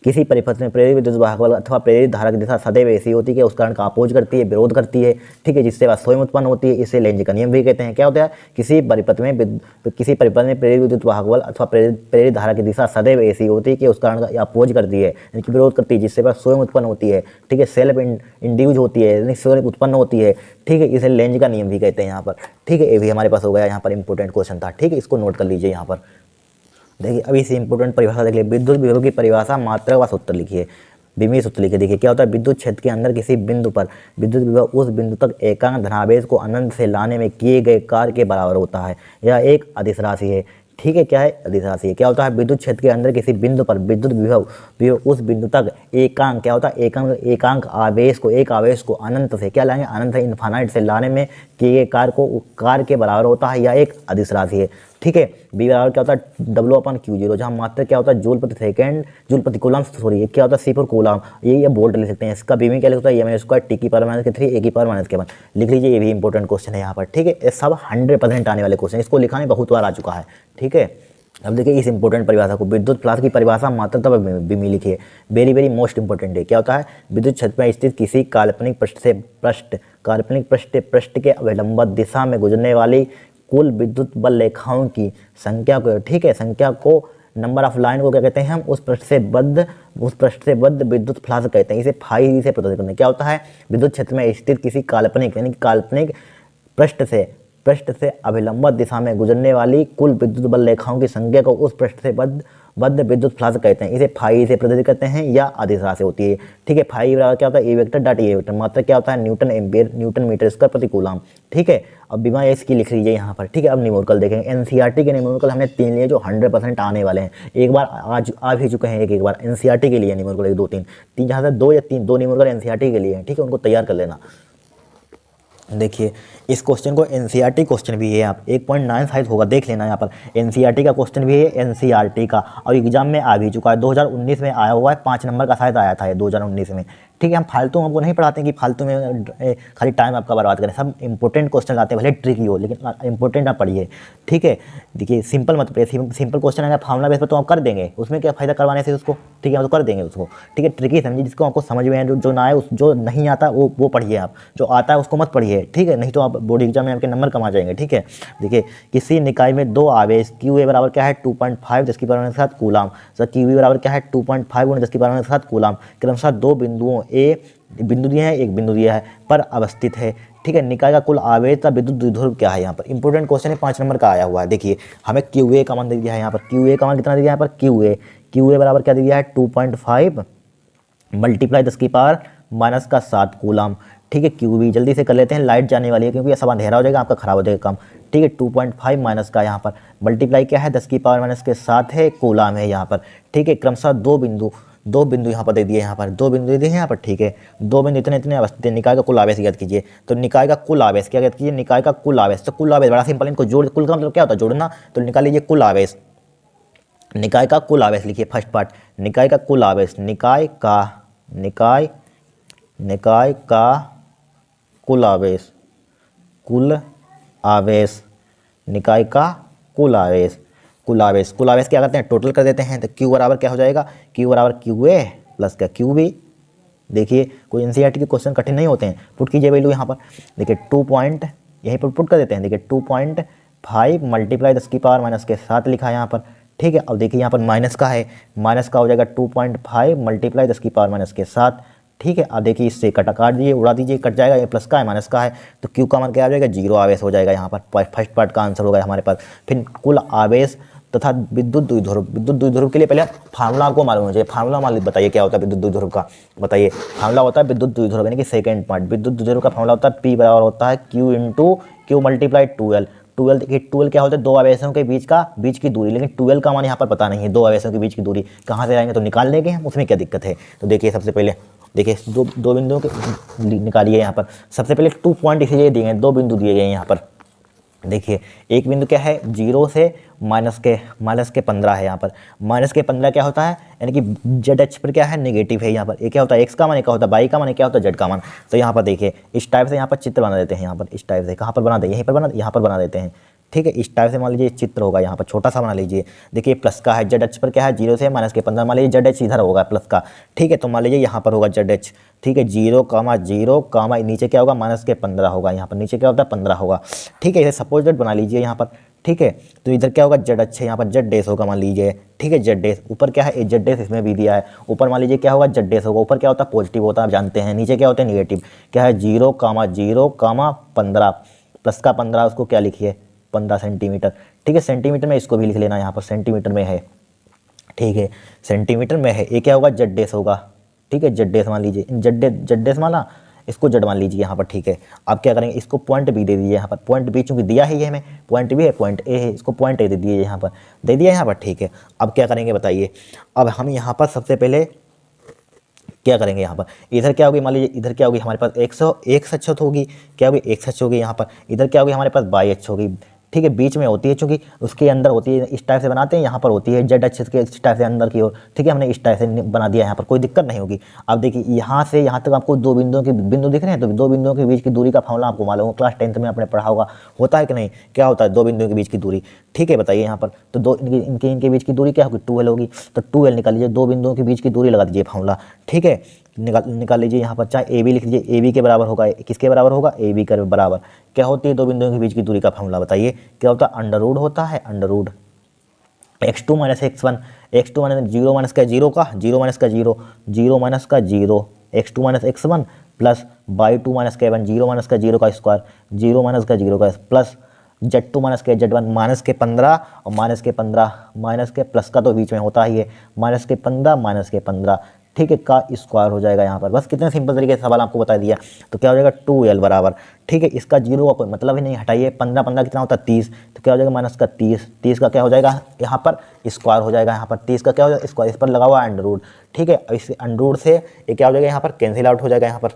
किसी परिपथ में प्रेरित विद्युत वाहक बल अथवा प्रेरित धारा की दिशा सदैव ऐसी होती है कि उस कारण का अपोज करती है, विरोध करती है, ठीक है, जिससे वह स्वयं उत्पन्न होती है। इसे लेंज का नियम भी कहते हैं। क्या होता है किसी परिपथ में प्रेरित विद्युत वाहक बल अथवा प्रेरित धारा की दिशा सदैव ऐसी होती है कि उस कारण का अपोज करती है, यानी कि विरोध करती है, जिससे वह स्वयं उत्पन्न होती है, ठीक है, सेल्फ इंड्यूज होती है, यानी स्वयं उत्पन्न होती है, ठीक है। इसे लेंज का नियम भी कहते हैं यहाँ पर, ठीक है। ये भी हमारे पास हो गया, यहाँ पर इंपॉर्टेंट क्वेश्चन था, ठीक है, इसको नोट कर लीजिए यहाँ पर। देखिए अभी इसे इंपॉर्टेंट परिभाषा देख लीजिए, विद्युत विभव की परिभाषा मात्रक व सूत्र लिखिए, विमीय सूत्र लिखिए। देखिए क्या होता है विद्युत क्षेत्र के अंदर किसी बिंदु पर विद्युत विभव उस बिंदु तक एकांक धनावेश को अनंत से लाने में किए गए कार्य के बराबर होता है। यह एक अदिश राशि है, ठीक है, क्या है अदिश राशि है। क्या होता है विद्युत क्षेत्र के अंदर किसी बिंदु पर विद्युत विभव उस बिंदु तक एकांक, क्या होता है एकांक आवेश को अनंत से क्या लाएंगे, अनंत से इन्फानाइट से लाने में किए गए कार्य के बराबर होता है। यह एक अदिश राशि है, ठीक है। बी बराबर क्या होता है W/Q0, जहाँ मात्रा क्या होता है जूल प्रति सेकेंड, जूल प्रति कूलम, सॉरी ये क्या होता है C/कूलम, ये वोल्ट ले सकते हैं। इसका बी में क्या लिखता है m² T⁻³ A⁻⁻⁴ लिख लीजिए। ये भी इंपॉर्टेंट क्वेश्चन है यहाँ पर, ठीक है। ये सब 100% आने वाले क्वेश्चन, इसको लिखाने बहुत बार आ चुका है, ठीक है। अब देखिए इस इंपॉर्टेंट परिभाषा को, विद्युत फ्लास्क की परिभाषा मात्रक भी लिखिए, वेरी मोस्ट इंपॉर्टेंट है। क्या होता है विद्युत क्षेत्र में स्थित किसी काल्पनिक पृष्ठ के अभिलंब दिशा में गुजरने वाली कुल विद्युत बल रेखाओं की संख्या को, ठीक है, संख्या को नंबर ऑफ लाइन को क्या कहते हैं हम, उस पृष्ठ से बद्ध विद्युत फ्लास्क कहते हैं। इसे फाई से प्रदर्शित करते हैं। क्या होता है विद्युत क्षेत्र में स्थित किसी काल्पनिक पृष्ठ से पृष्ठ से अभिलंबत दिशा में गुजरने वाली कुल विद्युत बल रेखाओं की संख्या को उस पृष्ठ से बद्ध विद्युत फ्लक्स कहते हैं। इसे फाई से प्रदर्शित करते हैं या अधिशा से होती है। ठीक है, फाई बराबर क्या होता है, A vector dot A vector, मात्रा क्या होता है, newton ampere newton metre square प्रति कूलम। ठीक है, अब बिना इसकी लिख लीजिए यहाँ पर। ठीक है, अब न्यूमेरिकल देखेंगे। एनसीईआरटी के न्यूमेरिकल हमने 3 लिए जो 100% आने वाले हैं। एक बार आज आ भी चुके हैं, एक बार एनसीईआरटी के लिए न्यूमेरिकल 1 2 3 जहाँ से 2 या 3 2 न्यूमेरिकल एनसीईआरटी के लिए हैं। ठीक है, उनको तैयार कर लेना। देखिए इस क्वेश्चन को एनसीईआरटी क्वेश्चन भी है, आप 1.9 साइज होगा, देख लेना यहाँ पर। एनसीईआरटी का क्वेश्चन भी है, एनसीईआरटी का, और एग्जाम में आ भी चुका है, 2019 में आया हुआ है, 5 नंबर का शायद आया था ये 2019 में। ठीक है, हम फालतू हमको नहीं पढ़ाते हैं कि फालतू में खाली टाइम आपका बर्बाद करें। सब इंपॉर्टेंट क्वेश्चन आते हैं, भले ट्रिकी हो लेकिन इंपॉर्टेंट आप पढ़िए। ठीक है, देखिए सिंपल मत पढ़िए, सिंपल क्वेश्चन अगर फार्मूला बेस पर तो आप कर देंगे, उसमें क्या फायदा करवाने से उसको। ठीक है, हम तो कर देंगे उसको। ठीक है, ट्रिकी समझिए, जिसको आपको समझ में है, जो ना आए, जो नहीं आता वो पढ़िए आप, जो आता है उसको मत पढ़िए। ठीक है, नहीं तो आप बोर्ड एग्जाम में आपके नंबर कम आ जाएंगे। ठीक है, देखिए किसी निकाय में 2 आवेश क्यू ए बराबर क्या है 2.5 10 की पावर के साथ कूलम, सर क्यू बी बराबर क्या है 2.5 × 10 की पावर के साथ कूलम, क्रमशः 2 बिंदुओं ए बिंदु दिया है, एक बिंदु दिया है पर अवस्थित है। ठीक है, निकाय का कुल आवेश का विद्युत द्विध्रुव क्या है। यहाँ पर इंपॉर्टेंट क्वेश्चन है, 5 नंबर का आया हुआ है। देखिए हमें क्यू ए का मान दे दिया है यहाँ पर, क्यू ए का मान कितना दे दिया है यहाँ पर, क्यू ए बराबर क्या दे दिया है 2.5 × 10 की पावर - 7 कूलम। ठीक है, क्यू बी जल्दी से कर लेते हैं, लाइट जाने वाली है क्योंकि सब अंधेरा हो जाएगा, आपका खराब हो जाएगा काम। ठीक है, 2.5 माइनस का यहाँ पर मल्टीप्लाई क्या है 10 की पावर -7 है, कूलम है यहाँ पर। ठीक है, क्रमशः 2 बिंदु यहाँ पर दे दिए, यहाँ पर 2 बिंदु दे दिए यहाँ पर। ठीक है, 2 बिंदु इतने अवस्थित है। निकाय का कुल आवेश याद कीजिए, तो निकाय का कुल आवेश क्या याद कीजिए, निकाय का कुल आवेश। तो कुल आवेश बड़ा सिंपल, इनको जोड़, कुल का मतलब क्या होता है जोड़ना, तो निकाल लीजिए कुल आवेश। निकाय का कुल आवेश लिखिए फर्स्ट पार्ट, निकाय का कुल आवेश, निकाय का कुल आवेश, निकाय का कुल आवेश क्या करते हैं, टोटल कर देते हैं। तो क्यू बराबर क्या हो जाएगा, क्यू बराबर क्यू ए प्लस क्या क्यू बी। देखिए कोई एनसीईआरटी के क्वेश्चन कठिन नहीं होते हैं, पुट कीजिए वैल्यू यहाँ पर। देखिए 2 पॉइंट यहीं पर पुट कर देते हैं। देखिए 2.5 मल्टीप्लाई 10 की पावर -7 लिखा है यहाँ पर। ठीक है, अब देखिए यहाँ पर माइनस का है, माइनस का हो जाएगा 2.5 मल्टीप्लाई 10 की पावर -7। ठीक है, अब देखिए इससे काट दीजिए, उड़ा दीजिए, कट जाएगा, ये प्लस का है माइनस का है, तो क्यू का मान क्या आ जाएगा 0 आवेश हो जाएगा यहाँ पर। फर्स्ट पार्ट का आंसर होगा हमारे पास। फिर कुल आवेश तथा विद्युत द्विध्रुव के लिए पहले फार्मूला आपको मालूम होना चाहिए। फार्मूला बताइए क्या होता है विद्युत द्विध्रुव का, बताइए। फार्मूला होता है विद्युत द्विध्रुव यानी कि सेकंड पार्ट, विद्युत द्विध्रुव का फार्मूला होता है P बराबर होता है Q मल्टीप्लाई 2L। 2L देखिए 2L क्या होता है, 2 आवेशों के बीच की दूरी, लेकिन 2L का मान यहाँ पर पता नहीं है। 2 आवेशों के बीच की दूरी कहाँ से आएंगे तो निकाल लेंगे हम, उसमें क्या दिक्कत है। तो देखिए सबसे पहले देखिए दो बिंदुओं के निकालिए यहाँ पर। सबसे पहले 2 पॉइंट इसलिए दिए गए, 2 बिंदु दिए गए यहाँ पर। देखिए एक बिंदु क्या है 0 से माइनस के 15 है यहाँ पर। -15 क्या होता है, यानी कि जेड एच पर क्या है नेगेटिव है यहाँ पर। ये क्या होता है एक्स का मान, क्या होता है वाई का मान, क्या होता है जेड का मान। तो यहाँ पर देखिए इस टाइप से यहाँ पर चित्र बना देते हैं, यहाँ पर इस टाइप से कहाँ पर बना दें, यहाँ पर बना देते हैं। ठीक है, इस टाइप से मान लीजिए चित्र होगा, यहाँ पर छोटा सा बना लीजिए। देखिए प्लस का है, जेड एच पर क्या है 0 से -15, मान लीजिए जेड एच इधर होगा प्लस का। ठीक है, तो मान लीजिए यहाँ पर होगा जेड एच। ठीक है, 0, नीचे क्या होगा -15 होगा, यहाँ पर नीचे क्या होता है 15 होगा। ठीक है, इसे सपोज दैट बना लीजिए यहाँ पर। ठीक है, तो इधर क्या होगा जेड एच है, यहाँ पर जेड डैश होगा मान लीजिए। ठीक है, जेड डैश ऊपर क्या है जेड डैश, इसमें भी दिया है। ऊपर मान लीजिए क्या होगा जेड डैश होगा, ऊपर क्या होता है पॉजिटिव होता है, आप जानते हैं। नीचे क्या होता है निगेटिव, क्या है 0, 15 प्लस का 15, उसको क्या लिखिए 15 सेंटीमीटर। ठीक है, सेंटीमीटर में इसको भी लिख लेना, यहाँ पर सेंटीमीटर में है। ठीक है, सेंटीमीटर में है, ये क्या होगा जेड डैश होगा। ठीक है, जेड डैश मान लीजिए, जेड डैश माना, इसको जेड मान लीजिए यहाँ पर। ठीक है, अब क्या करेंगे, इसको पॉइंट बी दे दीजिए यहाँ पर। पॉइंट बी चूंकि दिया ही है हमें, पॉइंट बी है, पॉइंट ए है, इसको पॉइंट ए दे दीजिए यहाँ पर, दे दिया यहाँ पर। ठीक है, अब क्या करेंगे बताइए। अब हम यहाँ पर सबसे पहले क्या करेंगे, यहाँ पर इधर क्या होगी, मान लीजिए इधर क्या होगी हमारे पास 100 अक्षत होगी, क्या होगी 100 होगी यहाँ पर। इधर क्या होगी हमारे पास 22 होगी। ठीक है, बीच में होती है चूंकि उसके अंदर होती है, इस टाइप से बनाते हैं, यहाँ पर होती है जेड अच्छे के इस टाइप से अंदर की ओर। ठीक है, हमने इस टाइप से बना दिया, यहाँ पर कोई दिक्कत नहीं होगी। अब देखिए यहाँ से यहाँ तक आपको 2 बिंदु दिख रहे हैं, तो 2 बिंदुओं के बीच की दूरी का फॉर्मूला आपको मालूम हो, क्लास 10th में आपने पढ़ा होगा, होता है कि नहीं, क्या होता है 2 बिंदुओं के बीच की दूरी। ठीक है, बताइए यहाँ पर, तो दो इनके बीच की दूरी क्या होगी 2L होगी, तो 2L निकाल लीजिए, 2 बिंदुओं के बीच की दूरी लगा दीजिए फॉर्मूला। ठीक है, निकाल लीजिए यहाँ पर, चाहे ए बी लिख लीजिए, ए बी के बराबर होगा, किसके बराबर होगा ए बी के बराबर। क्या होती है 2 बिंदुओं के बीच की दूरी का फॉर्मूला बताइए, क्या होता है अंडर रूट होता है, under root x2 - x1, x2 minus 0 minus का 0 का 0 माइनस का 0 0 माइनस का 0 x2 - x1 plus y2 - k1 0 minus का 0 का स्क्वायर 0 माइनस का 0 का प्लस Z2 माइनस के Z1 माइनस के 15 और माइनस के प्लस का तो बीच में होता ही है, माइनस के 15 ठीक है का स्क्वायर हो जाएगा यहाँ पर। बस कितने सिंपल तरीके से सवाल आपको बता दिया। तो क्या हो जाएगा 2l बराबर, ठीक है इसका जीरो का कोई मतलब ही नहीं, हटाइए 15 कितना होता है 30, तो क्या हो जाएगा माइनस का 30 का क्या हो जाएगा यहाँ पर स्क्वायर हो जाएगा, यहाँ पर 30 का क्या हो जाएगा स्क्वायर, इस पर लगा हुआ अंडर रूट, ठीक है इस अंडर रूट से ये क्या हो जाएगा यहाँ पर कैंसिल आउट हो जाएगा यहाँ पर।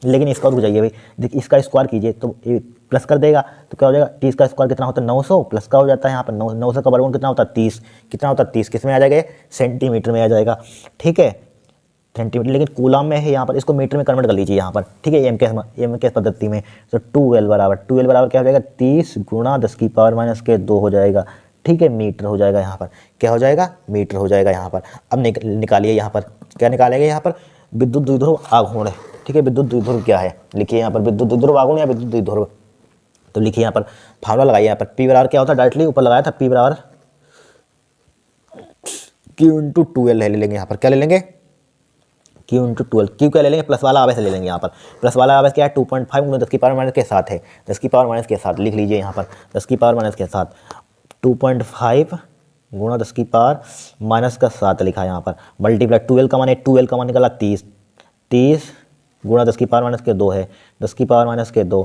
लेकिन इसका रुक जाइए भाई, देखिए इसका स्क्वायर कीजिए तो ये प्लस कर देगा, तो क्या हो जाएगा 30 का स्क्वायर कितना होता है 900 प्लस का हो जाता है यहाँ पर 900 का वर्गमूल कितना होता है 30, कितना होता है 30 किस में आ जाएगा सेंटीमीटर में आ जाएगा, ठीक है सेंटीमीटर, लेकिन कूलम में है यहाँ पर, इसको मीटर में कन्वर्ट कर लीजिए यहाँ पर, ठीक है एम के पद्धति में। तो 2l बराबर क्या हो जाएगा 30 गुणा 10 की पावर माइनस के 2 हो जाएगा, ठीक है मीटर हो जाएगा यहाँ पर, क्या हो जाएगा मीटर हो जाएगा यहाँ पर। अब निकालिए यहाँ पर क्या निकालेंगे यहाँ पर विद्युत द्विध्रुव आघूर्ण, ठीक है विद्युत द्विध्रुव क्या है लिखिए यहाँ पर विद्युत द्विध्रुव आघूर्ण या विद्युत द्विध्रुव, तो लिखिए यहाँ पर फार्मूला लगाइए यहाँ पर P बराबर क्या होता है डायरेक्टली ऊपर लगाया था P बराबर Q इंटू 2l ले लेंगे यहाँ पर, क्या ले लेंगे Q इंटू 12, Q क्या ले लेंगे प्लस वाला आवेश ले लेंगे यहाँ पर, प्लस वाला आवेश क्या है 2.5 गुना 10 की पावर माइनस के साथ है, 10 की पावर माइनस के साथ लिख लीजिए यहाँ पर 10 की पावर माइनस के साथ 2.5 गुणा 10 की पावर माइनस का 7 लिखा यहाँ पर, मल्टीप्लाई 12 का मान है 12 का मान निकला 30 गुणा 10 की पावर माइनस के 2 है, 10 की पावर माइनस के 2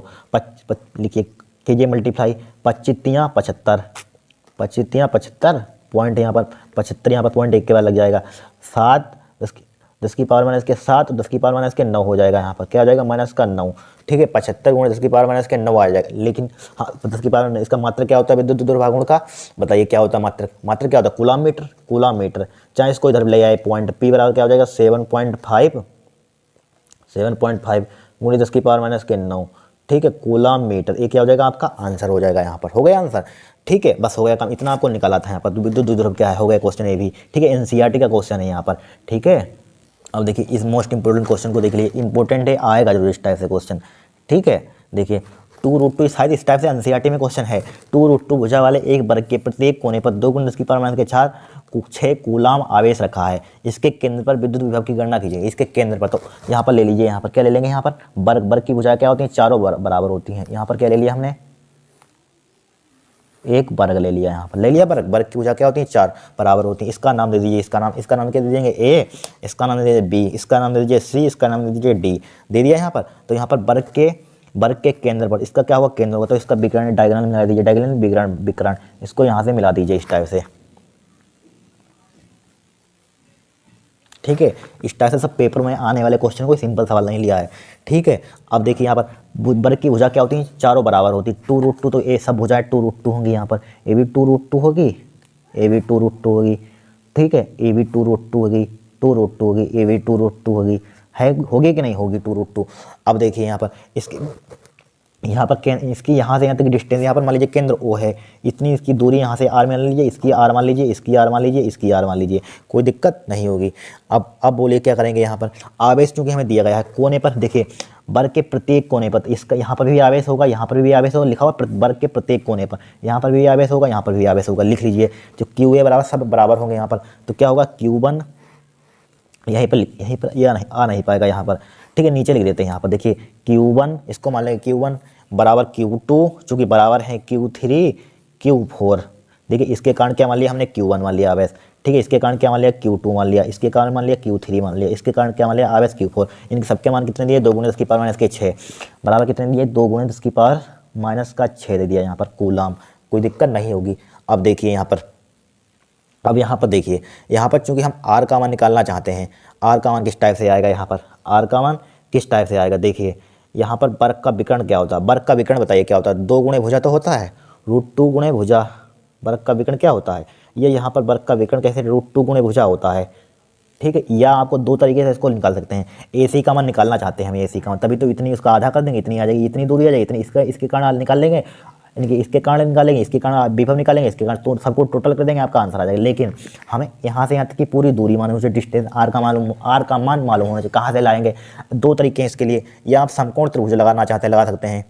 लिखिए कीजिए मल्टीप्लाई 25 पॉइंट यहाँ पर 75 यहाँ पर पॉइंट एक के बाद लग जाएगा 7 10 की पावर माइनस के 7 10 की पावर माइनस के 9 हो जाएगा यहाँ पर, क्या हो जाएगा माइनस का 9, ठीक है 75 गुणा 10 की पावर माइनस के 9 आ जाएगा। लेकिन हाँ 10 की पावर इसका मात्रक क्या होता है विद्युत द्विध्रुव आघूर्ण का, बताइए क्या होता है मात्रक क्या होता है कूलम मीटर, चाहे इसको इधर ले आए पॉइंट P बराबर क्या हो जाएगा 7.5 गुणा 10 की पावर माइनस के 9, ठीक है कूलम मीटर, ये क्या हो जाएगा आपका आंसर हो जाएगा यहाँ पर, हो गया आंसर, ठीक है बस हो गया काम, इतना आपको निकाला था यहाँ पर विद्युत द्विध्रुव क्या है, हो गया क्वेश्चन ये भी, ठीक है NCERT का क्वेश्चन है यहाँ पर, ठीक है। अब देखिए इस मोस्ट इंपोर्टेंट क्वेश्चन को देख लीजिए, इंपॉर्टेंट है आएगा जरूर इस टाइप से क्वेश्चन, ठीक है देखिए 2√2 शायद इस टाइप से NCERT में क्वेश्चन है, 2√2 भुजा वाले एक वर्ग के प्रत्येक कोने पर 2 गुणा 10 की पावर माइनस के 6 कूलाम आवेश रखा है, इसके केंद्र पर विद्युत विभव की गणना कीजिए, इसके केंद्र पर तो यहाँ पर ले लीजिए, यहाँ पर क्या ले लेंगे यहाँ पर वर्ग की भुजा क्या होती है चारों बराबर होती हैं, यहाँ पर क्या ले लिया हमने एक वर्ग ले लिया, यहाँ पर ले लिया वर्ग की भुजा क्या होती है 4 बराबर होती है, इसका नाम दे दीजिए, इसका नाम क्या दे देंगे A, इसका नाम दे दीजिए B, इसका नाम दे दीजिए C, इसका नाम दे दीजिए D, दे दिया यहाँ पर। तो यहाँ पर वर्ग के केंद्र पर इसका क्या हुआ केंद्र होगा, तो इसका विकर्ण डायगोनल मिला दीजिए, डायगोनल विकर्ण इसको यहाँ से मिला दीजिए इस टाइप से, ठीक है इस टाइप से सब पेपर में आने वाले क्वेश्चन कोई सिंपल सवाल नहीं लिया है, ठीक है। अब देखिए यहाँ पर वर्ग की भुजा क्या होती है चारों बराबर होती है, 2√2 तो ये सब भुजाएं 2√2 होंगी, यहाँ पर ये भी 2√2 होगी, ये भी 2√2 होगी, ठीक है ये भी 2√2 होगी, 2√2 होगी, ये भी 2√2 होगी, है होगी कि नहीं होगी 2√2। अब देखिए यहाँ पर इसकी यहाँ से यहाँ तक डिस्टेंस, यहाँ पर मान लीजिए केंद्र O है, इतनी इसकी दूरी यहाँ से R मान लीजिए, इसकी R मान लीजिए, इसकी R मान लीजिए, इसकी R मान लीजिए, कोई दिक्कत नहीं होगी। अब बोलिए क्या करेंगे, यहाँ पर आवेश चूँकि हमें दिया गया है कोने पर, देखिए वर्ग के प्रत्येक कोने पर, इसका यहाँ पर भी आवेश होगा, यहाँ पर भी आवेश होगा, लिखा हुआ वर्ग के प्रत्येक कोने पर, यहाँ पर भी आवेश होगा, यहाँ पर भी आवेश होगा, लिख लीजिए जो QA बराबर सब बराबर होंगे यहाँ पर, तो क्या होगा Q1 यहीं पर यह नहीं आ नहीं पाएगा यहाँ पर, ठीक है नीचे लिख देते हैं यहाँ पर, देखिए Q1 इसको मान लेंगे Q1 बराबर Q2 चूँकि बराबर है Q3 Q4, देखिए इसके कारण क्या मान लिया हमने Q1 मान लिया आवेश, ठीक है इसके कारण क्या मान लिया Q2 मान लिया, इसके कारण मान लिया Q3 मान लिया, इसके कारण क्या मान लिया आवेश Q4, इनके सबके मान कितने दिए 2 गुणे 10 की पावर माइनस के 6 बराबर कितने दिए 2 गुणे 10 की पावर माइनस का 6 दे दिया यहाँ पर कूलाम, कोई दिक्कत नहीं होगी। अब देखिए यहाँ पर, अब यहाँ पर देखिए यहाँ पर चूँकि हम R का मान निकालना चाहते हैं, R का मान किस टाइप से आएगा, यहाँ पर R का मान किस टाइप से आएगा, देखिए यहाँ पर वर्ग का विकर्ण क्या होता है, वर्ग का विकर्ण बताइए क्या होता है, 2 गुणे भुजा तो होता है, √2 गुणे भुजा, वर्ग का विकर्ण क्या होता है, ये यहाँ पर वर्ग का विकर्ण कैसे √2 गुणे भुजा होता है, ठीक है। या आपको दो तरीके से इसको निकाल सकते हैं, AC का मान निकालना चाहते हैं हम AC का मान, तभी तो इतनी उसका आधा कर देंगे, इतनी आ जाएगी, इतनी दूरी आ जाएगी, इतनी इसके कारण निकाल लेंगे, इसके कारण निकालेंगे, इसके कारण विभव निकालेंगे, इसके कारण तो सबको टोटल कर देंगे, आपका आंसर आ जाएगा। लेकिन हमें यहाँ से यहाँ तक की पूरी दूरी मालूम चाहिए, डिस्टेंस R का मान मालूम होना चाहिए, कहाँ से लाएंगे, दो तरीके हैं इसके लिए, या आप समकोण त्रिभुज लगाना चाहते हैं लगा सकते हैं,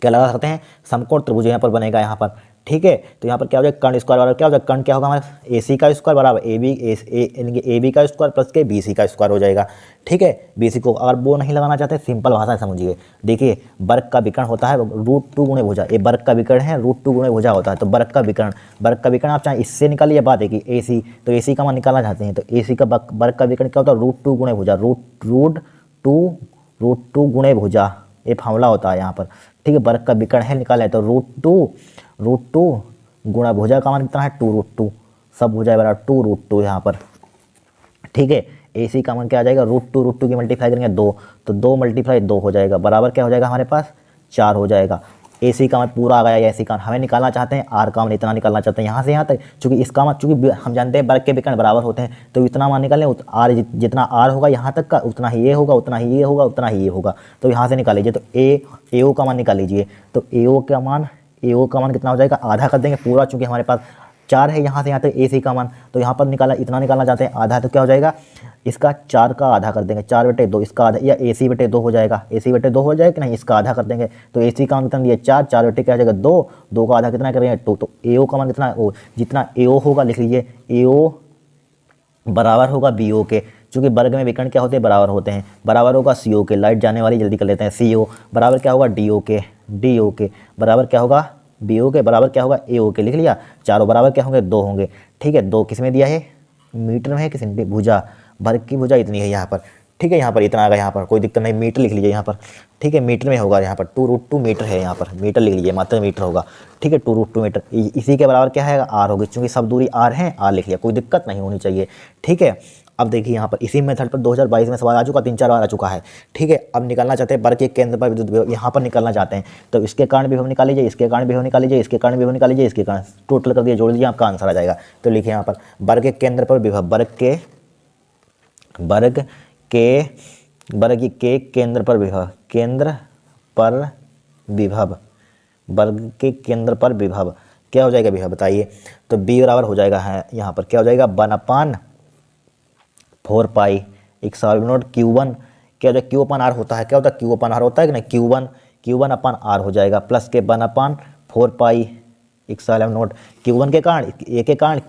क्या लगा सकते हैं समकोण त्रिभुज यहाँ पर बनेगा यहाँ पर, ठीक है। तो यहाँ पर क्या हो जाएगा, कर्ण स्क्वायर बराबर क्या हो जाएगा, कर्ण क्या होगा हमारे ए सी का स्क्वायर बराबर ए बी यानी कि ए बी का स्क्वायर प्लस के बी सी का स्क्वायर हो जाएगा। ठीक है, बी सी को अगर वो नहीं लगाना चाहते, सिंपल भाषा समझिए। देखिए वर्ग का विकर्ण होता है √2 गुणे भुजा, ये वर्ग का विकर्ण है √2 गुणे भुजा होता है। तो वर्ग का विकर्ण आप चाहे इससे निकालिए, बात है कि ए सी, तो ए सी का मान निकालना चाहते हैं तो ए सी का वर्ग का विकर्ण क्या होता है, √2 गुणे भुजा, √2 गुणे भुजा, ये फार्मूला होता है यहाँ पर। ठीक है, वर्ग का विकर्ण है निकाला है तो √2 गुणा भुजा का मान कितना है 2√2, सब भुजा बराबर 2√2 यहाँ पर। ठीक है, ए सी का मान क्या आ जाएगा, √2 की मल्टीप्लाई करेंगे 2, तो 2 × 2 हो जाएगा, बराबर क्या हो जाएगा हमारे पास 4 हो जाएगा। ए सी का मान पूरा आ गया, ए सी का हमें निकालना चाहते हैं, आर का मान इतना निकालना चाहते हैं यहाँ से यहाँ तक, चूँकि इसका मान, चूँकि हम जानते हैं वर्ग के विकर्ण बराबर होते हैं, तो इतना मान निकालें, आर जितना आर होगा यहाँ तक का उतना ही ये होगा, उतना ही ये होगा, उतना ही ये होगा, तो यहाँ से निकाल लीजिए। तो ए ओ का मान निकाल लीजिए, तो ए ओ का मान कितना हो जाएगा, आधा कर देंगे पूरा, चूँकि हमारे पास 4 है यहाँ से यहाँ तक ए सी का मान, तो यहाँ पर निकाला इतना निकालना चाहते हैं आधा, तो क्या हो जाएगा, इसका 4 का आधा कर देंगे, 4/2 इसका आधा, या ए सी बटे 2 हो जाएगा, ए सी बटे 2 हो जाएगा कि नहीं, इसका आधा कर देंगे। तो ए सी का मान कितना दिया 4, 4 क्या हो जाएगा 2, 2 का आधा कितना करेंगे 2, तो ए ओ का मान कितना, जितना ए ओ होगा लिख लीजिए, ए ओ बराबर होगा बी ओ के, चूँकि वर्ग में विकर्ण क्या होते हैं, बराबर होते हैं, बराबर होगा सी ओ के, लाइट जाने वाली जल्दी कर लेते हैं, सी ओ बराबर क्या होगा डी ओ के बराबर क्या होगा बी ओ के, बराबर क्या होगा ए ओ के, लिख लिया। चारों बराबर क्या होंगे 2 होंगे। ठीक है, 2 किस में दिया है, मीटर में है कि सेंटीमीटर, भुजा, वर्ग की भुजा इतनी है यहाँ पर। ठीक है, यहाँ पर इतना आ गया, यहाँ पर कोई दिक्कत नहीं, मीटर लिख लीजिए यहाँ पर। ठीक है, मीटर में होगा यहाँ पर 2√2 मीटर है, यहाँ पर मीटर लिख लीजिए, मात्र मीटर होगा। ठीक है, 2√2 मीटर, इसी के बराबर क्या है आर होगी, चूँकि सब दूरी आर है, आर लिख लिया, कोई दिक्कत नहीं होनी चाहिए। ठीक है, अब देखिए यहाँ पर इसी मेथड पर 2022 में सवाल आ चुका, 3-4 बार आ चुका है। ठीक है, अब निकालना चाहते हैं वर्ग के केंद्र पर विद्युत विभव, यहाँ पर निकालना चाहते हैं, तो इसके कारण विभव निकाल लीजिए, इसके कारण विभव निकाल लीजिए, इसके कारण विभव निकाल लीजिए, इसके कारण टोटल कर दिए, जोड़ लीजिए, आपका आंसर आ जाएगा। तो लिखिए यहाँ पर वर्ग के केंद्र पर विभव, वर्ग के केंद्र पर विभव, वर्ग के केंद्र पर विभव क्या हो जाएगा विभव बताइए, तो बी बराबर हो जाएगा है यहाँ पर क्या हो जाएगा 1/4 पाई q1 क्या हो जाएगा, Q/R होता है, क्या होता है Q/R होता है कि नहीं, Q1/R हो जाएगा, प्लस के 1/4 पाई q1 के कारण ए के कारण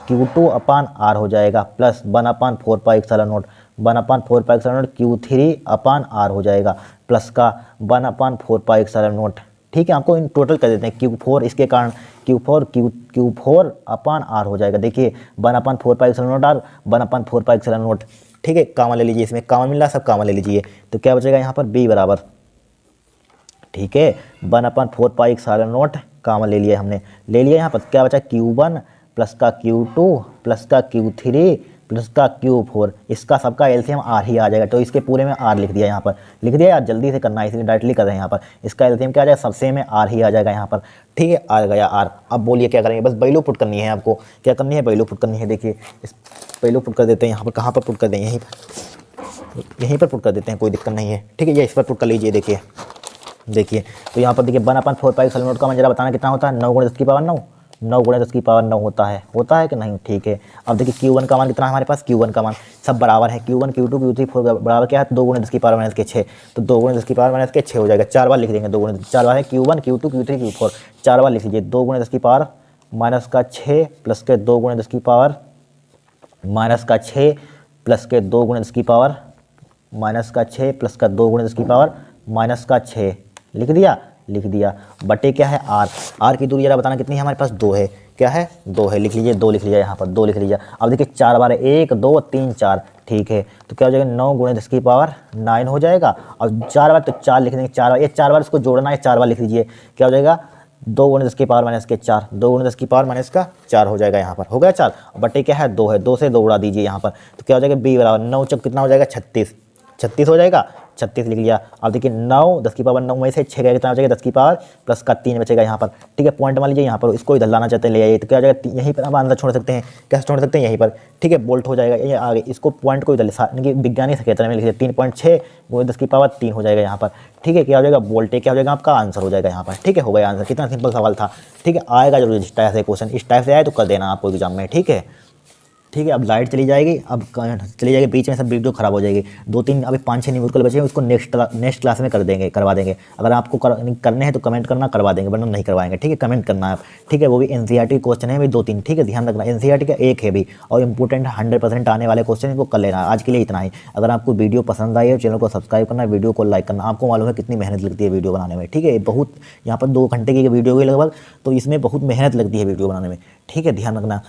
Q2/R हो जाएगा, प्लस 1/4 पाई Q3/R हो जाएगा, प्लस का 1/4 पाई ठीक है, आपको इन टोटल कर देते हैं, Q4 इसके कारण Q4/R हो जाएगा। देखिए 1/4 पाई R 1/4 पाई ठीक है, कामन ले लीजिए, इसमें कामन मिल रहा है, सब कामन ले लीजिए, तो क्या बचेगा यहाँ पर B बराबर, ठीक है 1/4 पाई कामन ले लिया हमने, ले लिया, यहाँ पर क्या बचा Q1 प्लस का Q2 प्लस का Q3 प्लस का Q4, इसका सबका एलसीएम R ही आ जाएगा, तो इसके पूरे में R लिख दिया, यहाँ पर लिख दिया यार, जल्दी से करना है इसलिए डायरेक्टली कर रहे हैं यहाँ पर, इसका एलसीएम क्या आ जाएगा, सबसे में R ही आ जाएगा यहाँ पर। ठीक है, आ गया R। अब बोलिए क्या करेंगे, बस वैल्यू पुट करनी है, आपको क्या करनी है, वैल्यू पुट करनी है। देखिए इस वैल्यू पुट कर देते हैं यहाँ पर, कहाँ पर पुट कर दें, यहीं पर पुट कर देते हैं, कोई दिक्कत नहीं है। ठीक है, ये इस पर पुट कर लीजिए। देखिए तो यहाँ पर देखिए 1/4 पाई नोट का जरा बताना कितना होता है, 9 × 10 की पावर 9, 9 × 10 की पावर 9 होता है कि नहीं। ठीक है, अब देखिए Q1 का मान कितना है हमारे पास, Q1 का मान सब बराबर है, Q1 Q2 Q3 4 बराबर क्या है, 2 × 10 की पावर -6, तो 2 × 10 की पावर -6 हो जाएगा, 4 बार लिख देंगे, 2 × 4 बार है Q1 Q2 Q3 Q4, 4 बार लिख लीजिए, 2 × 10 की पावर -6 प्लस के 2 × 10 की पावर -6 प्लस के 2 × 10 की पावर -6 प्लस का 2 × 10 की पावर -6 लिख दिया बटे क्या है R की दूरी जरा बताना कितनी है हमारे पास, 2 है, क्या है 2 है, लिख लीजिए 2 लिख लिया यहाँ पर, 2 लिख लीजिए। अब देखिए 4 बार 1 2 3 4, ठीक है, तो क्या हो जाएगा 9 × 10 की पावर 9 हो जाएगा, अब 4 बार तो 4 लिख देंगे, 4 बार ये 4 बार इसको जोड़ना है, 4 बार लिख लीजिए, क्या हो जाएगा 2 × 10 की पावर -4, 2 × 10 की पावर -4 हो जाएगा, यहाँ पर हो गया 4, बटे क्या है 2 है, 2 से 2 उड़ा दीजिए यहाँ पर, तो क्या हो जाएगा B बराबर 9 चौक कितना हो जाएगा 36 हो जाएगा, 36 लिख लिया। अब देखिए 9 10 की पावर 9 में से 6 का कितना हो जाएगा 10 की पावर प्लस का 3 बचेगा यहाँ पर। ठीक है, पॉइंट मान लीजिए यहाँ पर, इसको इधर लाना चाहते हैं ले आइए, तो क्या हो जाएगा यहीं पर आप आंसर छोड़ सकते हैं, कैसे छोड़ सकते हैं यहीं पर। ठीक है, बोल्ट हो जाएगा ये आगे, इसको पॉइंट को इधर यानी विज्ञानी सकेतन में लिखिए 3.6 × 10 की पावर 3 हो जाएगा यहाँ पर। ठीक है, क्या हो जाएगा वोल्टेज क्या हो जाएगा आपका आंसर हो जाएगा यहाँ पर। ठीक है, हो गया आंसर, कितना सिंपल सवाल था। ठीक है, आएगा जरूर इस टाइप से क्वेश्चन, इस टाइप से आए तो कर देना आपको एग्जाम में। ठीक है। ठीक है। अब लाइट चली जाएगी, अब चली जाएगी, बीच में सब वीडियो खराब हो जाएगी। 2-3 अभी 5-6 न्यूमेरिकल बचे हैं, उसको नेक्स्ट क्लास में करवा देंगे। अगर आपको करने हैं तो कमेंट करना, करवा देंगे, वरना नहीं करवाएंगे। ठीक है, कमेंट करना आप। ठीक है, वो भी एनसीईआरटी क्वेश्चन है भी 2-3। ठीक है, ध्यान रखना, एनसीईआरटी का एक है भी और इंपॉर्टेंट 100% आने वाले क्वेश्चन इनको कर लेना। आज के लिए इतना ही। अगर आपको वीडियो पसंद आई है, चैनल को सब्सक्राइब करना, वीडियो को लाइक करना। आपको मालूम है कितनी मेहनत लगती है वीडियो बनाने में। ठीक है, बहुत यहाँ पर 2 घंटे की वीडियो हुई लगभग, तो इसमें बहुत मेहनत लगती है वीडियो बनाने में। ठीक है, ध्यान रखना,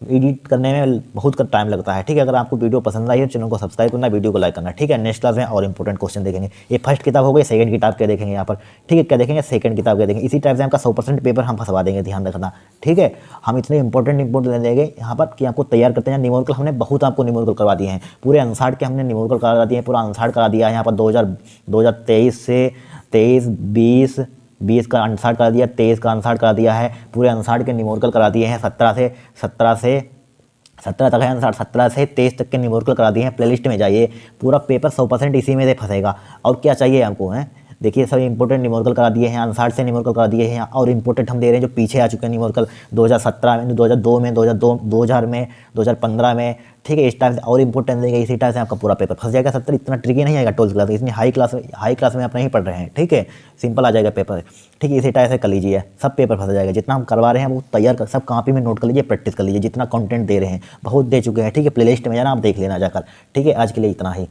एडिट करने में बहुत टाइम लगता है। ठीक है, अगर आपको वीडियो पसंद आई है, चैनल को सब्सक्राइब करना, वीडियो को लाइक करना। ठीक है, नेक्स्ट क्लास में और इंपॉर्टेंट क्वेश्चन देखेंगे। ये फर्स्ट किताब हो गई, सेकंड किताब क्या देखेंगे यहाँ पर। ठीक है, क्या देखेंगे, सेकंड किताब क्या देखेंगे। इसी टाइप से आपका 100% पेपर हम फंसवा देंगे, ध्यान रखना। ठीक है, हम इतने इंपॉर्टेंट देंगे यहाँ पर कि आपको तैयार करते हैं। न्यूमेरिकल हमने बहुत आपको न्यूमेरिकल करवा दिए हैं, पूरे अनसार्ट के हमने न्यूमेरिकल करा दिए हैं, पूरा अनसार्ट करा दिया है यहाँ पर 2023 से 23, 20 का अनसार्ट करा दिया, 23 का अनसार्ट करा दिया है, पूरे अनसार्ट के न्यूमेरिकल करा दिए हैं। 17 तक है अनसार्ट, 17 से 23 तक के न्यूमेरिकल करा दिए हैं। प्लेलिस्ट में जाइए, पूरा पेपर 100% इसी में से फंसेगा। और क्या चाहिए हमको है, देखिए सब इंपॉर्टेंट न्यूमेरिकल करा दिए हैं, अनसार्ट से न्यूमेरिकल करा दिए हैं, और इंपॉर्टेंट हम दे रहे हैं जो पीछे आ चुके हैं न्यूमेरिकल 2017 में, 2002 में, 2000 में, 2015 में। ठीक है, इस टाइम से और इंपॉर्टेंट देंगे, इसी टाइम से आपका पूरा पेपर फंस जाएगा। 70 इतना ट्रिकी नहीं आएगा 12th क्लास में, इतनी हाई क्लास में आप नहीं पढ़ रहे हैं। ठीक है, सिंपल आ जाएगा पेपर। ठीक है, इसी टाइम से कर लीजिए, सब पेपर फंस जाएगा। जितना हम करवा रहे हैं वो तैयार कर, सब कॉपी में नोट कर लीजिए, प्रैक्टिस कर लीजिए। जितना कंटेंट दे रहे हैं बहुत दे चुके हैं। ठीक है, प्लेलिस्ट में जाना, आप देख लेना जाकर। ठीक है, आज के लिए इतना ही।